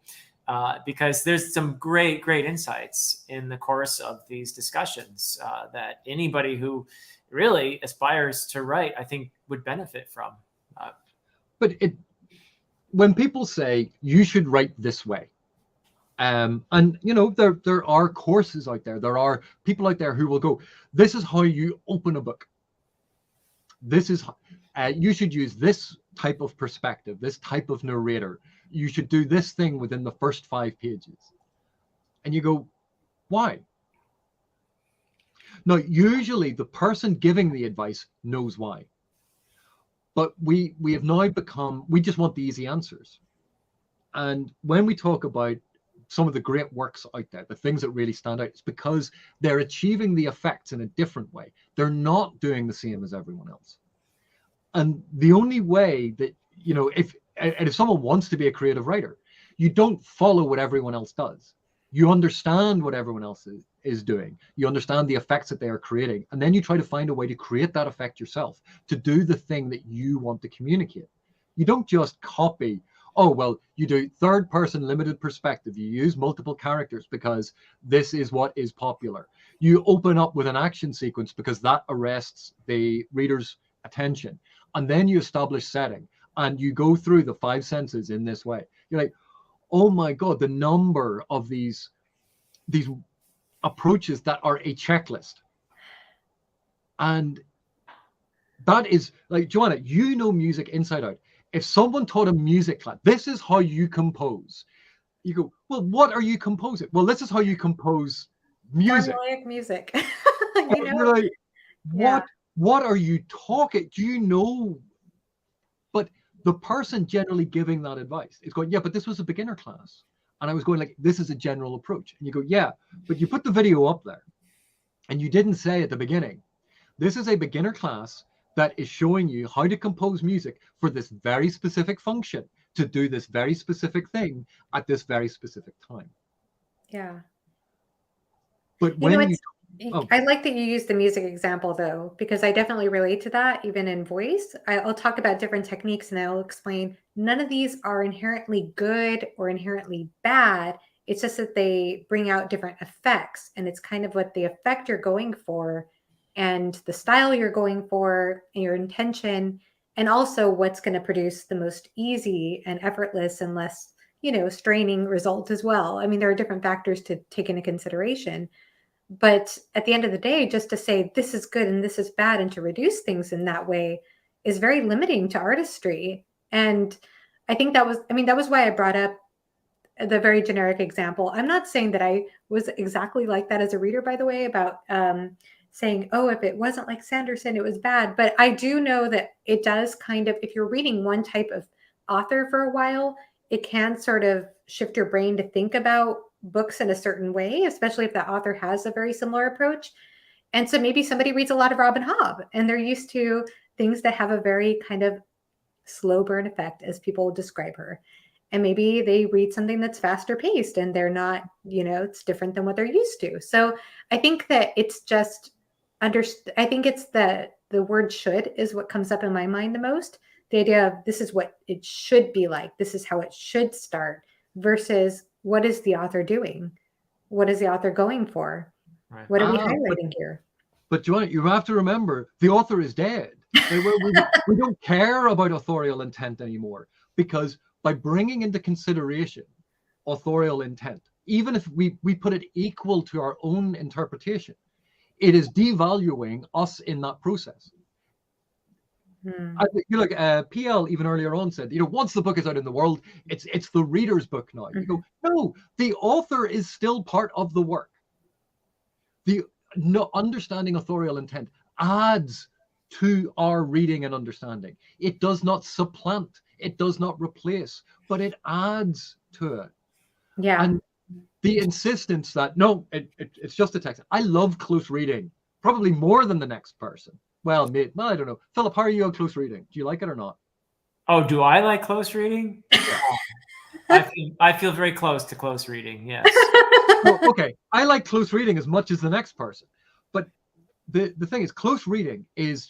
Because there's some great insights in the course of these discussions that anybody who really aspires to write, I think, would benefit from. But when people say you should write this way, and you know, there are courses out there, there are people out there who will go, this is how you open a book. This is you should use this type of perspective, this type of narrator. You should do this thing within the first 5 pages. And you go, why? Now, usually the person giving the advice knows why. But we have now become, we just want the easy answers. And when we talk about some of the great works out there, the things that really stand out, it's because they're achieving the effects in a different way. They're not doing the same as everyone else. And the only way that, you know, if someone wants to be a creative writer, you don't follow what everyone else does. You understand what everyone else is doing. You understand the effects that they are creating. And then you try to find a way to create that effect yourself, to do the thing that you want to communicate. You don't just copy, oh, well, you do third person limited perspective. You use multiple characters because this is what is popular. You open up with an action sequence because that arrests the reader's attention. And then you establish setting. And you go through the 5 senses in this way. You're like, oh my God, the number of these approaches that are a checklist. And that is like, Joanna, you know music inside out. If someone taught a music class, this is how you compose. You go, well, what are you composing? Well, this is how you compose music. Formulaic music. You know? You're like, what are you talking? Do you know? But the person generally giving that advice is going, yeah, but this was a beginner class. And I was going like, this is a general approach. And you go, yeah, but you put the video up there and you didn't say at the beginning, this is a beginner class that is showing you how to compose music for this very specific function, to do this very specific thing at this very specific time. Yeah. But You know, when it's, oh, I like that you use the music example though, because I definitely relate to that even in voice. I'll talk about different techniques and I'll explain none of these are inherently good or inherently bad. It's just that they bring out different effects, and it's kind of what the effect you're going for and the style you're going for and your intention, and also what's going to produce the most easy and effortless and less, straining result as well. I mean, there are different factors to take into consideration. But at the end of the day, just to say this is good and this is bad and to reduce things in that way is very limiting to artistry. And I think that was why I brought up the very generic example. I'm not saying that I was exactly like that as a reader, by the way, about saying, oh, if it wasn't like Sanderson, it was bad. But I do know that it does kind of, if you're reading one type of author for a while, it can sort of shift your brain to think about books in a certain way, especially if that author has a very similar approach. And so maybe somebody reads a lot of Robin Hobb and they're used to things that have a very kind of slow burn effect, as people describe her. And maybe they read something that's faster paced and they're not, it's different than what they're used to. So I think that it's just I think it's the word should is what comes up in my mind the most. The idea of this is what it should be like. This is how it should start versus what is the author doing? What is the author going for? Right. What are we highlighting here? But you have to remember, the author is dead. We don't care about authorial intent anymore, because by bringing into consideration authorial intent, even if we put it equal to our own interpretation, it is devaluing us in that process. PL even earlier on said, once the book is out in the world, it's the reader's book now. You go, no, the author is still part of the work. The understanding authorial intent adds to our reading and understanding. It does not supplant, it does not replace, but it adds to it. Yeah. And the insistence that, no, it's just a text. I love close reading, probably more than the next person. Well, I don't know. Philip, how are you on close reading? Do you like it or not? Oh, do I like close reading? I feel very close to close reading, yes. Well, okay, I like close reading as much as the next person. But the thing is, close reading is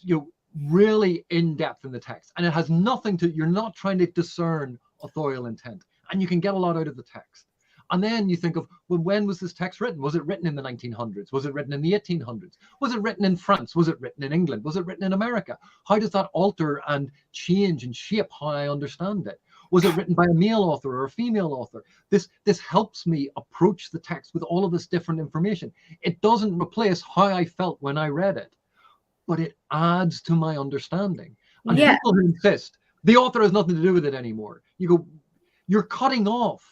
really in depth in the text, and it has nothing to, you're not trying to discern authorial intent, and you can get a lot out of the text. And then you think of, well, when was this text written? Was it written in the 1900s? Was it written in the 1800s? Was it written in France? Was it written in England? Was it written in America? How does that alter and change and shape how I understand it? Was it written by a male author or a female author? This helps me approach the text with all of this different information. It doesn't replace how I felt when I read it, but it adds to my understanding. And people who insist the author has nothing to do with it anymore, you're cutting off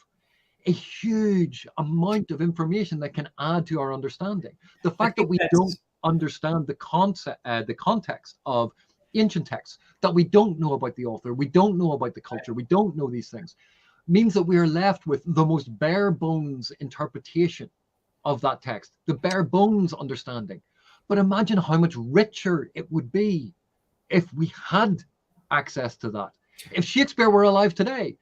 a huge amount of information that can add to our understanding. The fact that we don't understand the context of ancient texts, that we don't know about the author, we don't know about the culture, we don't know these things, means that we are left with the most bare bones interpretation of that text, the bare bones understanding. But imagine how much richer it would be if we had access to that. If Shakespeare were alive today,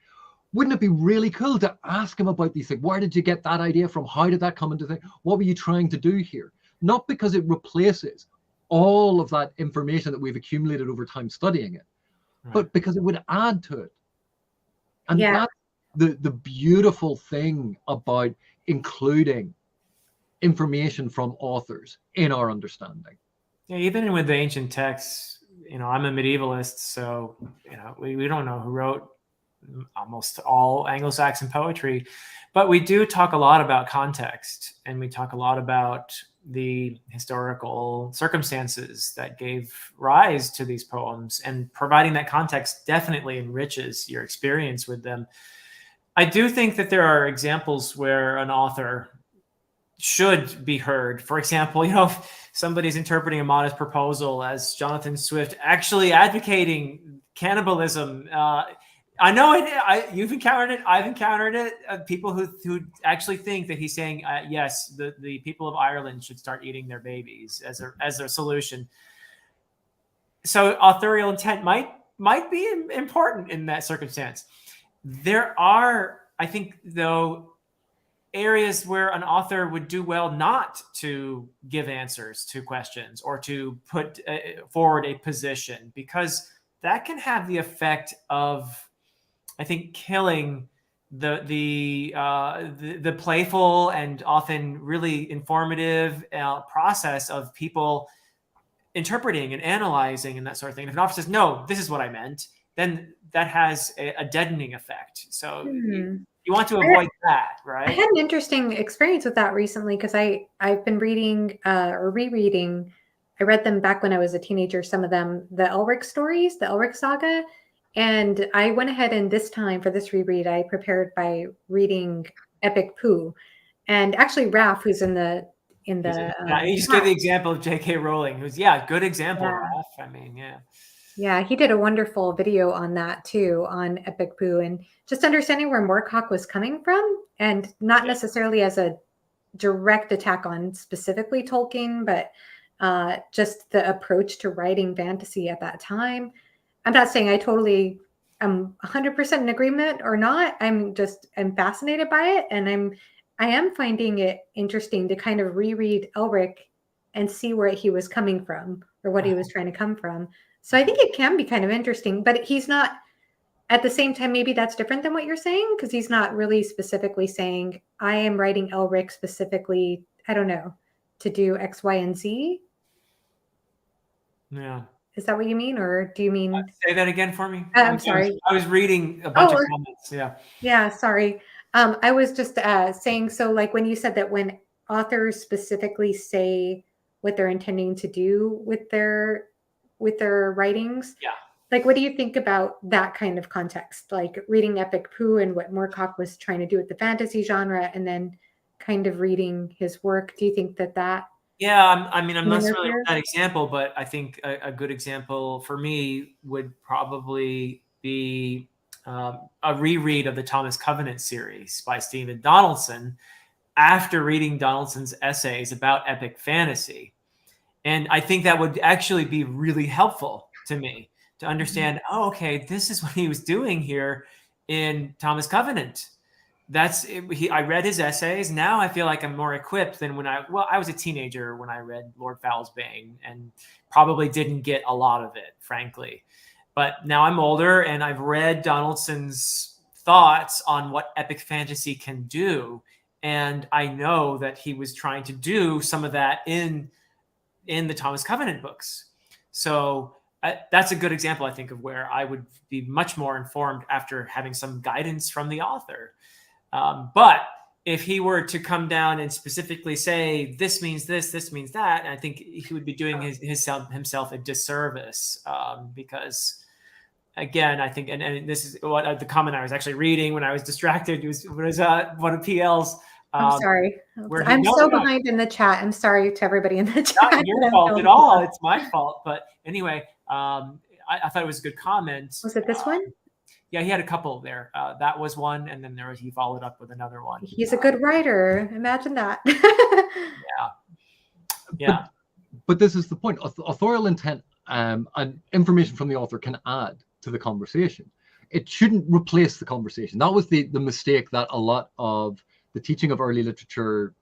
wouldn't it be really cool to ask him about these things? Where did you get that idea from? How did that come into thing? What were you trying to do here? Not because it replaces all of that information that we've accumulated over time studying it, but because it would add to it. And that's the beautiful thing about including information from authors in our understanding. Yeah, even with the ancient texts, I'm a medievalist, so we don't know who wrote almost all Anglo-Saxon poetry, but we do talk a lot about context, and we talk a lot about the historical circumstances that gave rise to these poems, and providing that context definitely enriches your experience with them. I do think that there are examples where an author should be heard. For example, if somebody's interpreting a modest proposal as Jonathan Swift actually advocating cannibalism, I know you've encountered it. I've encountered it. People who actually think that he's saying, yes, the people of Ireland should start eating their babies as their solution. so authorial intent might be important in that circumstance. There are, I think, though, areas where an author would do well not to give answers to questions or to put forward a position, because that can have the effect of, I think, killing the playful and often really informative process of people interpreting and analyzing and that sort of thing. If an author says, "No, this is what I meant," then that has a deadening effect. So you want to avoid that, right? I had an interesting experience with that recently because I've been reading or rereading. I read them back when I was a teenager, some of them, the Elric stories, the Elric saga. And I went ahead and this time for this reread, I prepared by reading Epic Pooh. And actually Raph, who's in the yeah, you just gave the example of J.K. Rowling, who's good example, Raph. I mean, yeah. Yeah, he did a wonderful video on that too, on Epic Pooh, and just understanding where Moorcock was coming from, and not necessarily as a direct attack on specifically Tolkien, but just the approach to writing fantasy at that time. I'm not saying I totally am 100% in agreement or not. I'm fascinated by it, and I am finding it interesting to kind of reread Elric and see where he was coming from or what he was trying to come from. So I think it can be kind of interesting, but he's not, at the same time, maybe that's different than what you're saying, because he's not really specifically saying, I am writing Elric specifically, I don't know, to do X, Y, and Z. Yeah. Is that what you mean? Or do you mean? Say that again for me. I'm sorry. I was reading a bunch of comments. Yeah. Yeah, sorry. I was just saying, so like when you said that when authors specifically say what they're intending to do with their writings, like what do you think about that kind of context, like reading Epic Pooh and what Moorcock was trying to do with the fantasy genre, and then kind of reading his work? Do you think that yeah, I mean, I'm not necessarily that example, but I think a good example for me would probably be a reread of the Thomas Covenant series by Stephen Donaldson after reading Donaldson's essays about epic fantasy. And I think that would actually be really helpful to me to understand, oh, okay, this is what he was doing here in Thomas Covenant. I read his essays. Now I feel like I'm more equipped than when I was a teenager when I read Lord Fowl's Bane, and probably didn't get a lot of it, frankly. But now I'm older and I've read Donaldson's thoughts on what epic fantasy can do. And I know that he was trying to do some of that in the Thomas Covenant books. So that's a good example, I think, of where I would be much more informed after having some guidance from the author. But if he were to come down and specifically say, this means this means that, I think he would be doing himself a disservice, because, again, I think, and this is what the comment I was actually reading when I was distracted, was one of PL's. I'm sorry. I'm so behind in the chat. I'm sorry to everybody in the chat. Not your fault at all. It's my fault. But anyway, I thought it was a good comment. Was it this one? Yeah, he had a couple there. That was one, and then he followed up with another one. He's a good writer. Imagine that. Yeah. But this is the point. Authorial intent and information from the author can add to the conversation. It shouldn't replace the conversation. That was the mistake that a lot of the teaching of early literature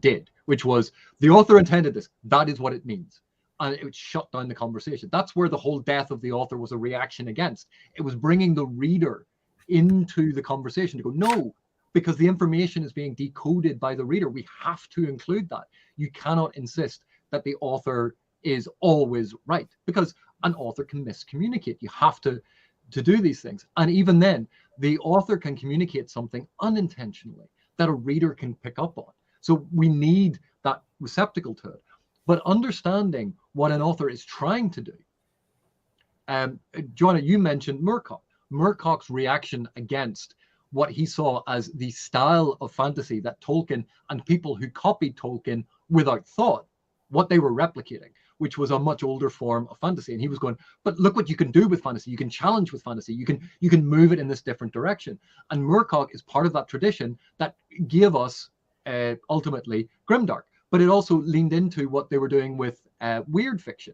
did, which was the author intended this. That is what it means. And it would shut down the conversation. That's where the whole death of the author was a reaction against. It was bringing the reader into the conversation to go, no, because the information is being decoded by the reader. We have to include that. You cannot insist that the author is always right, because an author can miscommunicate. You have to do these things. And even then, the author can communicate something unintentionally that a reader can pick up on. So we need that receptacle to it. But understanding what an author is trying to do. Joanna, you mentioned Moorcock. Moorcock's reaction against what he saw as the style of fantasy that Tolkien and people who copied Tolkien without thought, what they were replicating, which was a much older form of fantasy. And he was going, but look what you can do with fantasy. You can challenge with fantasy. You can move it in this different direction. And Moorcock is part of that tradition that gave us ultimately grimdark. But it also leaned into what they were doing with weird fiction.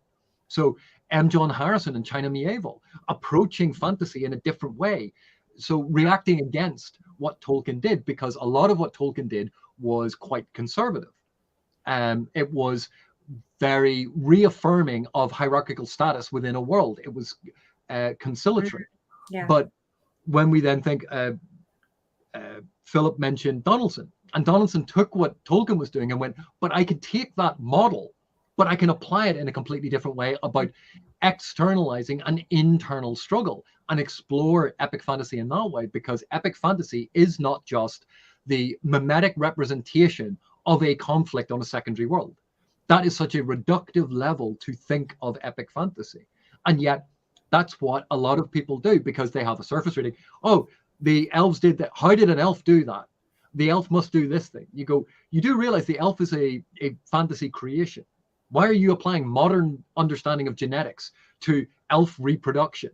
So M. John Harrison and China Miéville approaching fantasy in a different way. So reacting against what Tolkien did, because a lot of what Tolkien did was quite conservative. It was very reaffirming of hierarchical status within a world. It was conciliatory. Yeah. But when we then think, Philip mentioned Donaldson, and Donaldson took what Tolkien was doing and went, but I could take that model, but I can apply it in a completely different way about externalizing an internal struggle and explore epic fantasy in that way, because epic fantasy is not just the mimetic representation of a conflict on a secondary world. That is such a reductive level to think of epic fantasy. And yet that's what a lot of people do, because they have a surface reading. Oh, the elves did that. How did an elf do that? The elf must do this thing. You go, you do realize the elf is a fantasy creation. Why are you applying modern understanding of genetics to elf reproduction?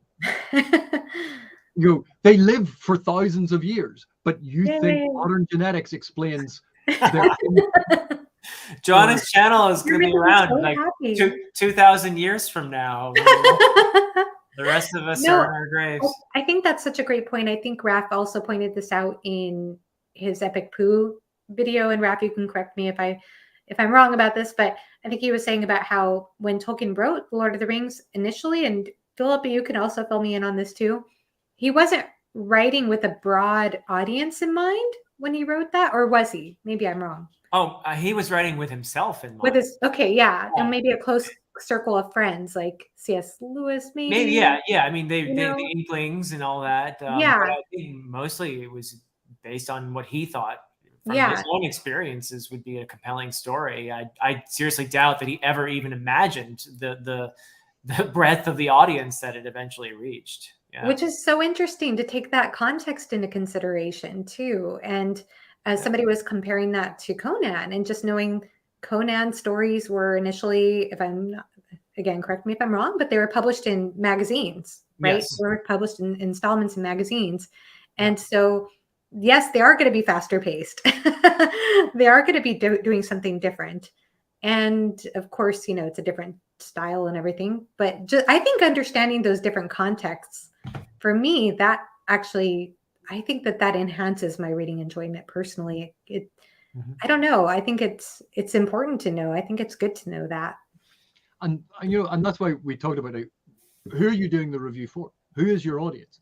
You go, they live for thousands of years, but you think modern genetics explains their Joanna's channel is going to be around so like happy. 2,000 years from now. The rest of us are in our graves. I think that's such a great point. I think Raph also pointed this out in his Epic Pooh video. And Raph, you can correct me if I'm wrong about this, but I think he was saying about how when Tolkien wrote The Lord of the Rings initially, and Philip, you can also fill me in on this too, he wasn't writing with a broad audience in mind when he wrote that, or was he? Maybe I'm wrong. Oh, he was writing with himself in mind. With his, and maybe a close circle of friends like C.S. Lewis, maybe. Yeah. I mean, the Inklings and all that. But I think mostly it was based on what he thought from his own experiences would be a compelling story. I seriously doubt that he ever even imagined the breadth of the audience that it eventually reached. Yeah. Which is so interesting to take that context into consideration too. And somebody was comparing that to Conan, and just knowing Conan stories were initially, if I'm not, again, correct me if I'm wrong, but they were published in magazines, right? Yes. They were published in installments in magazines. And so, yes, they are going to be faster paced. They are going to be doing something different. And of course, it's a different style and everything. But I think understanding those different contexts, for me, that actually, I think that enhances my reading enjoyment personally. I don't know. I think it's important to know. I think it's good to know that. And that's why we talked about it. Who are you doing the review for? Who is your audience?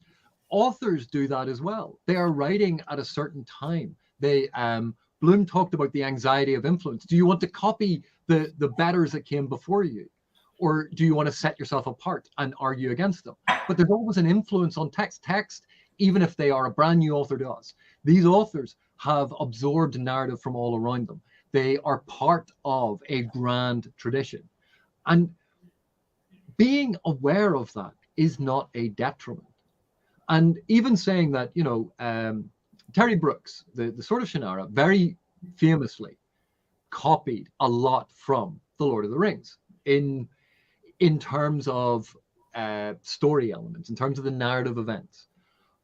Authors do that as well. They are writing at a certain time. They Bloom talked about the anxiety of influence. Do you want to copy the betters that came before you? Or do you want to set yourself apart and argue against them? But there's always an influence on text. Text, even if they are a brand new author to us, these authors have absorbed narrative from all around them. They are part of a grand tradition. And being aware of that is not a detriment. And even saying that, Terry Brooks, the Sword of Shannara, very famously copied a lot from The Lord of the Rings in terms of story elements, in terms of the narrative events,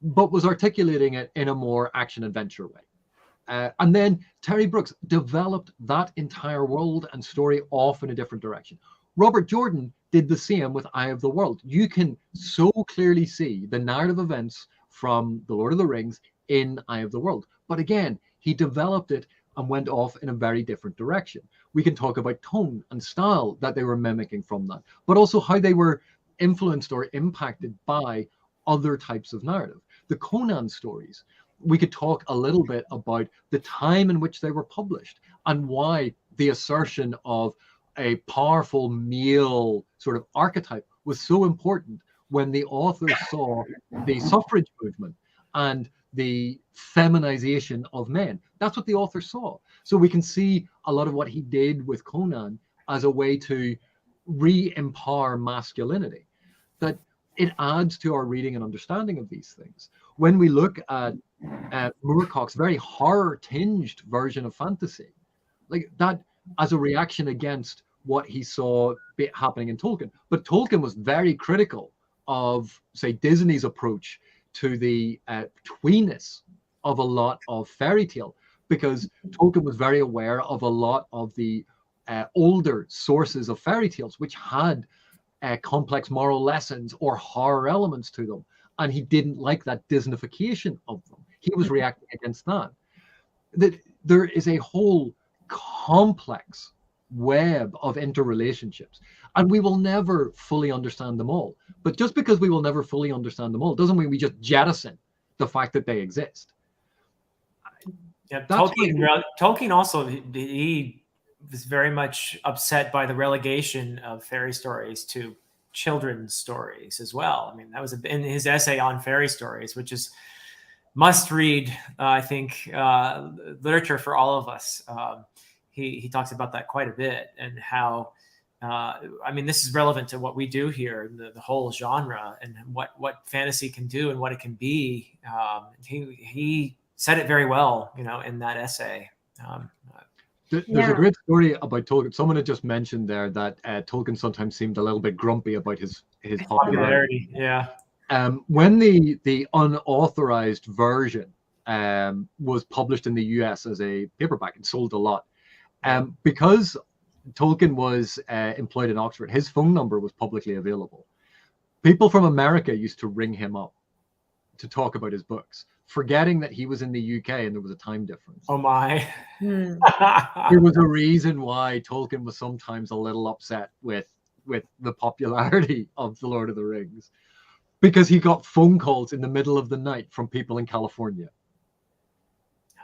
but was articulating it in a more action-adventure way. And then Terry Brooks developed that entire world and story off in a different direction. Robert Jordan did the same with Eye of the World. You can so clearly see the narrative events from The Lord of the Rings in Eye of the World. But again, he developed it and went off in a very different direction. We can talk about tone and style that they were mimicking from that, but also how they were influenced or impacted by other types of narrative. The Conan stories, we could talk a little bit about the time in which they were published and why the assertion of a powerful male sort of archetype was so important when the authors saw the suffrage movement and the feminization of men. That's what the author saw. So we can see a lot of what he did with Conan as a way to re-empower masculinity. That it adds to our reading and understanding of these things. When we look at Moorcock's very horror-tinged version of fantasy, like that as a reaction against what he saw happening in Tolkien. But Tolkien was very critical of, say, Disney's approach to the tweeness of a lot of fairy tale, because Tolkien was very aware of a lot of the older sources of fairy tales, which had complex moral lessons or horror elements to them. And he didn't like that Disneyfication of them. He was reacting against that. That there is a whole complex web of interrelationships, and we will never fully understand them all. But just because we will never fully understand them all doesn't mean we just jettison the fact that they exist. Yeah, Tolkien also, he was very much upset by the relegation of fairy stories to children's stories as well. I mean, that was in his essay on fairy stories, which is must read, I think, literature for all of us. He talks about that quite a bit, and how, I mean, this is relevant to what we do here, the whole genre, and what fantasy can do and what it can be. He said it very well, in that essay. There's a great story about Tolkien. Someone had just mentioned there that Tolkien sometimes seemed a little bit grumpy about his popularity. Yeah. When the unauthorized version was published in the US as a paperback, it sold a lot. Because Tolkien was employed in Oxford, his phone number was publicly available. People from America used to ring him up to talk about his books, forgetting that he was in the UK and there was a time difference. Oh my. There was a reason why Tolkien was sometimes a little upset with the popularity of The Lord of the Rings, because he got phone calls in the middle of the night from people in California.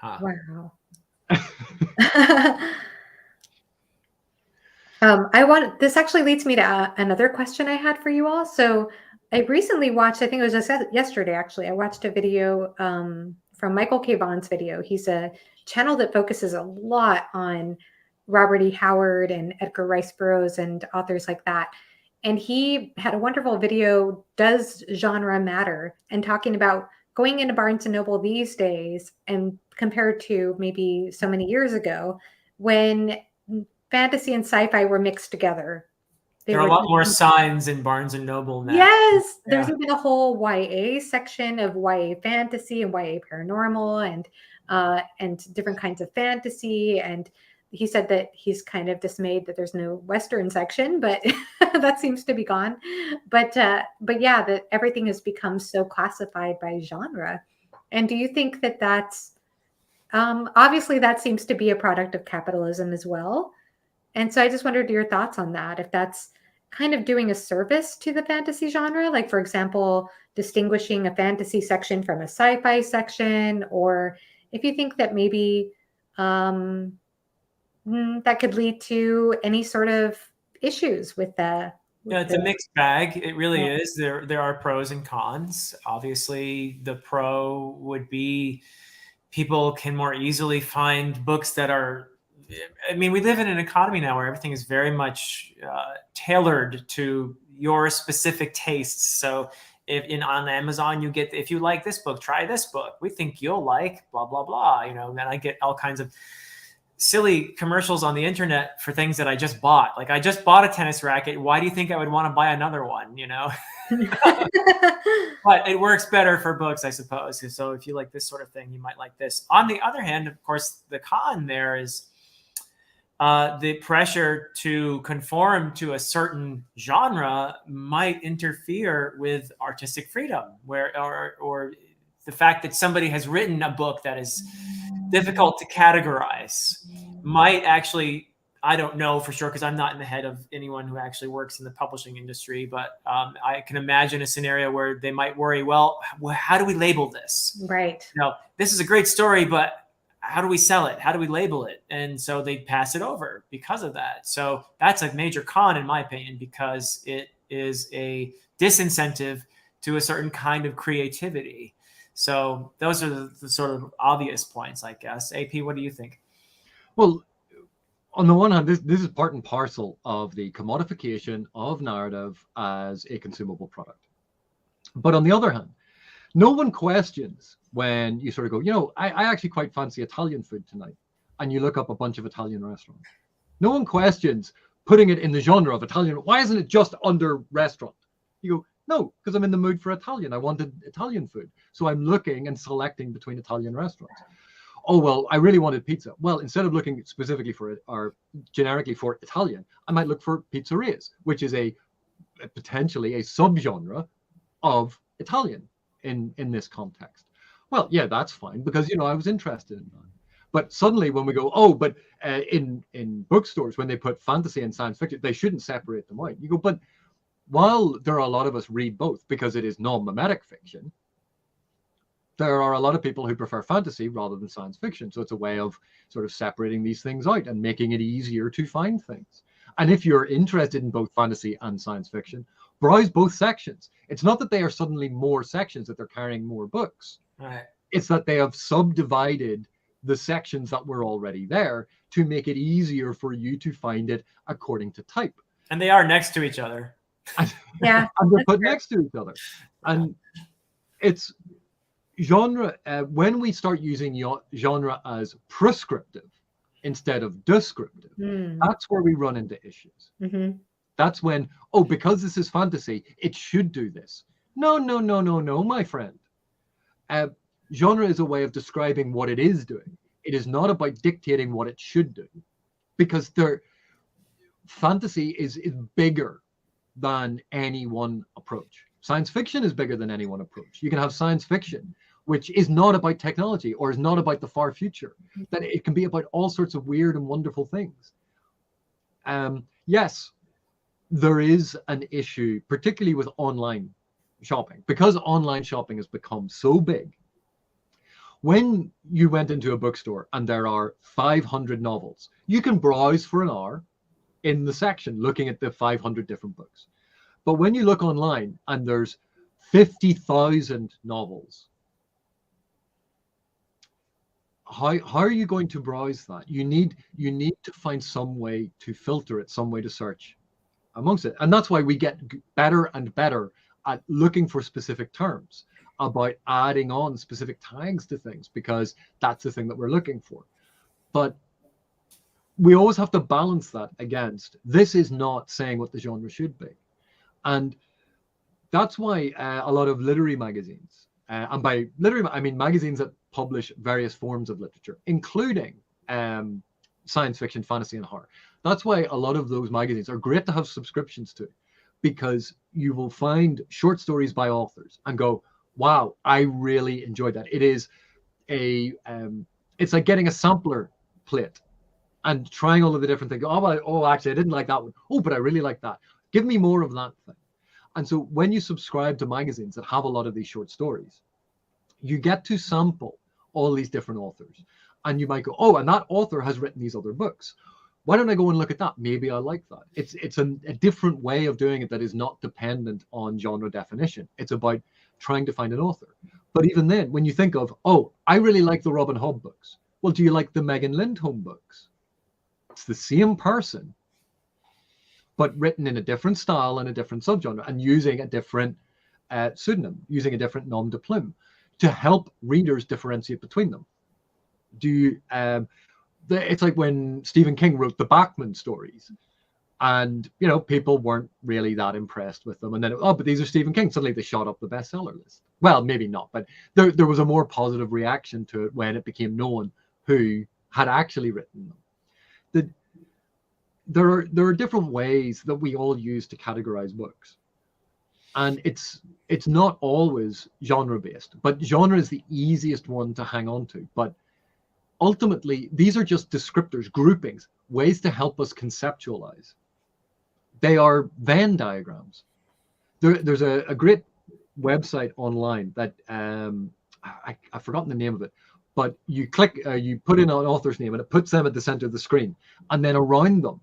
Wow. This actually leads me to another question I had for you all. So I recently watched, I think it was just yesterday, actually, I watched a video from Michael K. Vaughan's video. He's a channel that focuses a lot on Robert E. Howard and Edgar Rice Burroughs and authors like that. And he had a wonderful video, Does Genre Matter? And talking about going into Barnes & Noble these days and compared to maybe so many years ago when fantasy and sci-fi were mixed together. There are a lot more signs in Barnes & Noble now. Yes, there's even a whole YA section of YA fantasy and YA paranormal and different kinds of fantasy. And he said that he's kind of dismayed that there's no Western section, but that seems to be gone. But yeah, that everything has become so classified by genre. And do you think that that's obviously that seems to be a product of capitalism as well? And so I just wondered your thoughts on that, if that's kind of doing a service to the fantasy genre, like, for example, distinguishing a fantasy section from a sci-fi section, or if you think that maybe that could lead to any sort of issues with that. Yeah, it's a mixed bag. It really is. There are pros and cons. Obviously, the pro would be people can more easily find books that are, I mean, we live in an economy now where everything is very much tailored to your specific tastes. So on Amazon, you get, if you like this book, try this book. We think you'll like blah, blah, blah. And I get all kinds of silly commercials on the internet for things that I just bought. Like, I just bought a tennis racket. Why do you think I would want to buy another one? But it works better for books, I suppose. So if you like this sort of thing, you might like this. On the other hand, of course, the con there is the pressure to conform to a certain genre might interfere with artistic freedom, or the fact that somebody has written a book that is difficult to categorize might actually, I don't know for sure because I'm not in the head of anyone who actually works in the publishing industry, but I can imagine a scenario where they might worry, well, how do we label this? Right. This is a great story, but how do we sell it? How do we label it? And so they pass it over because of that. So that's a major con, in my opinion, because it is a disincentive to a certain kind of creativity. So those are the sort of obvious points, I guess. AP, what do you think? Well, on the one hand, this is part and parcel of the commodification of narrative as a consumable product. But on the other hand, no one questions when you sort of go, I actually quite fancy Italian food tonight. And you look up a bunch of Italian restaurants. No one questions putting it in the genre of Italian. Why isn't it just under restaurant? You go, no, because I'm in the mood for Italian. I wanted Italian food. So I'm looking and selecting between Italian restaurants. Oh, well, I really wanted pizza. Well, instead of looking specifically for it or generically for Italian, I might look for pizzerias, which is a potentially a subgenre of Italian in this context. Well, yeah, that's fine, because I was interested in that. But suddenly when we go, oh, but in bookstores, when they put fantasy and science fiction, they shouldn't separate them out. You go, but while there are a lot of us read both because it is non-mimetic fiction, there are a lot of people who prefer fantasy rather than science fiction. So it's a way of sort of separating these things out and making it easier to find things. And if you're interested in both fantasy and science fiction, browse both sections. It's not that they are suddenly more sections, that they're carrying more books. Right. It's that they have subdivided the sections that were already there to make it easier for you to find it according to type. And they are next to each other. Yeah. And they're put next to each other. And it's genre, when we start using genre as prescriptive instead of descriptive, that's where we run into issues. Mm-hmm. That's when, oh, because this is fantasy, it should do this. No, my friend. Genre is a way of describing what it is doing. It is not about dictating what it should do, because fantasy is bigger than any one approach. Science fiction is bigger than any one approach. You can have science fiction which is not about technology or is not about the far future. That it can be about all sorts of weird and wonderful things. Yes, there is an issue, particularly with online shopping, because online shopping has become so big. When you went into a bookstore and there are 500 novels, you can browse for an hour in the section looking at the 500 different books. But when you look online and there's 50,000 novels, how are you going to browse that? You need to find some way to filter it, some way to search amongst it. And that's why we get better and better at looking for specific terms, about adding on specific tags to things, because that's the thing that we're looking for. But we always have to balance that against, this is not saying what the genre should be. And that's why a lot of literary magazines, and by literary, I mean magazines that publish various forms of literature, including science fiction, fantasy, and horror. That's why a lot of those magazines are great to have subscriptions to, because you will find short stories by authors and go, wow, I really enjoyed that. It is it's like getting a sampler plate and trying all of the different things. Oh, actually, I didn't like that one. Oh, but I really like that. Give me more of that thing. And so when you subscribe to magazines that have a lot of these short stories, you get to sample all these different authors. And you might go, oh, and that author has written these other books. Why don't I go and look at that? Maybe I like that. It's a different way of doing it that is not dependent on genre definition. It's about trying to find an author. But even then, when you think of, oh, I really like the Robin Hood books. Well, do you like the Megan Lindholm books? It's the same person, but written in a different style and a different subgenre, and using a different pseudonym, using a different nom de plume to help readers differentiate between them. It's like when Stephen King wrote the Bachman stories, and people weren't really that impressed with them, and then but these are Stephen King. Suddenly they shot up the bestseller list. Well, maybe not, but there was a more positive reaction to it when it became known who had actually written them. There are different ways that we all use to categorize books, and it's not always genre based, but genre is the easiest one to hang on to. But ultimately, these are just descriptors, groupings, ways to help us conceptualize. They are Venn diagrams. There's a great website online that I've forgotten the name of it, but you click, you put in an author's name, and it puts them at the center of the screen, and then around them,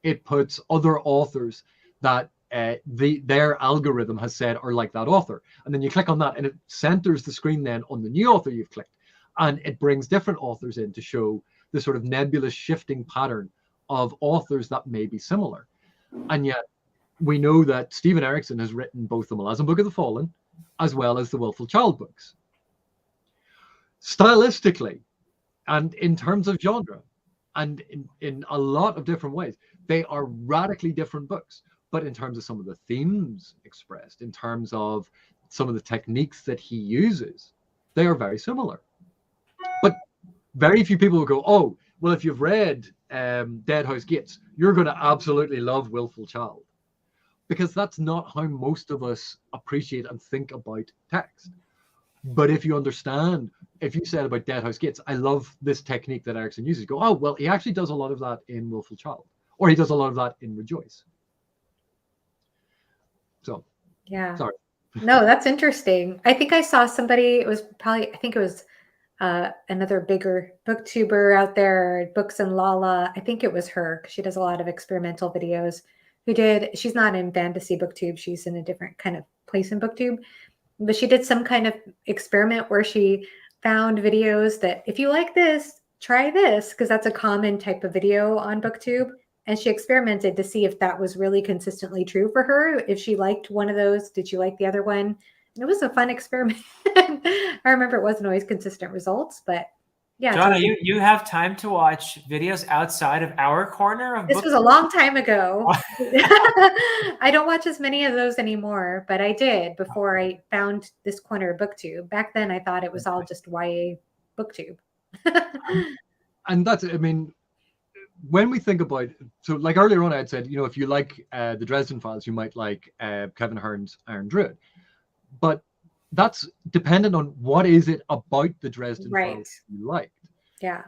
it puts other authors that their algorithm has said are like that author, and then you click on that, and it centers the screen then on the new author you've clicked. And it brings different authors in to show the sort of nebulous shifting pattern of authors that may be similar. And yet we know that Stephen Erickson has written both the Malazan Book of the Fallen as well as the Willful Child books. Stylistically, and in terms of genre, and in a lot of different ways, they are radically different books. But in terms of some of the themes expressed, in terms of some of the techniques that he uses, they are very similar. But very few people will go, oh, well, if you've read Dead House Gates, you're going to absolutely love Willful Child. because that's not how most of us appreciate and think about text. But if you understand, if you said about Deadhouse Gates, I love this technique that Erickson uses. Go, oh, well, he actually does a lot of that in Willful Child, or he does a lot of that in Rejoice. So, Yeah. sorry. No, that's interesting. I think I saw somebody, it was probably, I think it was another bigger booktuber out there, Books and Lala. I think it was her, because she does a lot of experimental videos, she's not in Fantasy BookTube, she's in a different kind of place in BookTube. But she did some kind of experiment where she found videos that if you like this, try this, because that's a common type of video on BookTube. And she experimented to see if that was really consistently true for her. If she liked one of those, did she like the other one? And it was a fun experiment. I remember it wasn't always consistent results, but yeah. Joanna, you have time to watch videos outside of our corner of This was a long time ago. I don't watch as many of those anymore, but I did before I found this corner of BookTube. Back then, I thought it was all just YA BookTube. And that's, I mean, when we think about, so like earlier on, I had said, you know, if you like the Dresden Files, you might like Kevin Hearn's Iron Druid. But that's dependent on what is it about the Dresden Files you liked. Yeah.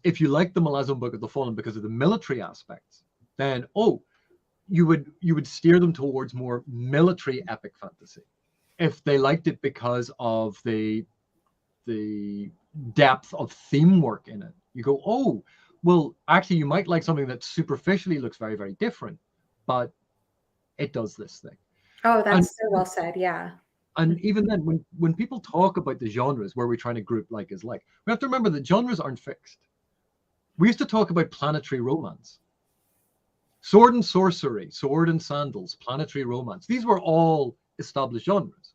If you like the Malazzo Book of the Fallen because of the military aspects, then you would steer them towards more military epic fantasy. If they liked it because of the depth of theme work in it, you go, oh, well, actually, you might like something that superficially looks very, very different, but it does this thing. Oh, that's so well said. Yeah. And even then, when people talk about the genres where we're trying to group like as like, we have to remember that genres aren't fixed. We used to talk about planetary romance, sword and sorcery, sword and sandals, planetary romance. These were all established genres,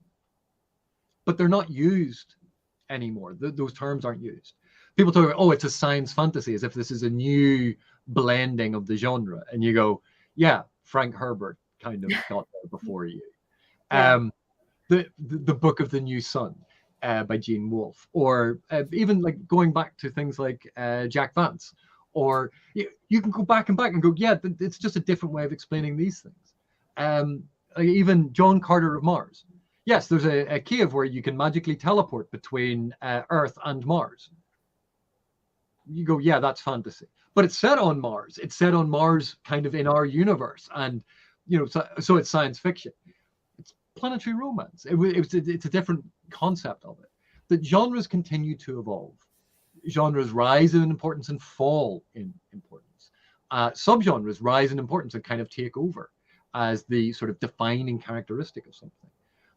but they're not used anymore. Those terms aren't used. People talk about, oh, it's a science fantasy, as if this is a new blending of the genre. And you go, yeah, Frank Herbert kind of got there before you. Yeah. The Book of the New Sun by Gene Wolfe, or even like going back to things like Jack Vance, or you can go back and go, yeah, it's just a different way of explaining these things. Even John Carter of Mars. Yes, there's a cave where you can magically teleport between Earth and Mars. You go, yeah, that's fantasy, but it's set on Mars. It's set on Mars, kind of in our universe, and you know, so it's science fiction. It's planetary romance. It's a different concept of it. The genres continue to evolve. Genres rise in importance and fall in importance. Subgenres rise in importance and kind of take over as the sort of defining characteristic of something.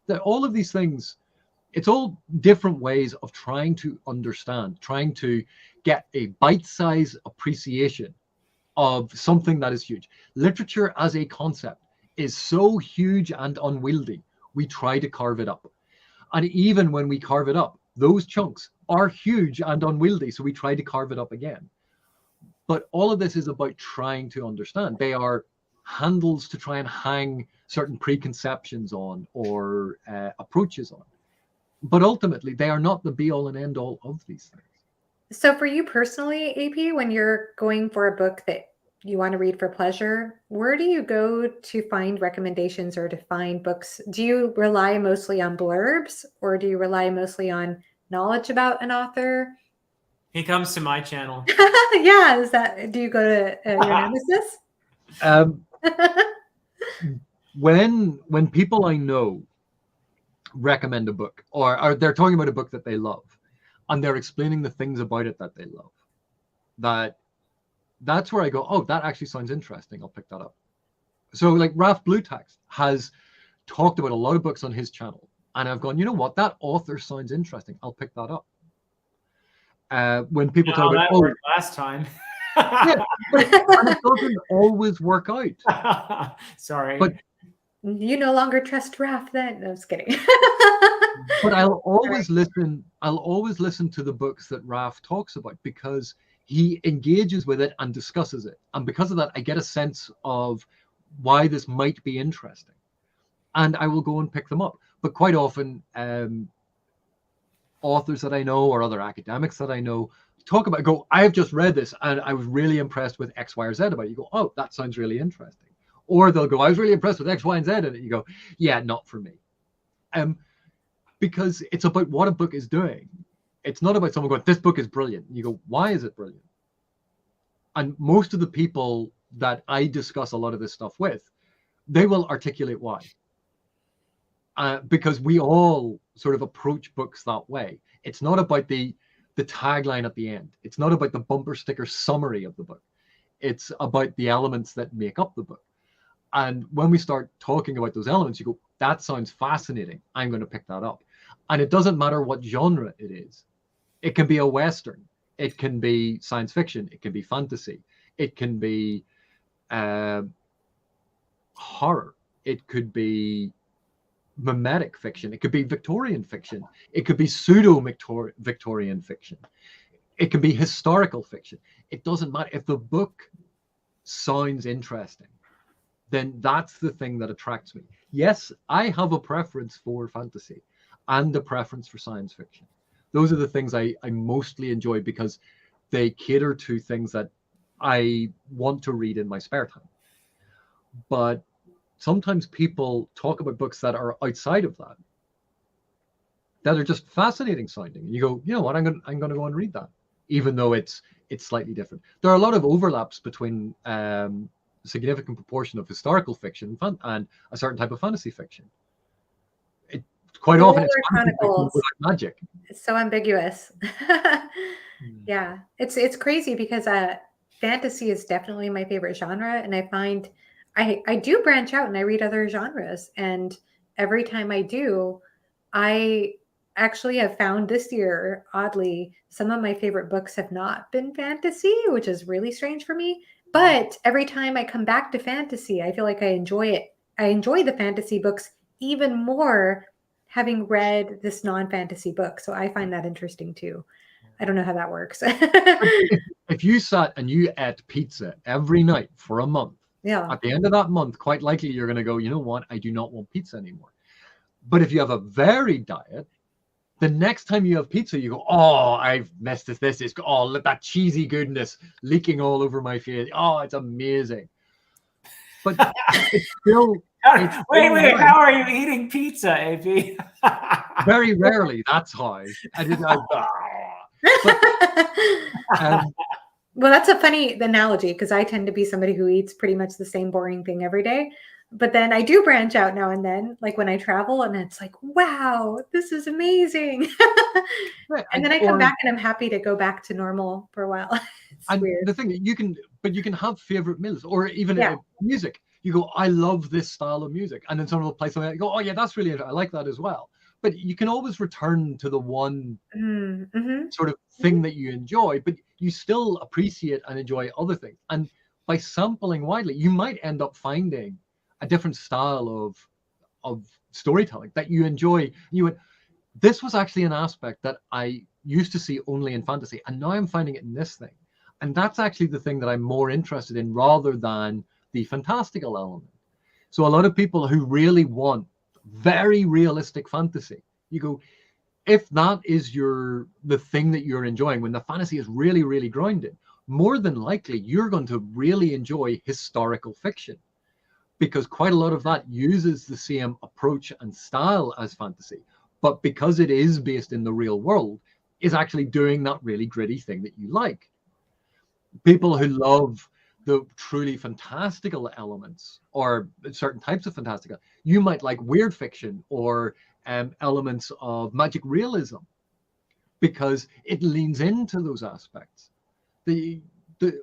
That all of these things, it's all different ways of trying to understand, trying to get a bite-sized appreciation of something that is huge. Literature as a concept is so huge and unwieldy, we try to carve it up. And even when we carve it up, those chunks are huge and unwieldy, so we try to carve it up again. But all of this is about trying to understand. They are handles to try and hang certain preconceptions on or approaches on. But ultimately, they are not the be-all and end-all of these things. So for you personally, AP, when you're going for a book that you want to read for pleasure, where do you go to find recommendations or to find books? Do you rely mostly on blurbs, or do you rely mostly on knowledge about an author? He comes to my channel. Yeah, do you go to your nemesis? When people I know recommend a book, or they're talking about a book that they love, and they're explaining the things about it that they love, that's where I go, oh, that actually sounds interesting, I'll pick that up. So like Ralph Bluetext has talked about a lot of books on his channel, and I've gone, you know what, that author sounds interesting, I'll pick that up. When people talk about, oh, last time. Yeah, and it doesn't always work out. Sorry. But you no longer trust Ralph then. No, I was kidding. But I'll always listen. I'll always listen to the books that Ralph talks about, because he engages with it and discusses it. And because of that, I get a sense of why this might be interesting. And I will go and pick them up. But quite often, authors that I know or other academics that I know talk about, I have just read this and I was really impressed with X, Y, or Z about it. You go, oh, that sounds really interesting. Or they'll go, I was really impressed with X, Y, and Z. And you go, yeah, not for me. Because it's about what a book is doing. It's not about someone going, this book is brilliant. You go, why is it brilliant? And most of the people that I discuss a lot of this stuff with, they will articulate why. Because we all sort of approach books that way. It's not about the tagline at the end. It's not about the bumper sticker summary of the book. It's about the elements that make up the book. And when we start talking about those elements, you go, that sounds fascinating. I'm going to pick that up. And it doesn't matter what genre it is. It can be a Western. It can be science fiction. It can be fantasy. It can be horror. It could be mimetic fiction. It could be Victorian fiction. It could be pseudo-Victorian fiction. It can be historical fiction. It doesn't matter. If the book sounds interesting, then that's the thing that attracts me. Yes, I have a preference for fantasy and a preference for science fiction. Those are the things I mostly enjoy because they cater to things that I want to read in my spare time. But sometimes people talk about books that are outside of that are just fascinating sounding. And you go, you know what, I'm going to go and read that, even though it's slightly different. There are a lot of overlaps between a significant proportion of historical fiction and a certain type of fantasy fiction. Quite often it's Chronicles. without magic. It's so ambiguous. Yeah, it's crazy because fantasy is definitely my favorite genre, and I find I do branch out and I read other genres, and every time I do, I actually have found this year, oddly, some of my favorite books have not been fantasy, which is really strange for me. But every time I come back to fantasy, I feel like I enjoy it. I enjoy the fantasy books even more having read this non-fantasy book. So I find that interesting too. I don't know how that works. If you sat and you ate pizza every night for a month, yeah, at the end of that month, quite likely you're going to go, you know what, I do not want pizza anymore. But if you have a varied diet, the next time you have pizza, you go, oh, I've missed this. This is, oh, look, that cheesy goodness leaking all over my face. Oh, it's amazing. But it's still... Wait, how are you eating pizza, AP? Very rarely, that's how. Well, that's a funny analogy because I tend to be somebody who eats pretty much the same boring thing every day. But then I do branch out now and then, like when I travel, and it's like, wow, this is amazing. And then I come back and I'm happy to go back to normal for a while. It's weird. The thing you can have favorite meals, or even music. You go, I love this style of music, and then someone will play something. You go, oh yeah, that's really interesting. I like that as well. But you can always return to the one sort of thing that you enjoy, but you still appreciate and enjoy other things. And by sampling widely, you might end up finding a different style of storytelling that you enjoy. You would, this was actually an aspect that I used to see only in fantasy, and now I'm finding it in this thing. And that's actually the thing that I'm more interested in rather than the fantastical element. So a lot of people who really want very realistic fantasy, you go, if that is the thing that you're enjoying, when the fantasy is really, really grounded, more than likely you're going to really enjoy historical fiction, because quite a lot of that uses the same approach and style as fantasy, but because it is based in the real world, is actually doing that really gritty thing that you like. People who love the truly fantastical elements or certain types of fantastical, you might like weird fiction or elements of magic realism because it leans into those aspects.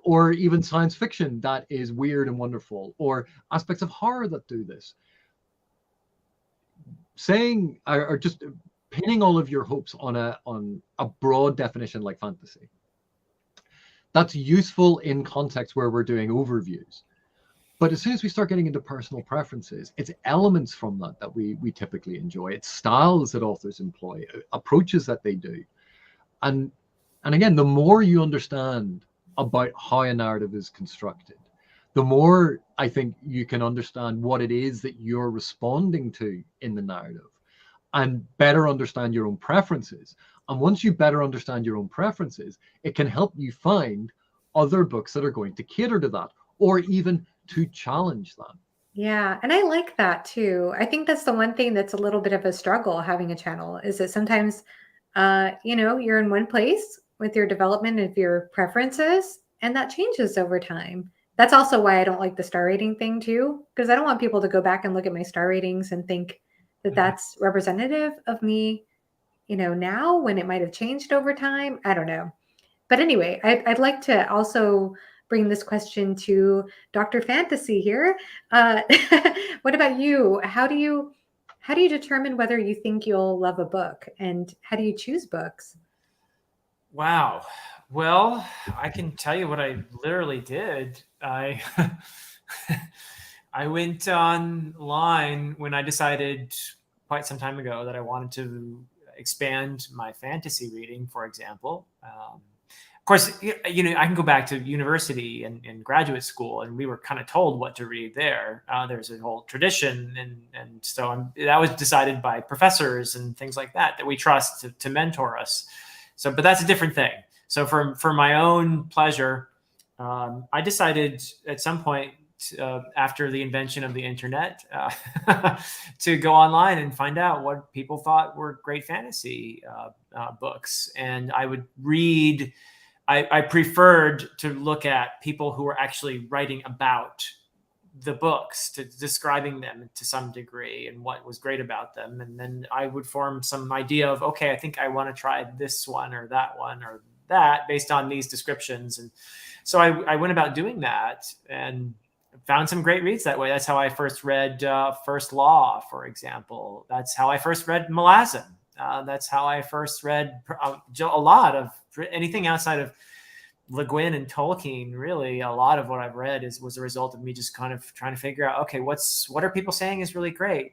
Or even science fiction that is weird and wonderful, or aspects of horror that do this. Saying or just pinning all of your hopes on a broad definition like fantasy, that's useful in context where we're doing overviews. But as soon as we start getting into personal preferences, it's elements from that we typically enjoy. It's styles that authors employ, approaches that they do. And again, the more you understand about how a narrative is constructed, the more I think you can understand what it is that you're responding to in the narrative and better understand your own preferences. And once you better understand your own preferences, it can help you find other books that are going to cater to that, or even to challenge that. Yeah, and I like that too. I think that's the one thing that's a little bit of a struggle having a channel is that sometimes, you're in one place with your development of your preferences, and that changes over time. That's also why I don't like the star rating thing too, because I don't want people to go back and look at my star ratings and think that Mhm. that's representative of me, now when it might have changed over time. I don't know. But anyway, I'd like to also bring this question to Dr. Fantasy here. Uh, what about you? How do you determine whether you think you'll love a book, and how do you choose books? Wow. Well, I can tell you what I literally did. I went online when I decided quite some time ago that I wanted to expand my fantasy reading, for example. Of course, I can go back to university and graduate school, and we were kind of told what to read there. There's a whole tradition, and so that was decided by professors and things like that we trust to mentor us. So, but that's a different thing. So, for my own pleasure, I decided at some point after the invention of the internet to go online and find out what people thought were great fantasy books, and I would read. I preferred to look at people who were actually writing about the books, to describing them to some degree and what was great about them. And then I would form some idea of, okay, I think I want to try this one or that based on these descriptions. And so I went about doing that and found some great reads that way. That's how I first read First Law, for example. That's how I first read Malazan. That's how I first read a lot of anything outside of Le Guin and Tolkien. Really, a lot of what I've read was a result of me just kind of trying to figure out, okay, what are people saying is really great.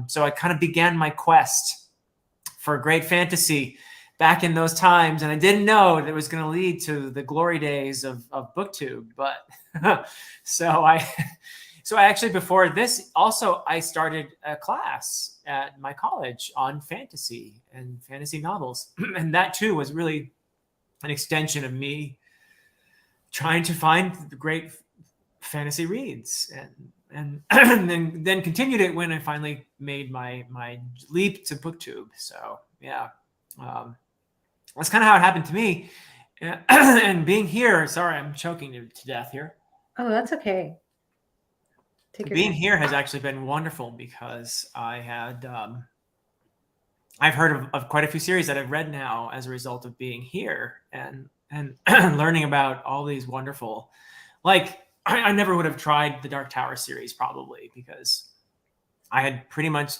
So I kind of began my quest for great fantasy back in those times, and I didn't know that it was going to lead to the glory days of BookTube. But so I actually, before this, also I started a class at my college on fantasy and fantasy novels, and that too was really an extension of me trying to find the great fantasy reads, and then continued it when I finally made my leap to BookTube. So yeah, that's kind of how it happened to me. And being here, sorry, I'm choking to death here. Oh, that's okay. Take your Being time. here has actually been wonderful because I've heard of quite a few series that I've read now as a result of being here and learning about all these wonderful, like I never would have tried the Dark Tower series probably because I had pretty much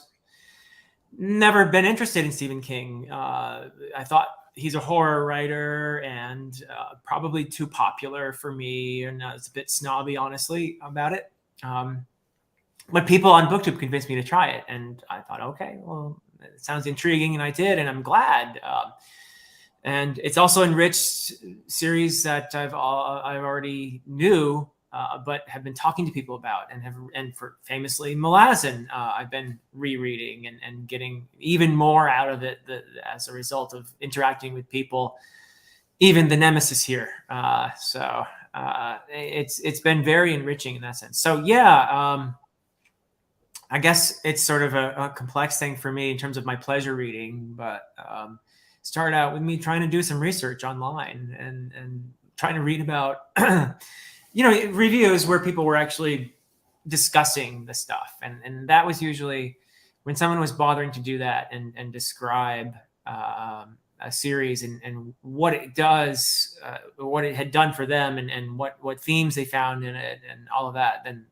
never been interested in Stephen King. I thought he's a horror writer and probably too popular for me, and I was a bit snobby, honestly, about it. But people on BookTube convinced me to try it, and I thought, okay, well, it sounds intriguing, and I did, and I'm glad. And it's also enriched series that I've already knew, but have been talking to people about, and for famously Malazan, I've been rereading and getting even more out of it as a result of interacting with people, even the nemesis here. So it's been very enriching in that sense. So yeah. I guess it's sort of a complex thing for me in terms of my pleasure reading, but started out with me trying to do some research online and trying to read about, reviews where people were actually discussing the stuff. And that was usually when someone was bothering to do that and describe a series and what it does, what it had done for them and what themes they found in it and all of that, then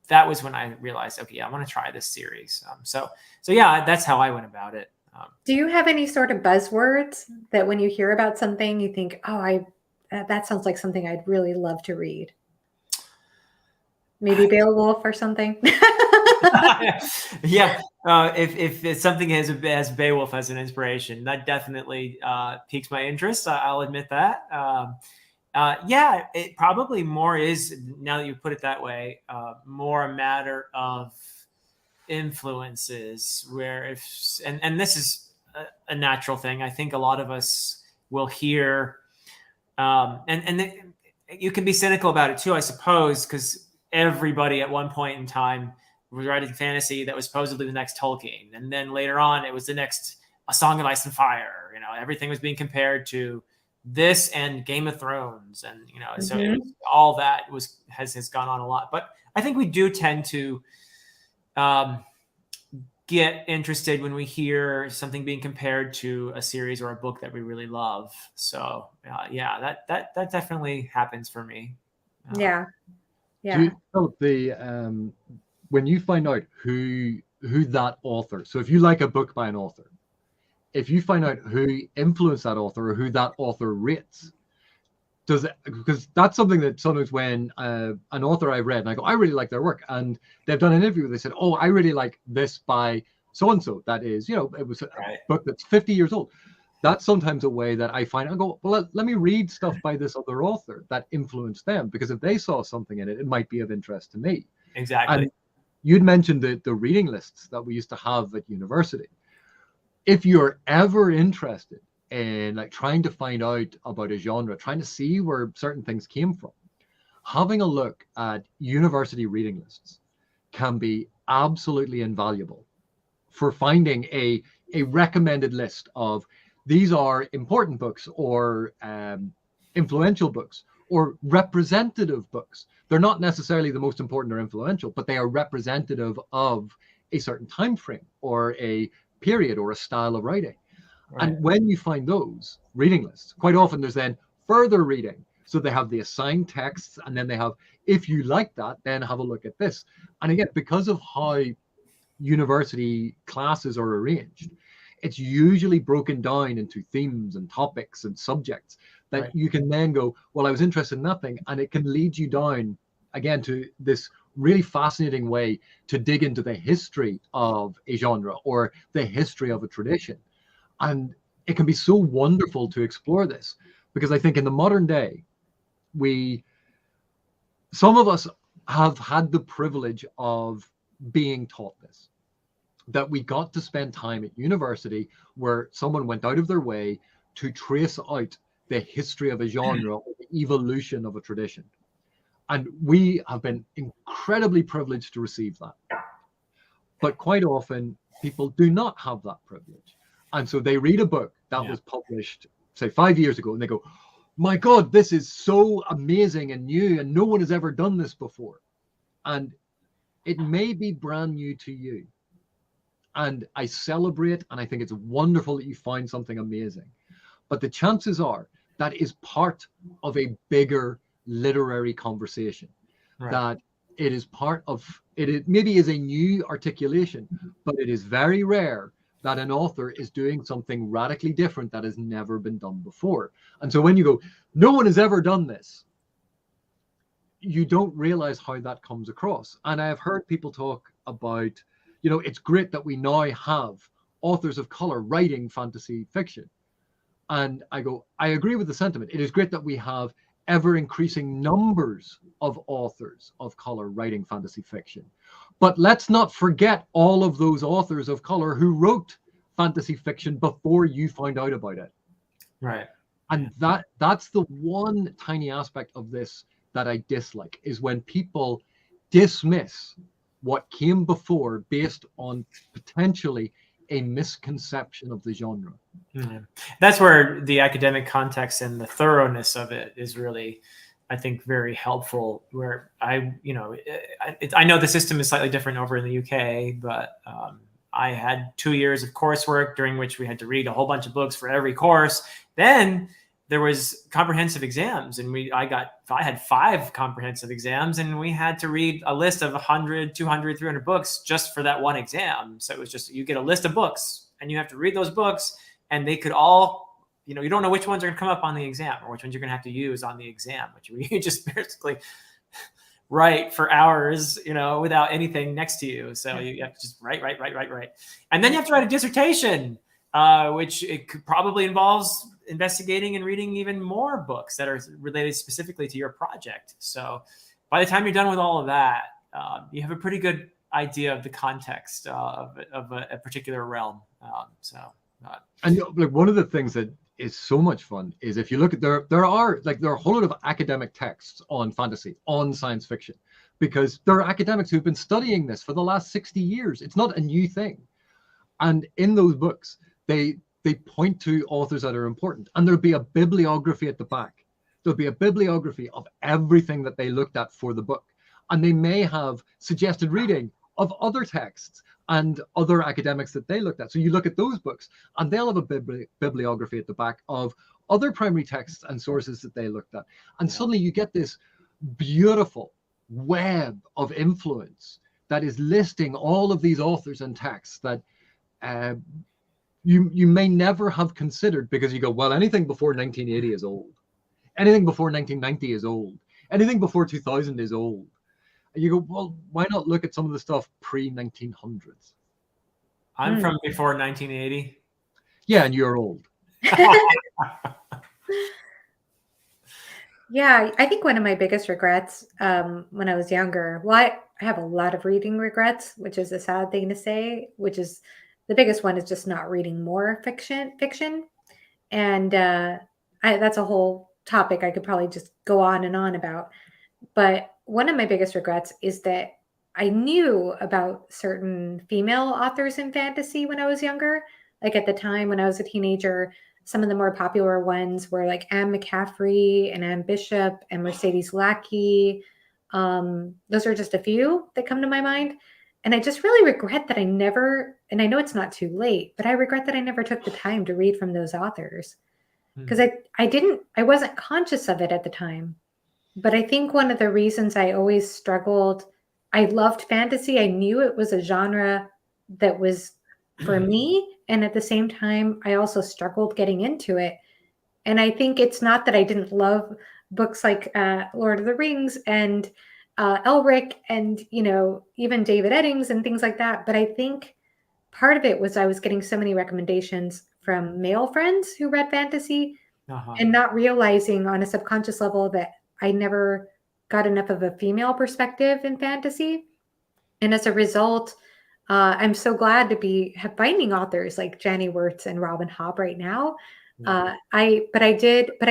that was when I realized, okay, yeah, I want to try this series. So yeah, that's how I went about it. Do you have any sort of buzzwords that when you hear about something, you think, oh, that sounds like something I'd really love to read? Maybe Beowulf or something? Yeah, if it's something as Beowulf as an inspiration, that definitely piques my interest. I'll admit that. Yeah, it probably more is, now that you put it that way, more a matter of influences where and this is a natural thing. I think a lot of us will hear, and you can be cynical about it too, I suppose, because everybody at one point in time was writing fantasy that was supposedly the next Tolkien. And then later on, it was the next A Song of Ice and Fire. You know, everything was being compared to this and Game of Thrones. And, you know, so it was, all that has gone on a lot. But I think we do tend to get interested when we hear something being compared to a series or a book that we really love. So yeah, that definitely happens for me. Yeah. Do you know when you find out who that author, so if you like a book by an author, if you find out who influenced that author or who that author rates, because that's something that sometimes when an author I read and I go, I really like their work, and they've done an interview where they said, oh, I really like this by so and so, that is, you know, it was a book that's 50 years old. That's sometimes a way that I find, I go, well, let me read stuff by this other author that influenced them, because if they saw something in it, it might be of interest to me. Exactly. And you'd mentioned the reading lists that we used to have at university. If you're ever interested in like trying to find out about a genre, trying to see where certain things came from, having a look at university reading lists can be absolutely invaluable for finding a recommended list of these are important books or influential books or representative books. They're not necessarily the most important or influential, but they are representative of a certain time frame or a period or a style of writing. Right. And when you find those reading lists, quite often there's then further reading. So they have the assigned texts, and then they have, if you like that, then have a look at this. And again, because of how university classes are arranged, it's usually broken down into themes and topics and subjects that you can then go, well, I was interested in that thing, and it can lead you down again to this really fascinating way to dig into the history of a genre or the history of a tradition. And it can be so wonderful to explore this, because I think in the modern day, some of us have had the privilege of being taught this, that we got to spend time at university where someone went out of their way to trace out the history of a genre or the evolution of a tradition. And we have been incredibly privileged to receive that. But quite often, people do not have that privilege. And so they read a book that was published, say, 5 years ago, and they go, my God, this is so amazing and new, and no one has ever done this before. And it may be brand new to you. And I celebrate, and I think it's wonderful that you find something amazing. But the chances are that is part of a bigger literary conversation, that it is part of, it maybe is a new articulation, but it is very rare that an author is doing something radically different that has never been done before. And so when you go, no one has ever done this, you don't realize how that comes across. And I have heard people talk about, you know, it's great that we now have authors of color writing fantasy fiction. And I go, I agree with the sentiment. It is great that we have ever increasing numbers of authors of color writing fantasy fiction. But let's not forget all of those authors of color who wrote fantasy fiction before you found out about it. Right. And that's the one tiny aspect of this that I dislike, is when people dismiss what came before based on potentially a misconception of the genre. Mm-hmm. That's where the academic context and the thoroughness of it is really, I think, very helpful. Where I know the system is slightly different over in the UK, but I had 2 years of coursework during which we had to read a whole bunch of books for every course. Then there was comprehensive exams, and I had 5 comprehensive exams, and we had to read a list of 100, 200, 300 books just for that one exam. So it was just, you get a list of books and you have to read those books, and they could all, you don't know which ones are going to come up on the exam or which ones you're going to have to use on the exam, which you just basically write for hours, without anything next to you. So you have to just write. And then you have to write a dissertation, which it probably involves investigating and reading even more books that are related specifically to your project. So by the time you're done with all of that, you have a pretty good idea of the context of a particular realm. And like one of the things that is so much fun is, if you look at there are a whole lot of academic texts on fantasy, on science fiction, because there are academics who've been studying this for the last 60 years. It's not a new thing. And in those books, they point to authors that are important, and there'll be a bibliography at the back. There'll be a bibliography of everything that they looked at for the book. And they may have suggested reading of other texts and other academics that they looked at. So you look at those books, and they'll have a bibliography at the back of other primary texts and sources that they looked at. And suddenly you get this beautiful web of influence that is listing all of these authors and texts that you may never have considered, because you go, well, anything before 1980 is old. Anything before 1990 is old. Anything before 2000 is old. And you go, well, why not look at some of the stuff pre-1900s? I'm from before 1980. Yeah, and you're old. Yeah, I think one of my biggest regrets when I was younger, well, I have a lot of reading regrets, which is a sad thing to say, which is the biggest one is just not reading more fiction. And that's a whole topic I could probably just go on and on about. But one of my biggest regrets is that I knew about certain female authors in fantasy when I was younger. Like at the time when I was a teenager, some of the more popular ones were like Anne McCaffrey and Anne Bishop and Mercedes Lackey. Those are just a few that come to my mind. And I just really regret that I never, and I know it's not too late, but I regret that I never took the time to read from those authors. Because I wasn't conscious of it at the time. But I think one of the reasons I always struggled, I loved fantasy. I knew it was a genre that was for me. And at the same time, I also struggled getting into it. And I think it's not that I didn't love books like Lord of the Rings and Elric and, even David Eddings and things like that. But I think part of it was I was getting so many recommendations from male friends who read fantasy and not realizing on a subconscious level that I never got enough of a female perspective in fantasy. And as a result, I'm so glad to be finding authors like Janie Wirtz and Robin Hobb right now. But I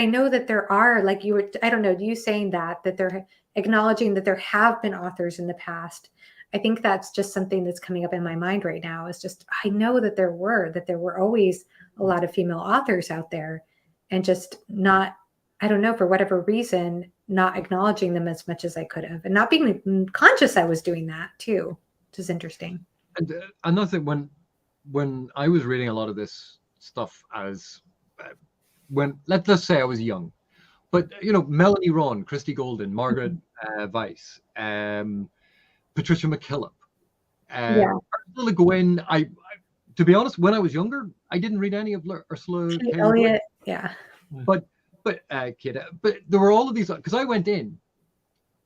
know that there are, like you were, I don't know, you saying that they're acknowledging that there have been authors in the past. I think that's just something that's coming up in my mind right now. Is just, I know that there were always a lot of female authors out there, and just not, I don't know, for whatever reason, not acknowledging them as much as I could have, and not being conscious I was doing that too, which is interesting. And another thing, when I was reading a lot of this stuff as when let's say I was young, but Melanie Ron, Christy Golden, Margaret Weiss, Patricia McKillop, Ursula Le Guin. I to be honest, when I was younger, I didn't read any of Ursula K. Elliott. Yeah. But there were all of these, because I went in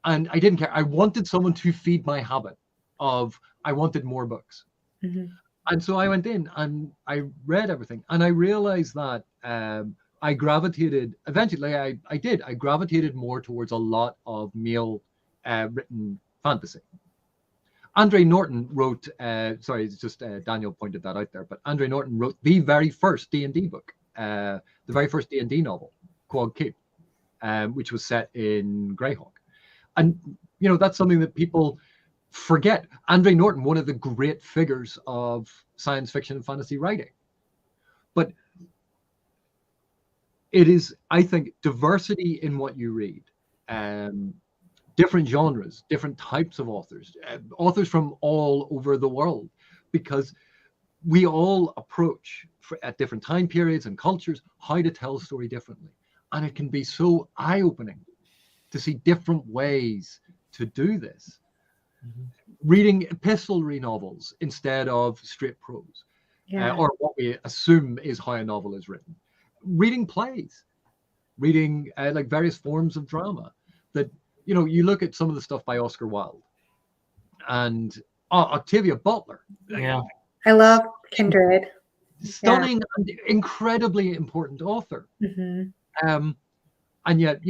and I didn't care. I wanted someone to feed my habit of, I wanted more books. Mm-hmm. And so I went in and I read everything, and I realized that I gravitated, eventually I gravitated more towards a lot of male written fantasy. Andre Norton wrote, sorry, it's just Daniel pointed that out there, but Andre Norton wrote the very first D&D book, the very first D&D novel, Quag Keep, which was set in Greyhawk. And, that's something that people forget. Andre Norton, one of the great figures of science fiction and fantasy writing. But it is, I think, diversity in what you read, different genres, different types of authors, authors from all over the world, because we all approach at different time periods and cultures how to tell a story differently. And it can be so eye-opening to see different ways to do this. Mm-hmm. Reading epistolary novels instead of straight prose, or what we assume is how a novel is written. Reading plays, reading like various forms of drama. That you look at some of the stuff by Oscar Wilde and Octavia Butler. Yeah, I love Kindred. Stunning and incredibly important author. Mm-hmm. And yet,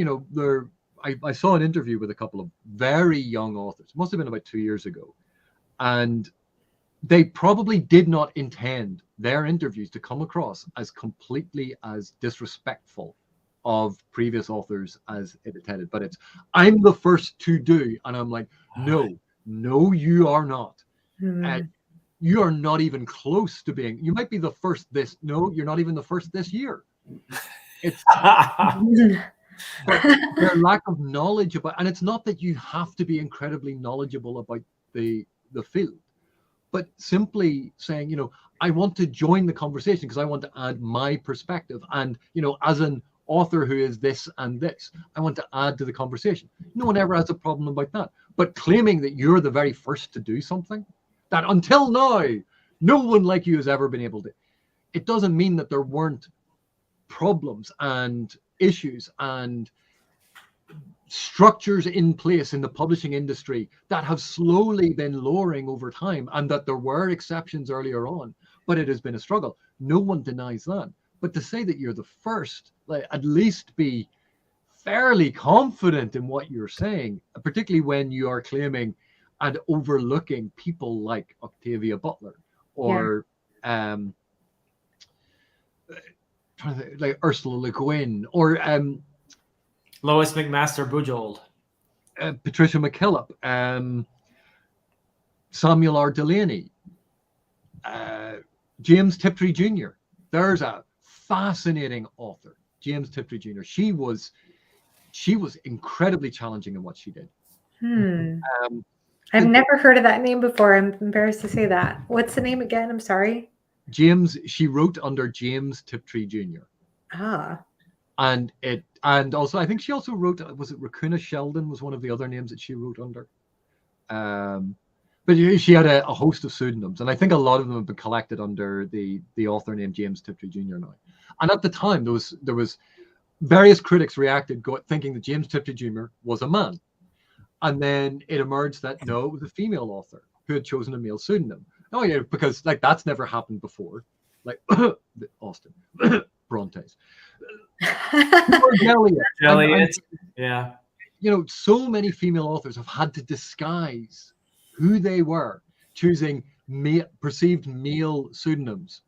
I saw an interview with a couple of very young authors. It must have been about 2 years ago. And they probably did not intend their interviews to come across as completely as disrespectful of previous authors as it intended, but it's I'm the first to do, and I'm like, no, you are not. Hmm. You are not even close to being. You might be the first this. No, you're not even the first this year. It's but their lack of knowledge about, and it's not that you have to be incredibly knowledgeable about the field, but simply saying, I want to join the conversation because I want to add my perspective, and as an author who is this and this, I want to add to the conversation. No one ever has a problem about that. But claiming that you're the very first to do something that until now no one like you has ever been able to, it doesn't mean that there weren't problems and issues and structures in place in the publishing industry that have slowly been lowering over time, and that there were exceptions earlier on, but it has been a struggle. No one denies that. But to say that you're the first, like, at least be fairly confident in what you're saying, particularly when you are claiming and overlooking people like Octavia Butler or like Ursula Le Guin or Lois McMaster Bujold, Patricia McKillop, Samuel R. Delaney, James Tiptree Jr. There's a fascinating author, James Tiptree Jr. She was incredibly challenging in what she did. I've never heard of that name before. I'm embarrassed to say that. What's the name again? I'm sorry. She wrote under James Tiptree Jr. Ah. And also I think she also wrote, was it Raccoona Sheldon was one of the other names that she wrote under. But she had a host of pseudonyms, and I think a lot of them have been collected under the author named James Tiptree Jr. now. And at the time, there was various critics reacted thinking that James Tiptree Jr. was a man. And then it emerged that no, it was a female author who had chosen a male pseudonym. Oh yeah, because like that's never happened before. Like Austen, Brontes. Eliot. Yeah. So many female authors have had to disguise who they were, choosing perceived male pseudonyms.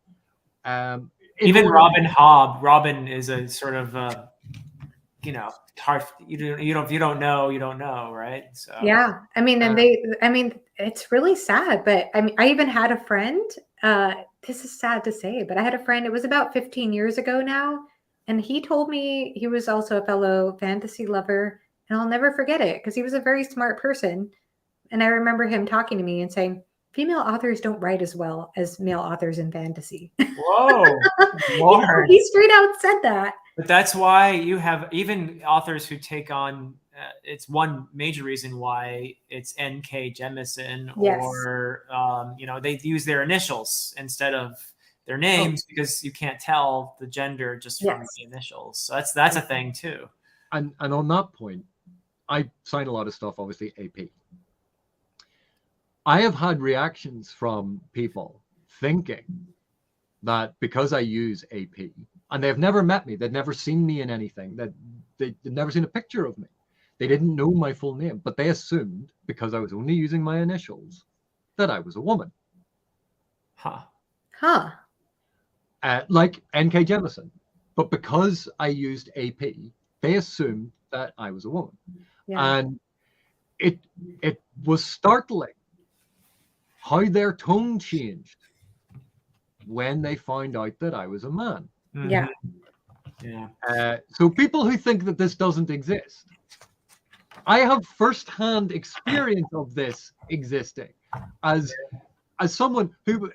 Even Robin Hobb. Robin is a sort of hard. If you don't know, you don't know, right? So yeah, I mean, and it's really sad. But I mean, I even had a friend. This is sad to say, but I had a friend. It was about 15 years ago now, and he told me he was also a fellow fantasy lover, and I'll never forget it because he was a very smart person. And I remember him talking to me and saying, female authors don't write as well as male authors in fantasy. Whoa, Lord. He straight out said that. But that's why you have even authors who take on, it's one major reason why it's N.K. Jemisin, or, they use their initials instead of their names because you can't tell the gender just from the initials. So that's a thing too. And on that point, I sign a lot of stuff, obviously, AP. I have had reactions from people thinking that because I use AP, and they've never met me, they've never seen me in anything, that they've never seen a picture of me. They didn't know my full name, but they assumed because I was only using my initials that I was a woman. Like N.K. Jemisin. But because I used AP, they assumed that I was a woman. Yeah. And it was startling how their tone changed when they found out that I was a man. Yeah. So people who think that this doesn't exist, I have firsthand experience of this existing as someone who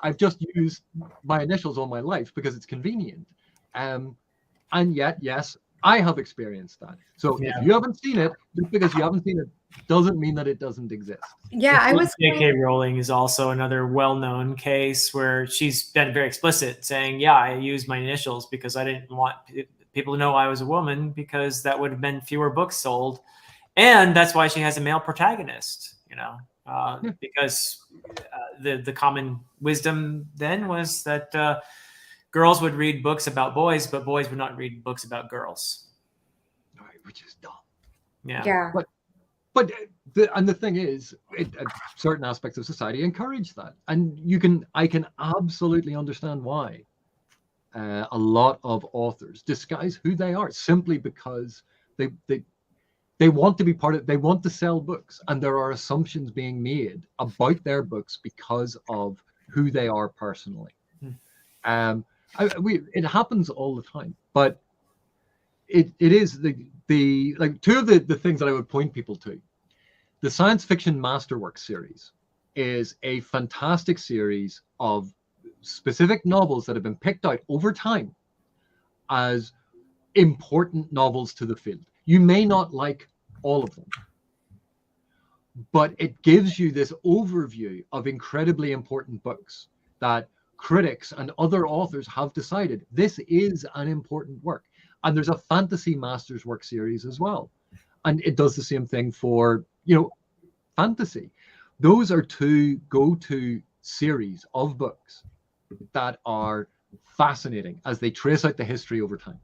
I've just used my initials all my life because it's convenient. And yet, yes, I have experienced that. So if you haven't seen it, just because you haven't seen it doesn't mean that it doesn't exist. Yeah, I was. J.K. Rowling is also another well-known case where she's been very explicit, saying, "Yeah, I used my initials because I didn't want people to know I was a woman because that would have been fewer books sold, and that's why she has a male protagonist." Because the common wisdom then was that girls would read books about boys, but boys would not read books about girls. Right, which is dumb. Yeah. But the thing is, certain aspects of society encourage that, and I can absolutely understand why. a lot of authors disguise who they are simply because they want to be part of, they want to sell books, and there are assumptions being made about their books because of who they are personally. It happens all the time, but it is the like two of the things that I would point people to. The Science Fiction Masterwork series is a fantastic series of specific novels that have been picked out over time as important novels to the field. You may not like all of them, but it gives you this overview of incredibly important books that critics and other authors have decided this is an important work. And there's a Fantasy Masters work series as well, and it does the same thing for fantasy. Those are two go-to series of books that are fascinating as they trace out the history over time.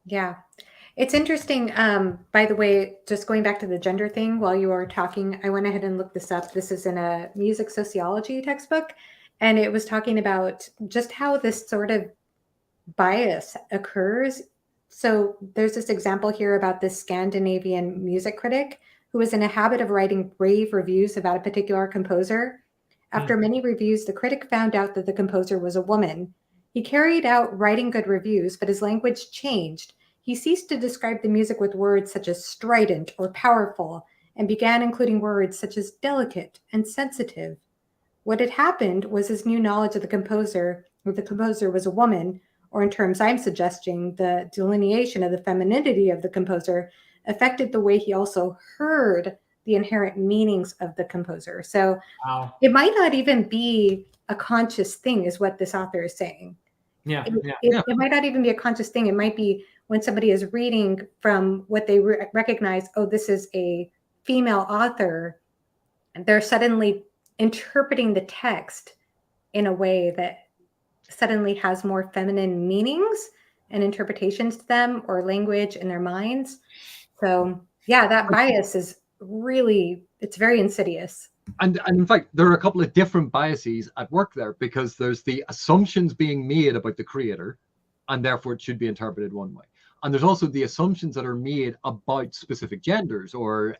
Yeah. It's interesting. By the way, just going back to the gender thing while you were talking, I went ahead and looked this up. This is in a music sociology textbook, and it was talking about just how this sort of bias occurs. So there's this example here about this Scandinavian music critic who was in a habit of writing rave reviews about a particular composer. After many reviews, the critic found out that the composer was a woman. He carried out writing good reviews, but his language changed. He ceased to describe the music with words such as strident or powerful and began including words such as delicate and sensitive. What had happened was his new knowledge of the composer was a woman, or in terms I'm suggesting, the delineation of the femininity of the composer affected the way he also heard the inherent meanings of the composer. So Wow. it might not even be a conscious thing, is what this author is saying. Yeah. It might not even be a conscious thing. It might be when somebody is reading from what they recognize, oh, this is a female author, and they're suddenly interpreting the text in a way that suddenly has more feminine meanings and interpretations to them, or language in their minds. So yeah, that bias is really, it's very insidious. And in fact, there are a couple of different biases at work there, because there's the assumptions being made about the creator, and therefore it should be interpreted one way. And there's also the assumptions that are made about specific genders, or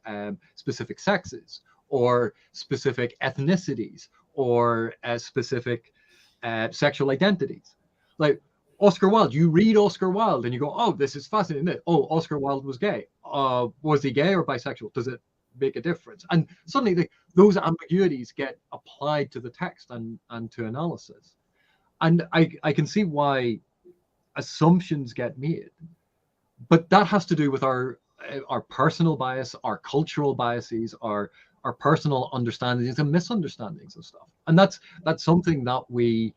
specific sexes, or specific ethnicities, or specific sexual identities. Like Oscar Wilde, you read Oscar Wilde and you go, oh, this is fascinating. Oh, Oscar Wilde was gay. Was he gay or bisexual? Does it make a difference? And suddenly those ambiguities get applied to the text and to analysis. And I can see why assumptions get made, but that has to do with our personal bias, our cultural biases, our personal understandings and misunderstandings of stuff. And that's something that we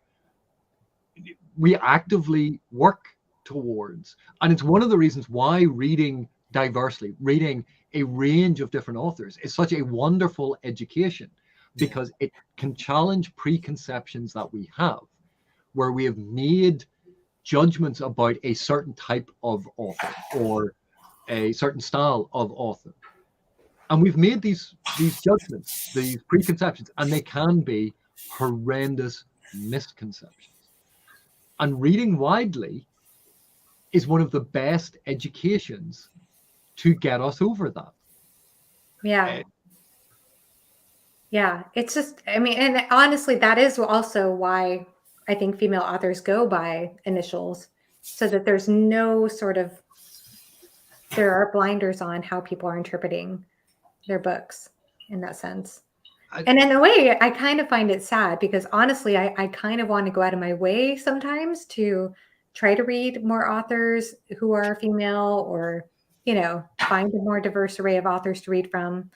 actively work towards. And it's one of the reasons why reading diversely, reading a range of different authors, is such a wonderful education, because it can challenge preconceptions that we have, where we have made judgments about a certain type of author or a certain style of author. And we've made these judgments, these preconceptions, and they can be horrendous misconceptions. And reading widely is one of the best educations to get us over that. Yeah. Yeah. It's just, I mean, and honestly, that is also why I think female authors go by initials, so that there's no sort of, there are blinders on how people are interpreting their books in that sense. And in a way, I kind of find it sad, because honestly, I kind of want to go out of my way sometimes to try to read more authors who are female, or, find a more diverse array of authors to read from.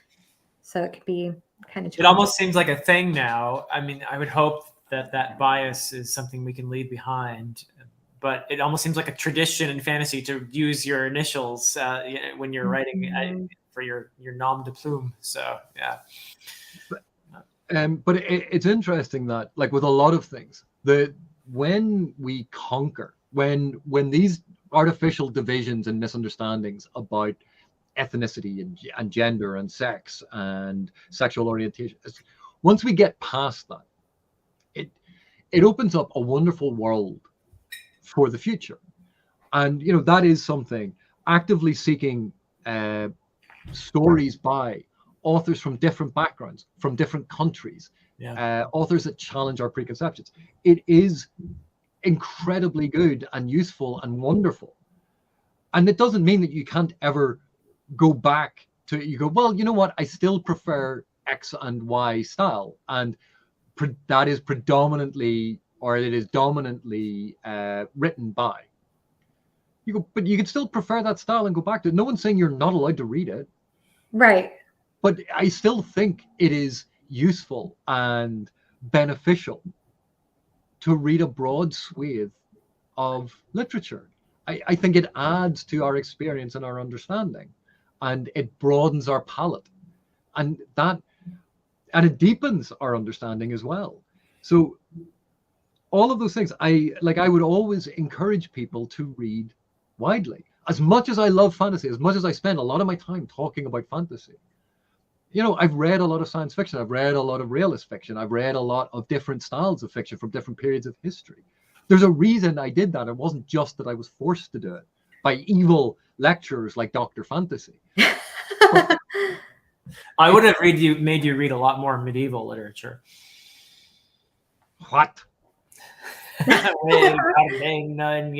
So it could be kind of challenging. It almost seems like a thing now. I mean, I would hope that bias is something we can leave behind, but it almost seems like a tradition in fantasy to use your initials when you're writing for your nom de plume. So yeah. But it's interesting that, like with a lot of things, when we conquer, when these artificial divisions and misunderstandings about ethnicity and gender and sex and sexual orientation, once we get past that, it opens up a wonderful world for the future. And that is something, actively seeking stories by authors from different backgrounds, from different countries, authors that challenge our preconceptions. It is incredibly good and useful and wonderful. And it doesn't mean that you can't ever go back to, you go, well, you know what, I still prefer X and Y style, and that is predominantly, or it is dominantly written by. You go, but you can still prefer that style and go back to it. No one's saying you're not allowed to read it. Right. But I still think it is useful and beneficial to read a broad swathe of literature. I think it adds to our experience and our understanding, and it broadens our palette, and it deepens our understanding as well. So all of those things, I would always encourage people to read widely. As much as I love fantasy, as much as I spend a lot of my time talking about fantasy, I've read a lot of science fiction, I've read a lot of realist fiction, I've read a lot of different styles of fiction from different periods of history. There's a reason I did that. It wasn't just that I was forced to do it by evil lecturers like Dr. Fantasy. I would have made you read a lot more medieval literature. What? Don't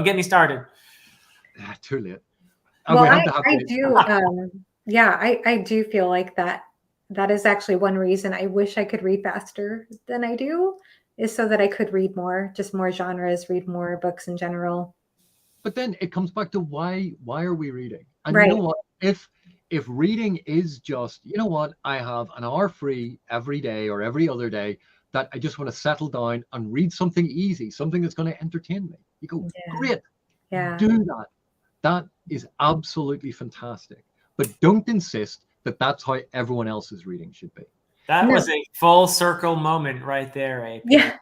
get me started. Too late. Well, I do. I do feel like that is actually one reason I wish I could read faster than I do, is so that I could read more, just more genres, read more books in general. But then it comes back to why are we reading? And right. You know what? If reading is just, I have an hour free every day or every other day that I just want to settle down and read something easy, something that's going to entertain me. You go, great. Yeah. Do that. That is absolutely fantastic. But don't insist that that's how everyone else's reading should be. That was a full circle moment right there, AP. Yeah,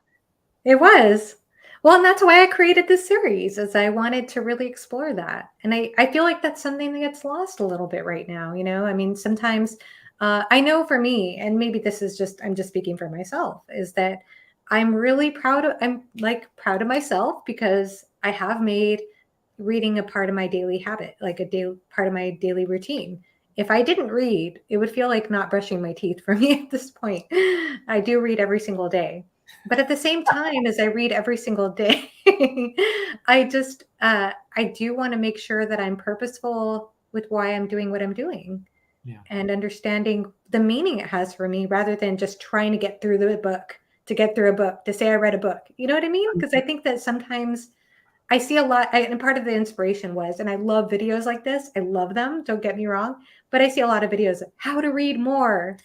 it was. Well, and that's why I created this series, is I wanted to really explore that. And I feel like that's something that gets lost a little bit right now. I mean, sometimes I know for me, and maybe this is I'm just speaking for myself, is that I'm really proud of myself, because I have made reading a part of my daily habit, like part of my daily routine. If I didn't read, it would feel like not brushing my teeth for me at this point. I do read every single day. But at the same time as I read every single day, I do want to make sure that I'm purposeful with why I'm doing what I'm doing, and understanding the meaning it has for me, rather than just trying to get through a book, to say I read a book. You know what I mean? Because I think that sometimes I see a lot, and part of the inspiration was, and I love videos like this. I love them. Don't get me wrong. But I see a lot of videos of how to read more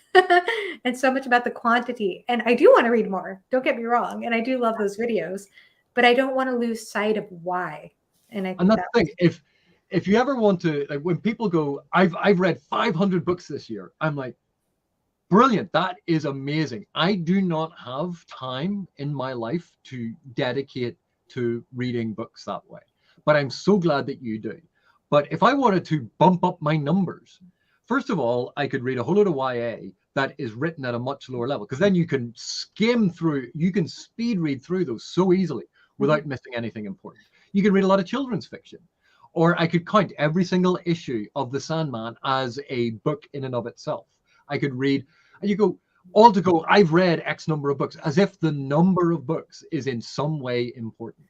and so much about the quantity. And I do want to read more. Don't get me wrong. And I do love those videos, but I don't want to lose sight of why. And that's the thing. If you ever want to, like, when people go, I've read 500 books this year, I'm like, brilliant. That is amazing. I do not have time in my life to dedicate to reading books that way, but I'm so glad that you do. But if I wanted to bump up my numbers, first of all, I could read a whole lot of YA that is written at a much lower level, because then you can skim through, you can speed read through those so easily without missing anything important. You can read a lot of children's fiction, or I could count every single issue of The Sandman as a book in and of itself. I could read, and you go, all to go, I've read X number of books, as if the number of books is in some way important.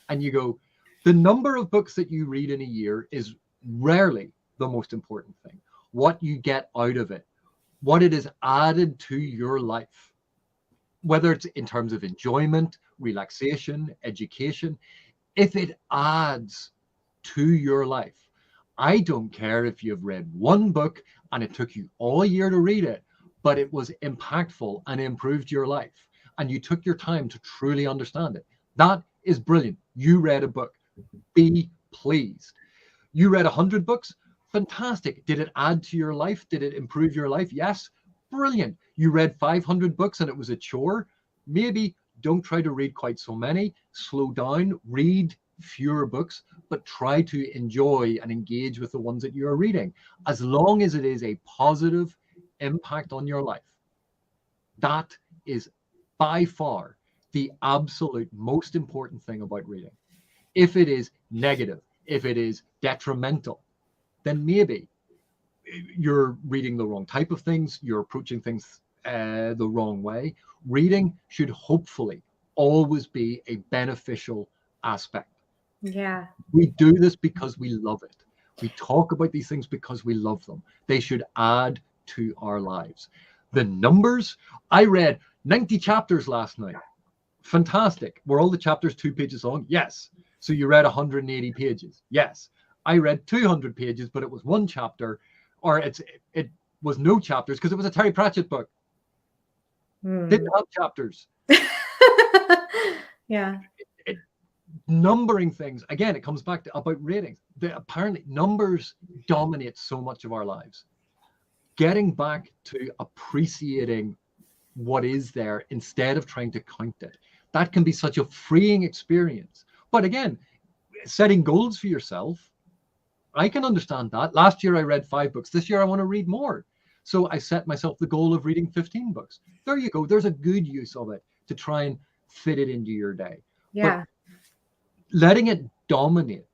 And you go, the number of books that you read in a year is rarely the most important thing. What you get out of it, what it is added to your life, whether it's in terms of enjoyment, relaxation, education, if it adds to your life. I don't care if you've read one book and it took you all year to read it, but it was impactful and improved your life, and you took your time to truly understand it. That is brilliant. You read a book. Be pleased. You read 100 books. Fantastic. Did it add to your life? Did it improve your life? Yes. Brilliant. You read 500 books and it was a chore. Maybe don't try to read quite so many. Slow down. Read fewer books, but try to enjoy and engage with the ones that you are reading, as long as it is a positive impact on your life. That is by far the absolute most important thing about reading. If it is negative, if it is detrimental, then maybe you're reading the wrong type of things, you're approaching things the wrong way. Reading should hopefully always be a beneficial aspect. Yeah. We do this because we love it. We talk about these things because we love them. They should add to our lives. The numbers, I read 90 chapters last night. Fantastic. Were all the chapters 2 pages long? Yes. So you read 180 pages? Yes. I read 200 pages, but it was one chapter, or it was no chapters because it was a Terry Pratchett book. Didn't have chapters. Yeah. Numbering things, again, it comes back to about ratings. Apparently numbers dominate so much of our lives. Getting back to appreciating what is there instead of trying to count it, that can be such a freeing experience. But again, setting goals for yourself, I can understand that. Last year I read 5 books. This year I want to read more. So I set myself the goal of reading 15 books. There you go. There's a good use of it to try and fit it into your day. Yeah. But letting it dominate,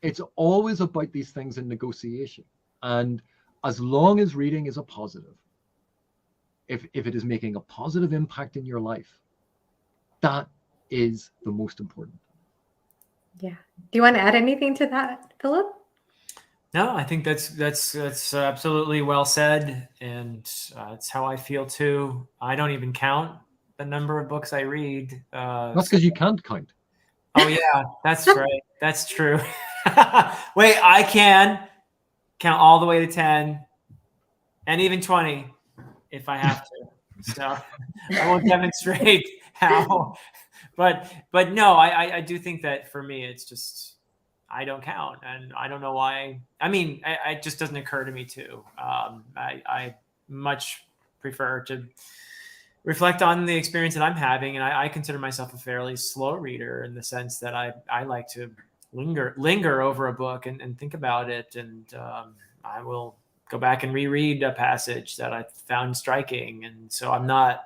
it's always about these things in negotiation. And as long as reading is a positive, if it is making a positive impact in your life, that is the most important. Yeah. Do you want to add anything to that, Philip? No, I think that's absolutely well said, and it's how I feel too. I don't even count the number of books I read. That's because you can't count. Oh yeah, that's right. That's true. Wait, I can count all the way to 10 and even 20 if I have to. So I won't demonstrate how. But no, I do think that for me, it's just, I don't count, and I don't know why. I mean, it just doesn't occur to me to. I much prefer to reflect on the experience that I'm having, and I consider myself a fairly slow reader in the sense that I like to linger over a book and think about it, and I will go back and reread a passage that I found striking, and so I'm not.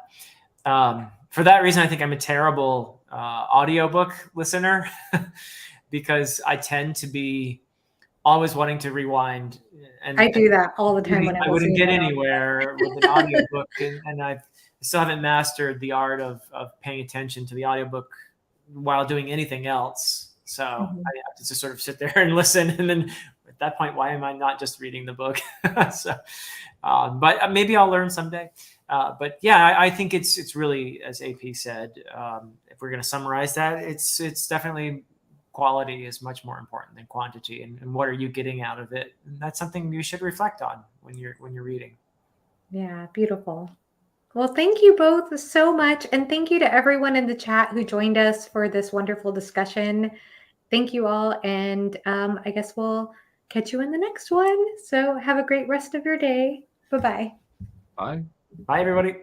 For that reason, I think I'm a terrible audiobook listener. Because I tend to be always wanting to rewind. And I do that all the time. I wouldn't get anywhere with an audiobook, and I still haven't mastered the art of paying attention to the audiobook while doing anything else. So I have to just sort of sit there and listen. And then at that point, why am I not just reading the book? So, but maybe I'll learn someday. But yeah, I think it's really, as AP said, if we're going to summarize that, it's definitely quality is much more important than quantity, and what are you getting out of it? And that's something you should reflect on when you're reading. Yeah, beautiful. Well, thank you both so much, and thank you to everyone in the chat who joined us for this wonderful discussion. Thank you all, and I guess we'll catch you in the next one. So have a great rest of your day. Bye-bye. Bye. Bye, everybody.